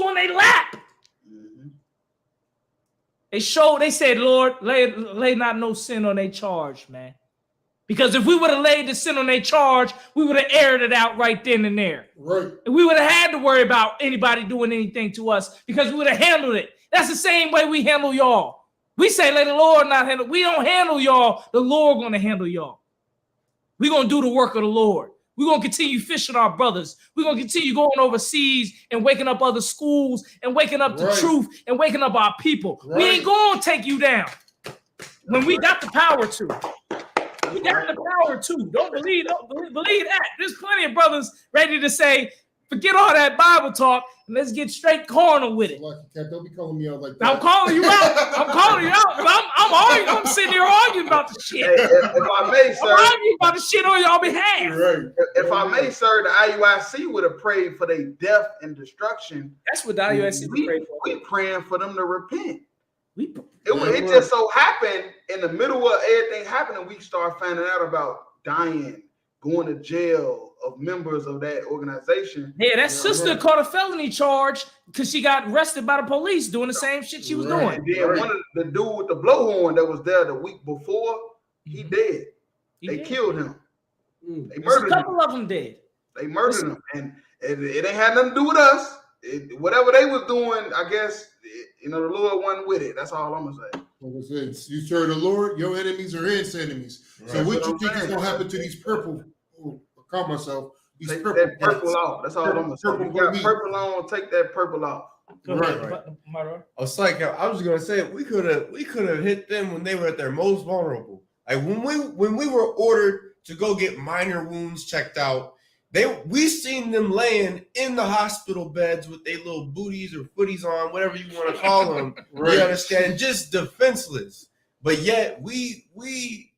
on their lap. Mm-hmm. They said, Lord, lay not no sin on their charge, man. Because if we would have laid the sin on their charge, we would have aired it out right then and there. Right. And we would have had to worry about anybody doing anything to us because we would have handled it. That's the same way we handle y'all. We say, let the Lord not handle. We don't handle y'all. The Lord going to handle y'all. We're going to do the work of the Lord. We're going to continue fishing our brothers. We're going to continue going overseas and waking up other schools and waking up the truth and waking up our people. Right. We ain't going to take you down when we got the power to. We got the power too. Don't believe that. There's plenty of brothers ready to say, forget all that Bible talk and let's get straight carnal with it. Don't be calling me out like that. I'm calling you out. I'm sitting here arguing about the shit. Hey, if I may, sir. I'm arguing about the shit on y'all behalf. Right. If I may, sir, the IUIC would have prayed for their death and destruction. That's what the IUIC prayed for. We praying for them to repent. It just so happened in the middle of everything happening, we start finding out about dying, going to jail of members of that organization. Yeah, that sister caught a felony charge because she got arrested by the police doing the same shit she was doing. And then one of the dude with the blowhorn that was there the week before, he dead. They killed him. They murdered him. A couple of them did. They murdered him, and it ain't had nothing to do with us. Whatever they was doing, I guess, the Lord wasn't with it. That's all I'm gonna say. You serve the Lord, your enemies are his enemies. Right. So what you think is gonna happen to these purple? I call myself these take purple. That purple off. That's all I'm gonna say. You got purple on, take that purple off. Right. It's like I was gonna say we could have hit them when they were at their most vulnerable. Like when we were ordered to go get minor wounds checked out. We seen them laying in the hospital beds with their little booties or footies on, whatever you want to call them. Right. You understand? Just defenseless. But yet we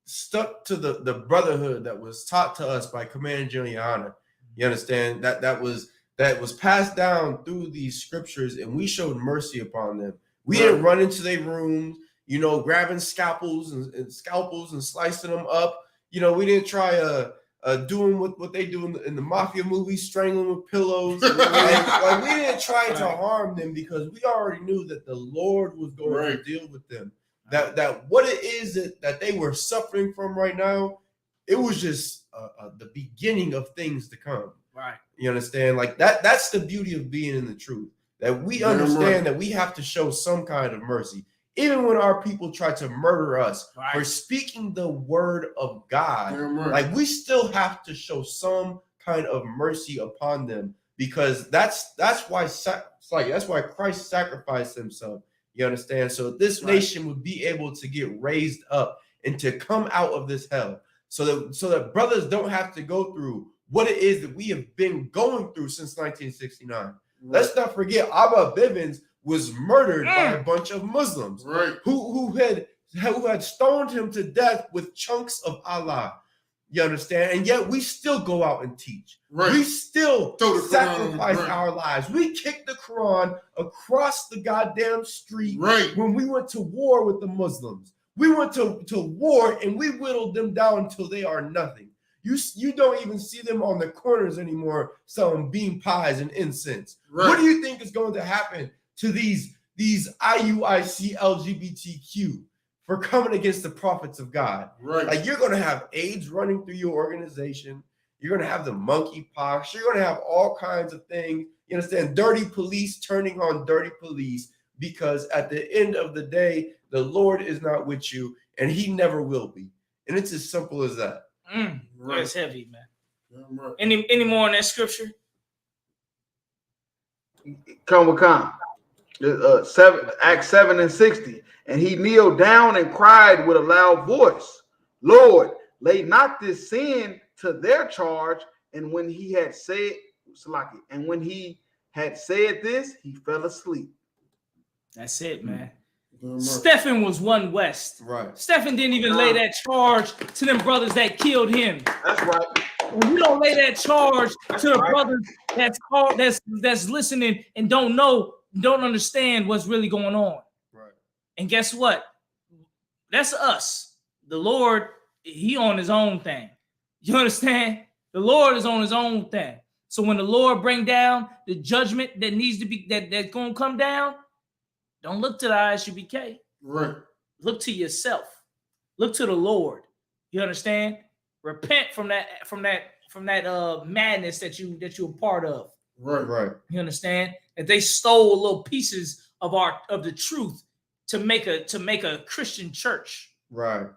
stuck to the brotherhood that was taught to us by Commander Juliana. You understand? That was passed down through these scriptures, and we showed mercy upon them. We didn't run into their rooms, grabbing scalpels and slicing them up. We didn't try doing what they do in the mafia movies, strangling with pillows. We didn't try to harm them because we already knew that the Lord was going to deal with them. That what it is that they were suffering from right now, it was just the beginning of things to come. Right. You understand? Like that's the beauty of being in the truth. That we understand that we have to show some kind of mercy. Even when our people try to murder us for speaking the word of God, like we still have to show some kind of mercy upon them, because that's why Christ sacrificed himself. You understand? So this nation would be able to get raised up and to come out of this hell, so that brothers don't have to go through what it is that we have been going through since 1969. Let's not forget, Abba Bivens was murdered by a bunch of Muslims who had stoned him to death with chunks of Allah. You understand? And yet we still go out and teach. We still sacrifice our lives. We kicked the Quran across the goddamn street when we went to war with the Muslims. We went to war and we whittled them down until they are nothing. You don't even see them on the corners anymore selling bean pies and incense. What do you think is going to happen to these IUIC LGBTQ for coming against the prophets of God? Like, you're going to have AIDS running through your organization. You're going to have the monkeypox. You're going to have all kinds of things. You understand? Dirty police turning on dirty police, because at the end of the day, the Lord is not with you, and he never will be. And it's as simple as that. That's heavy, man. Any more in that scripture? Come with come. Acts 7 and 60. And he kneeled down and cried with a loud voice, Lord, lay not this sin to their charge. And when he had said this, he fell asleep. That's it, man. Stephen was one West. Right. Stephen didn't even lay that charge to them brothers that killed him. That's right. And you don't lay that charge to the brothers that's listening and don't understand what's really going on. Right. And guess what? That's us. The Lord, he on his own thing. You understand? The Lord is on his own thing. So when the Lord bring down the judgment that needs to be that's going to come down, don't look to the ISUPK. Right. Look to yourself. Look to the Lord. You understand? Repent from that madness that you're a part of. Right. You understand? That they stole little pieces of the truth to make a Christian church. Right.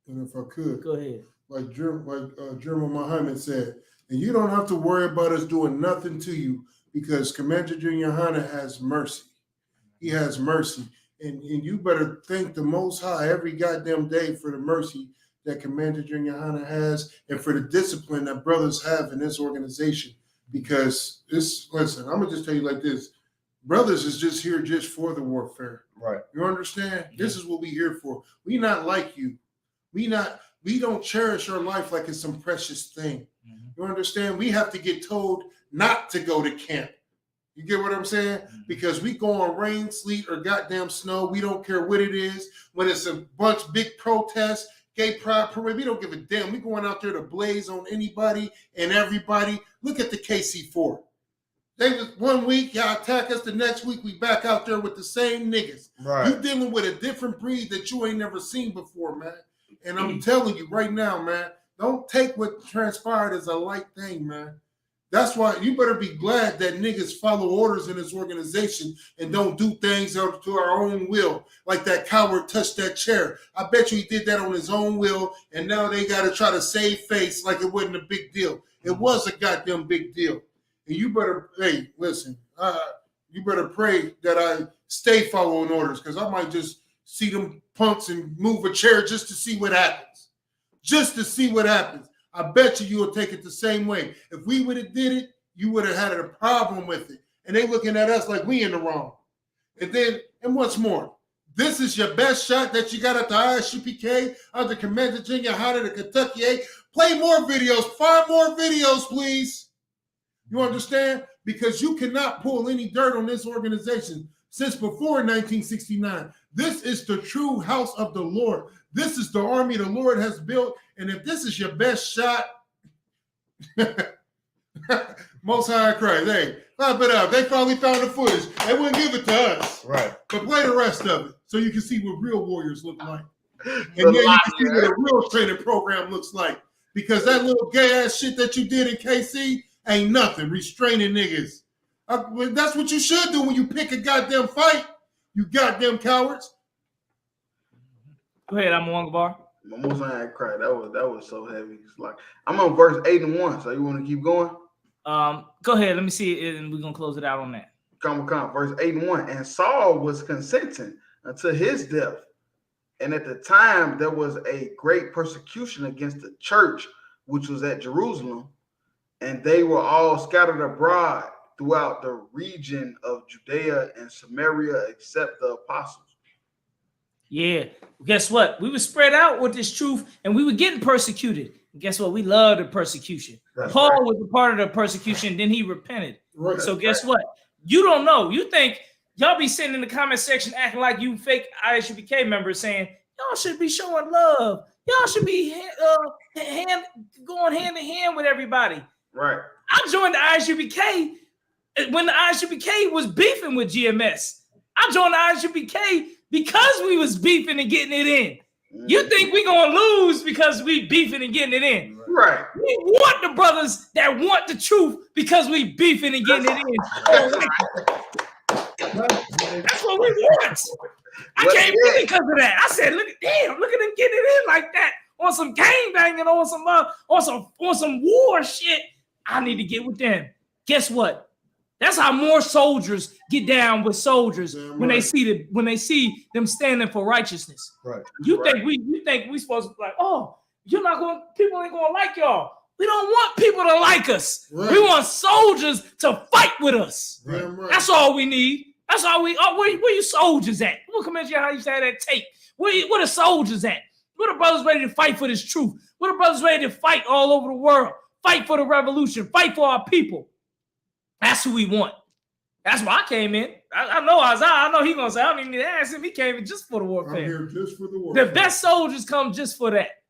And if I could, Go ahead. like General Muhammad said, and you don't have to worry about us doing nothing to you, because Commander Junior Hanna has mercy. He has mercy. And you better thank the Most High every goddamn day for the mercy that Commander Junior Hanna has, and for the discipline that brothers have in this organization. Because listen, I'm going to just tell you like this. Brothers is just here just for the warfare. Right. You understand? Yeah. This is what we here for. We not like you. We don't cherish our life like it's some precious thing. Mm-hmm. You understand? We have to get told not to go to camp. You get what I'm saying? Mm-hmm. Because we go on rain, sleet, or goddamn snow. We don't care what it is. When it's a bunch big protests, gay pride parade, we don't give a damn. We going out there to blaze on anybody and everybody. Look at the KC4. They was 1 week, y'all attack us. The next week, we back out there with the same niggas. Right. You dealing with a different breed that you ain't never seen before, man. And I'm telling you right now, man, don't take what transpired as a light thing, man. That's why you better be glad that niggas follow orders in this organization and don't do things to our own will. Like that coward touched that chair. I bet you he did that on his own will, and now they got to try to save face like it wasn't a big deal. It was a goddamn big deal. And you better, hey, listen, you better pray that I stay following orders, because I might just see them punks and move a chair just to see what happens. Just to see what happens. I bet you will take it the same way. If we would have did it, you would have had a problem with it. And they looking at us like we in the wrong. And what's more, this is your best shot that you got at the ISUPK under Commander Junior Hanna, the Kentucky8. Play more videos. 5 more videos, please. You understand? Because you cannot pull any dirt on this organization since before 1969. This is the true house of the Lord. This is the army the Lord has built. And if this is your best shot, Most High Christ, hey, clap it up. They finally found the footage. They wouldn't give it to us. Right. But play the rest of it so you can see what real warriors look like. And then you can see what a real training program looks like. because that little gay ass shit that you did in KC ain't nothing. Restraining niggas. Well, that's what you should do when you pick a goddamn fight. You goddamn cowards. Go ahead, I'm on bar. My most I had cried. That was so heavy. It's like I'm on verse 8 and 1. So you want to keep going? Go ahead. Let me see it, and we're gonna close it out on that. Come, verse 8 and 1. And Saul was consenting unto his death. And at the time there was a great persecution against the church, which was at Jerusalem, and they were all scattered abroad throughout the region of Judea and Samaria, except the apostles. Yeah. Guess what? We were spread out with this truth, and we were getting persecuted. And guess what? We loved the persecution. That's Paul right. was a part of the persecution, then he repented. Right. So guess what? You don't know. You think y'all be sitting in the comment section acting like you fake ISUPK members saying y'all should be showing love. Y'all should be going hand in hand with everybody. Right. I joined the ISUPK when the ISUPK was beefing with GMS. I joined the ISUPK because we was beefing and getting it in. You think we gonna lose because we beefing and getting it in? Right. We want the brothers that want the truth because we beefing and getting it in. That's what we want. I can't beat it because of that. I said, look at them getting it in like that on some gang banging, on some war shit. I need to get with them. Guess what? That's how more soldiers get down with soldiers when they see them standing for righteousness. Right. You think we supposed to be like, oh, people ain't gonna like y'all. We don't want people to like us. Right. We want soldiers to fight with us. Right. That's all we need. That's all we. Oh, where you soldiers at? We'll come at you how you say that tape. Where the soldiers at? Where the brothers ready to fight for this truth? Where the brothers ready to fight all over the world? Fight for the revolution. Fight for our people. That's who we want. That's why I came in. I know Isaiah. I know he gonna say I don't even need to ask him. He came in just for the warfare. I'm here just for the warfare. The best soldiers come just for that.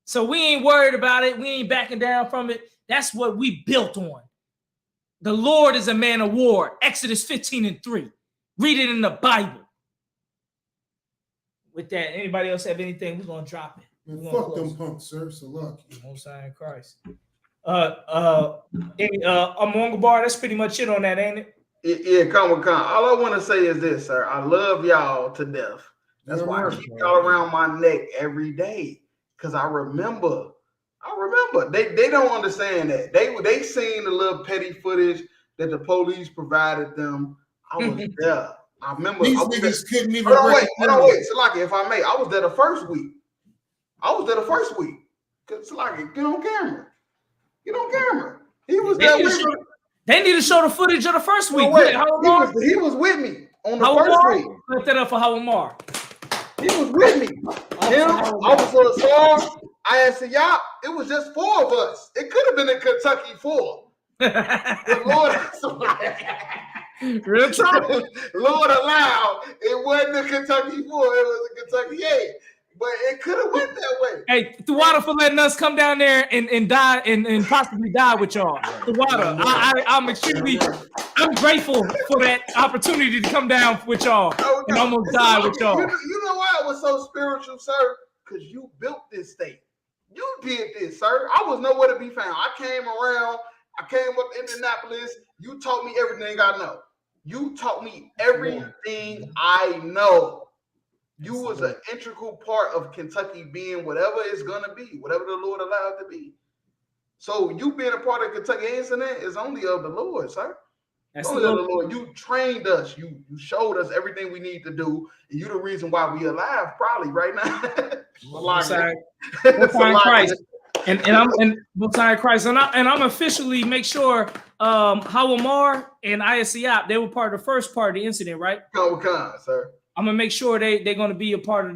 So we ain't worried about it. We ain't backing down from it. That's what we built on. The Lord is a man of war. Exodus 15 and 3. Read it in the Bible. With that, anybody else have anything? We're gonna drop it. Man, fuck them punks, sir. So lucky. Most High in Christ. Among Bar, that's pretty much it on that, ain't it? Yeah, come. All I want to say is this, sir. I love y'all to death. That's why I keep y'all around my neck every day. Cause I remember. They don't understand that. They seen the little petty footage that the police provided them. I was there. I remember. These niggas couldn't even. Hold on, wait. Salaki, if I may, I was there the first week. Cause Salaki, get on camera. He was there with me. They need to show the footage of the first week. He was with me on the first week. Let that up for Hawamar. He was with me. Him, Officer Asar, Isupk. It was just 4 of us. It could have been a Kentucky 4. The Real talk. Lord allowed. It wasn't a Kentucky 4. It was a Kentucky 8. But it could have went that way. Hey, Thawada for letting us come down there and die and possibly die with y'all. Thawada, I'm grateful for that opportunity to come down with y'all and almost die with y'all. You know why it was so spiritual, sir? Because you built this state. You did this, sir. I was nowhere to be found. I came around. I came up to Indianapolis. You taught me everything I know. I know. You was an integral part of Kentucky being whatever it's gonna be, whatever the Lord allowed to be. So you being a part of Kentucky incident is only of the Lord, sir. That's only of the Lord. You trained us. You showed us everything we need to do, and you the reason why we alive probably right now. Most High in Christ. And I'm officially make sure Hawamar and Isupk, they were part of the first part of the incident, right? Come, sir. I'm gonna make sure they're gonna be a part of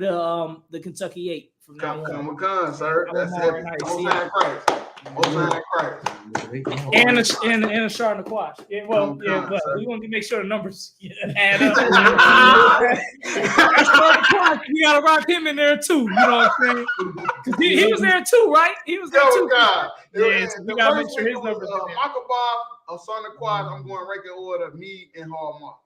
the Kentucky 8 from now on. Come, sir. That's it. And a Charlotte Quash. Yeah, but we want to make sure the numbers add up. We gotta rock him in there too. You know what I'm saying? Because he was there too, right? He was there too. Yeah, so we gotta make sure his numbers. Michael Bob, Sonic Quad. I'm going regular order. Me and Hallmark.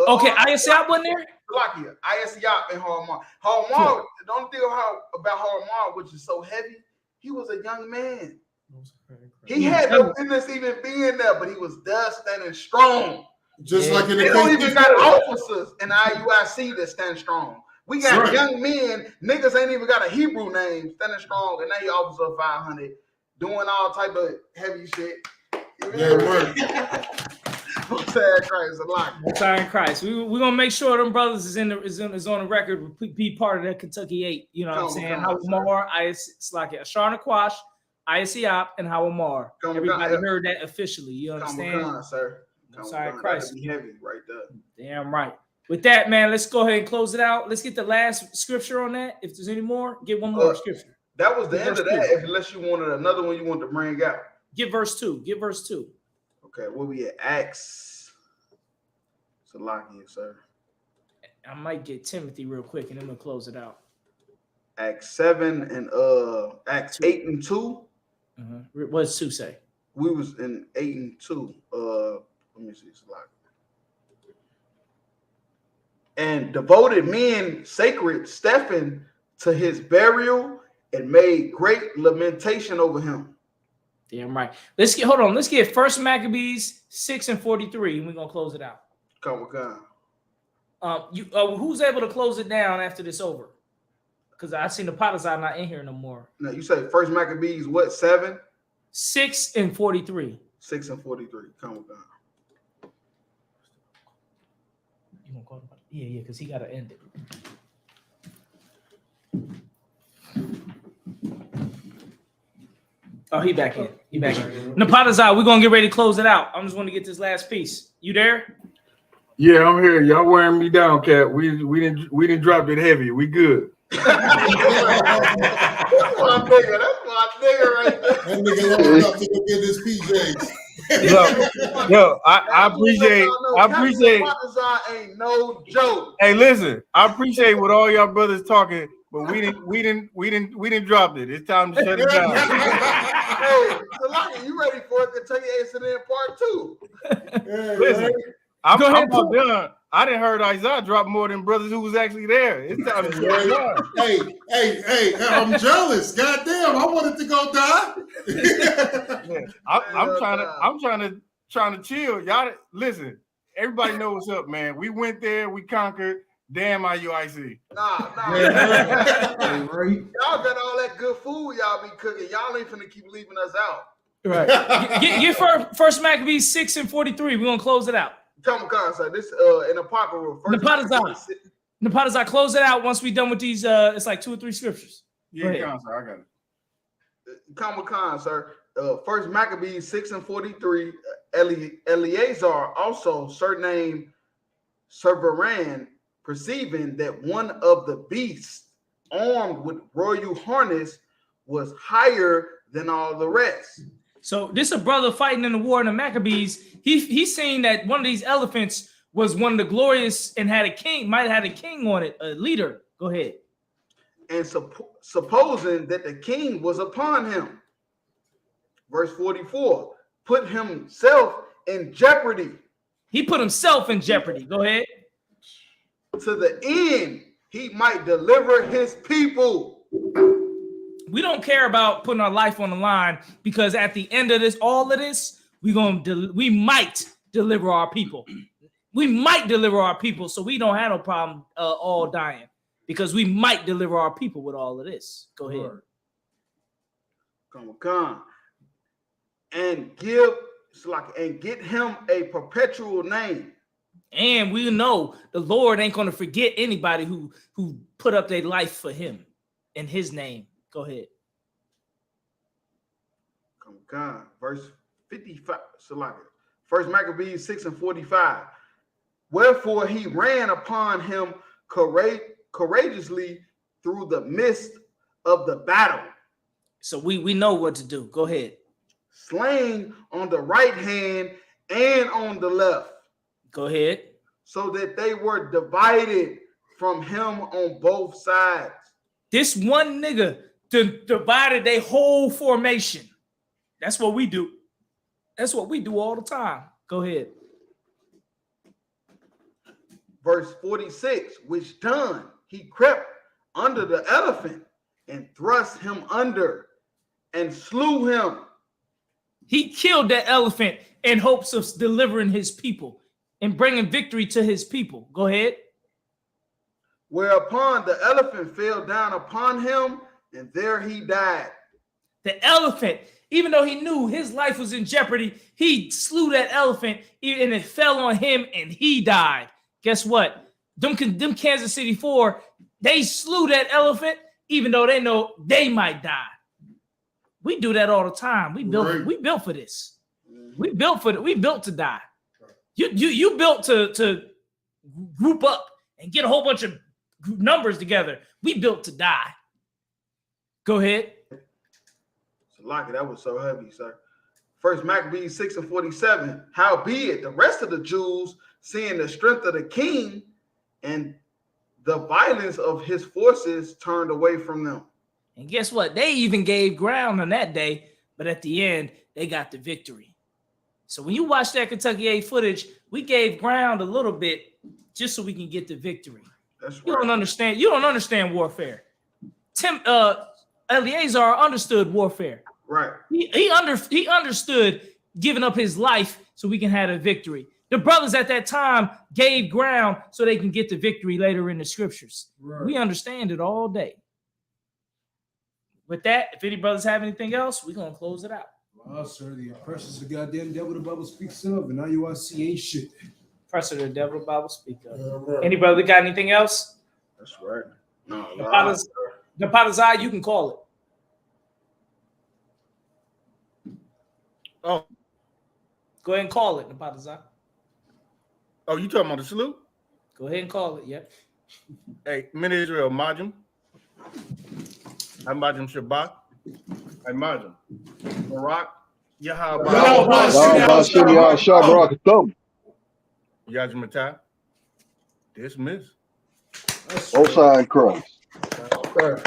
Okay, Isupk wasn't there? Isupk and Hallmark. The only thing about Hallmark, which is so heavy, He was a young man. He had no business even being there, but he was there standing strong. Just like in the They don't case even before. got officers in the IUIC that stand strong. We got Right. young men, niggas ain't even got a Hebrew name, standing strong, and they officer 500, doing all type of heavy shit. Yeah, right. Most High Christ a lot. Most High in Christ. We're gonna make sure them brothers is on the record, be part of that Kentucky8. You know what I'm saying? Hawamar, Slakia, Ashar Nakwash, Isupk, and Hawamar. Everybody heard that officially. You understand? Sir. Sorry, Christ. That'd be heavy right there. Damn right. With that, man, let's go ahead and close it out. Let's get the last scripture on that. If there's any more, get one more scripture. That was the end of that. Unless you wanted another one, you want to bring out. Get verse 2. Get verse 2. Okay, where we at? Acts. Salakia, sir. I might get Timothy real quick, and then we'll close it out. Acts 7 and Acts 8 and 2. What does 2 say? We was in 8 and 2. Let me see. Salakia. And devoted men sacred Stephen to his burial and made great lamentation over him. Damn right. Hold on. Let's get First Maccabees 6 and 43, and we're gonna close it out. Come. Who's able to close it down after this over? Because I seen the Potters are not in here no more. No, you say First Maccabees what 7? 6 and 43. 6 and 43. Come. You gonna call him? Yeah, because he gotta end it. Oh, he back in. Napatazai, we're gonna get ready to close it out. I'm just gonna get this last piece. You there? Yeah, I'm here. Y'all wearing me down, Cap. We didn't drop it heavy. We good. That's my nigga right there. That nigga long enough to go get his PJs. Yo, I appreciate. Ain't no joke. Hey, listen, I appreciate what all y'all brothers talking, but we didn't drop it. It's time to shut it down. Hey, Salaki, you ready for Kentucky8 part 2? Listen, I'm about done. I didn't heard Isaiah drop more than brothers who was actually there. It's time to shut it down. Hey, I'm jealous. Goddamn, I wanted to go die. I'm trying to chill. Y'all listen, everybody knows what's up, man. We went there, we conquered. Damn IUIC. Nah. Y'all got all that good food y'all be cooking. Y'all ain't finna keep leaving us out. Right. Get First Maccabees 6 and 43. We're gonna close it out. Come on, sir. This in Apocrypha. Napatazai, close it out once we're done with these. It's like 2 or 3 scriptures. Yeah, I got it. Come, sir. First Maccabees 6 and 43. Eleazar, also surnamed Serveran, perceiving that one of the beasts armed with royal harness was higher than all the rest. So this a brother fighting in the war in the Maccabees. He's saying that one of these elephants was one of the glorious and had a king, might have had a king on it, a leader. Go ahead. And supposing that the king was upon him. Verse 44, put himself in jeopardy. He put himself in jeopardy. Go ahead. To the end, he might deliver his people. We don't care about putting our life on the line because at the end of this, all of this, we might deliver our people. We might deliver our people, so we don't have no problem all dying because we might deliver our people with all of this. Go ahead. Come. And get him a perpetual name. And we know the Lord ain't going to forget anybody who put up their life for him in his name. Go ahead. Come. Verse 55. First Maccabees 6 and 45. Wherefore he ran upon him courageously through the midst of the battle. So we know what to do. Go ahead. Slain on the right hand and on the left. Go ahead. So that they were divided from him on both sides. This one nigga divided their whole formation. That's what we do. That's what we do all the time. Go ahead. Verse 46, which done, he crept under the elephant and thrust him under and slew him. He killed that elephant in hopes of delivering his people and bringing victory to his people. Go ahead. Whereupon the elephant fell down upon him, and there he died. The elephant, even though he knew his life was in jeopardy, he slew that elephant and it fell on him and he died. Guess what? Them Kansas City 4, they slew that elephant even though they know they might die. We do that all the time. We built for this. We built to die. You built to group up and get a whole bunch of numbers together. We built to die. Go ahead. Lucky, that was so heavy, sir. First Maccabees 6:47. Howbeit, the rest of the Jews, seeing the strength of the king and the violence of his forces, turned away from them. And guess what? They even gave ground on that day, but at the end, they got the victory. So when you watch that Kentucky 8 footage, we gave ground a little bit just so we can get the victory. That's right. You don't understand. You don't understand warfare. Eleazar understood warfare. Right. He understood giving up his life so we can have a victory. The brothers at that time gave ground so they can get the victory later in the scriptures. Right. We understand it all day. With that, if any brothers have anything else, we're going to close it out. Well, sir, the oppressors of the goddamn devil the Bible speaks of, and now you all see ain't shit. Oppressor of the devil the Bible speaks of. Right. Any brother got anything else? That's right. No, the potter's eye, you can call it. Oh, go ahead and call it, the potter's eye. Oh, you talking about the salute? Go ahead and call it, yep. Hey, Min Israel, Majim. I'm Majim Shabbat. Hey, Majim. Barak. Yahweh. Yajim Matai. Dismiss. Most High in Christ. Okay.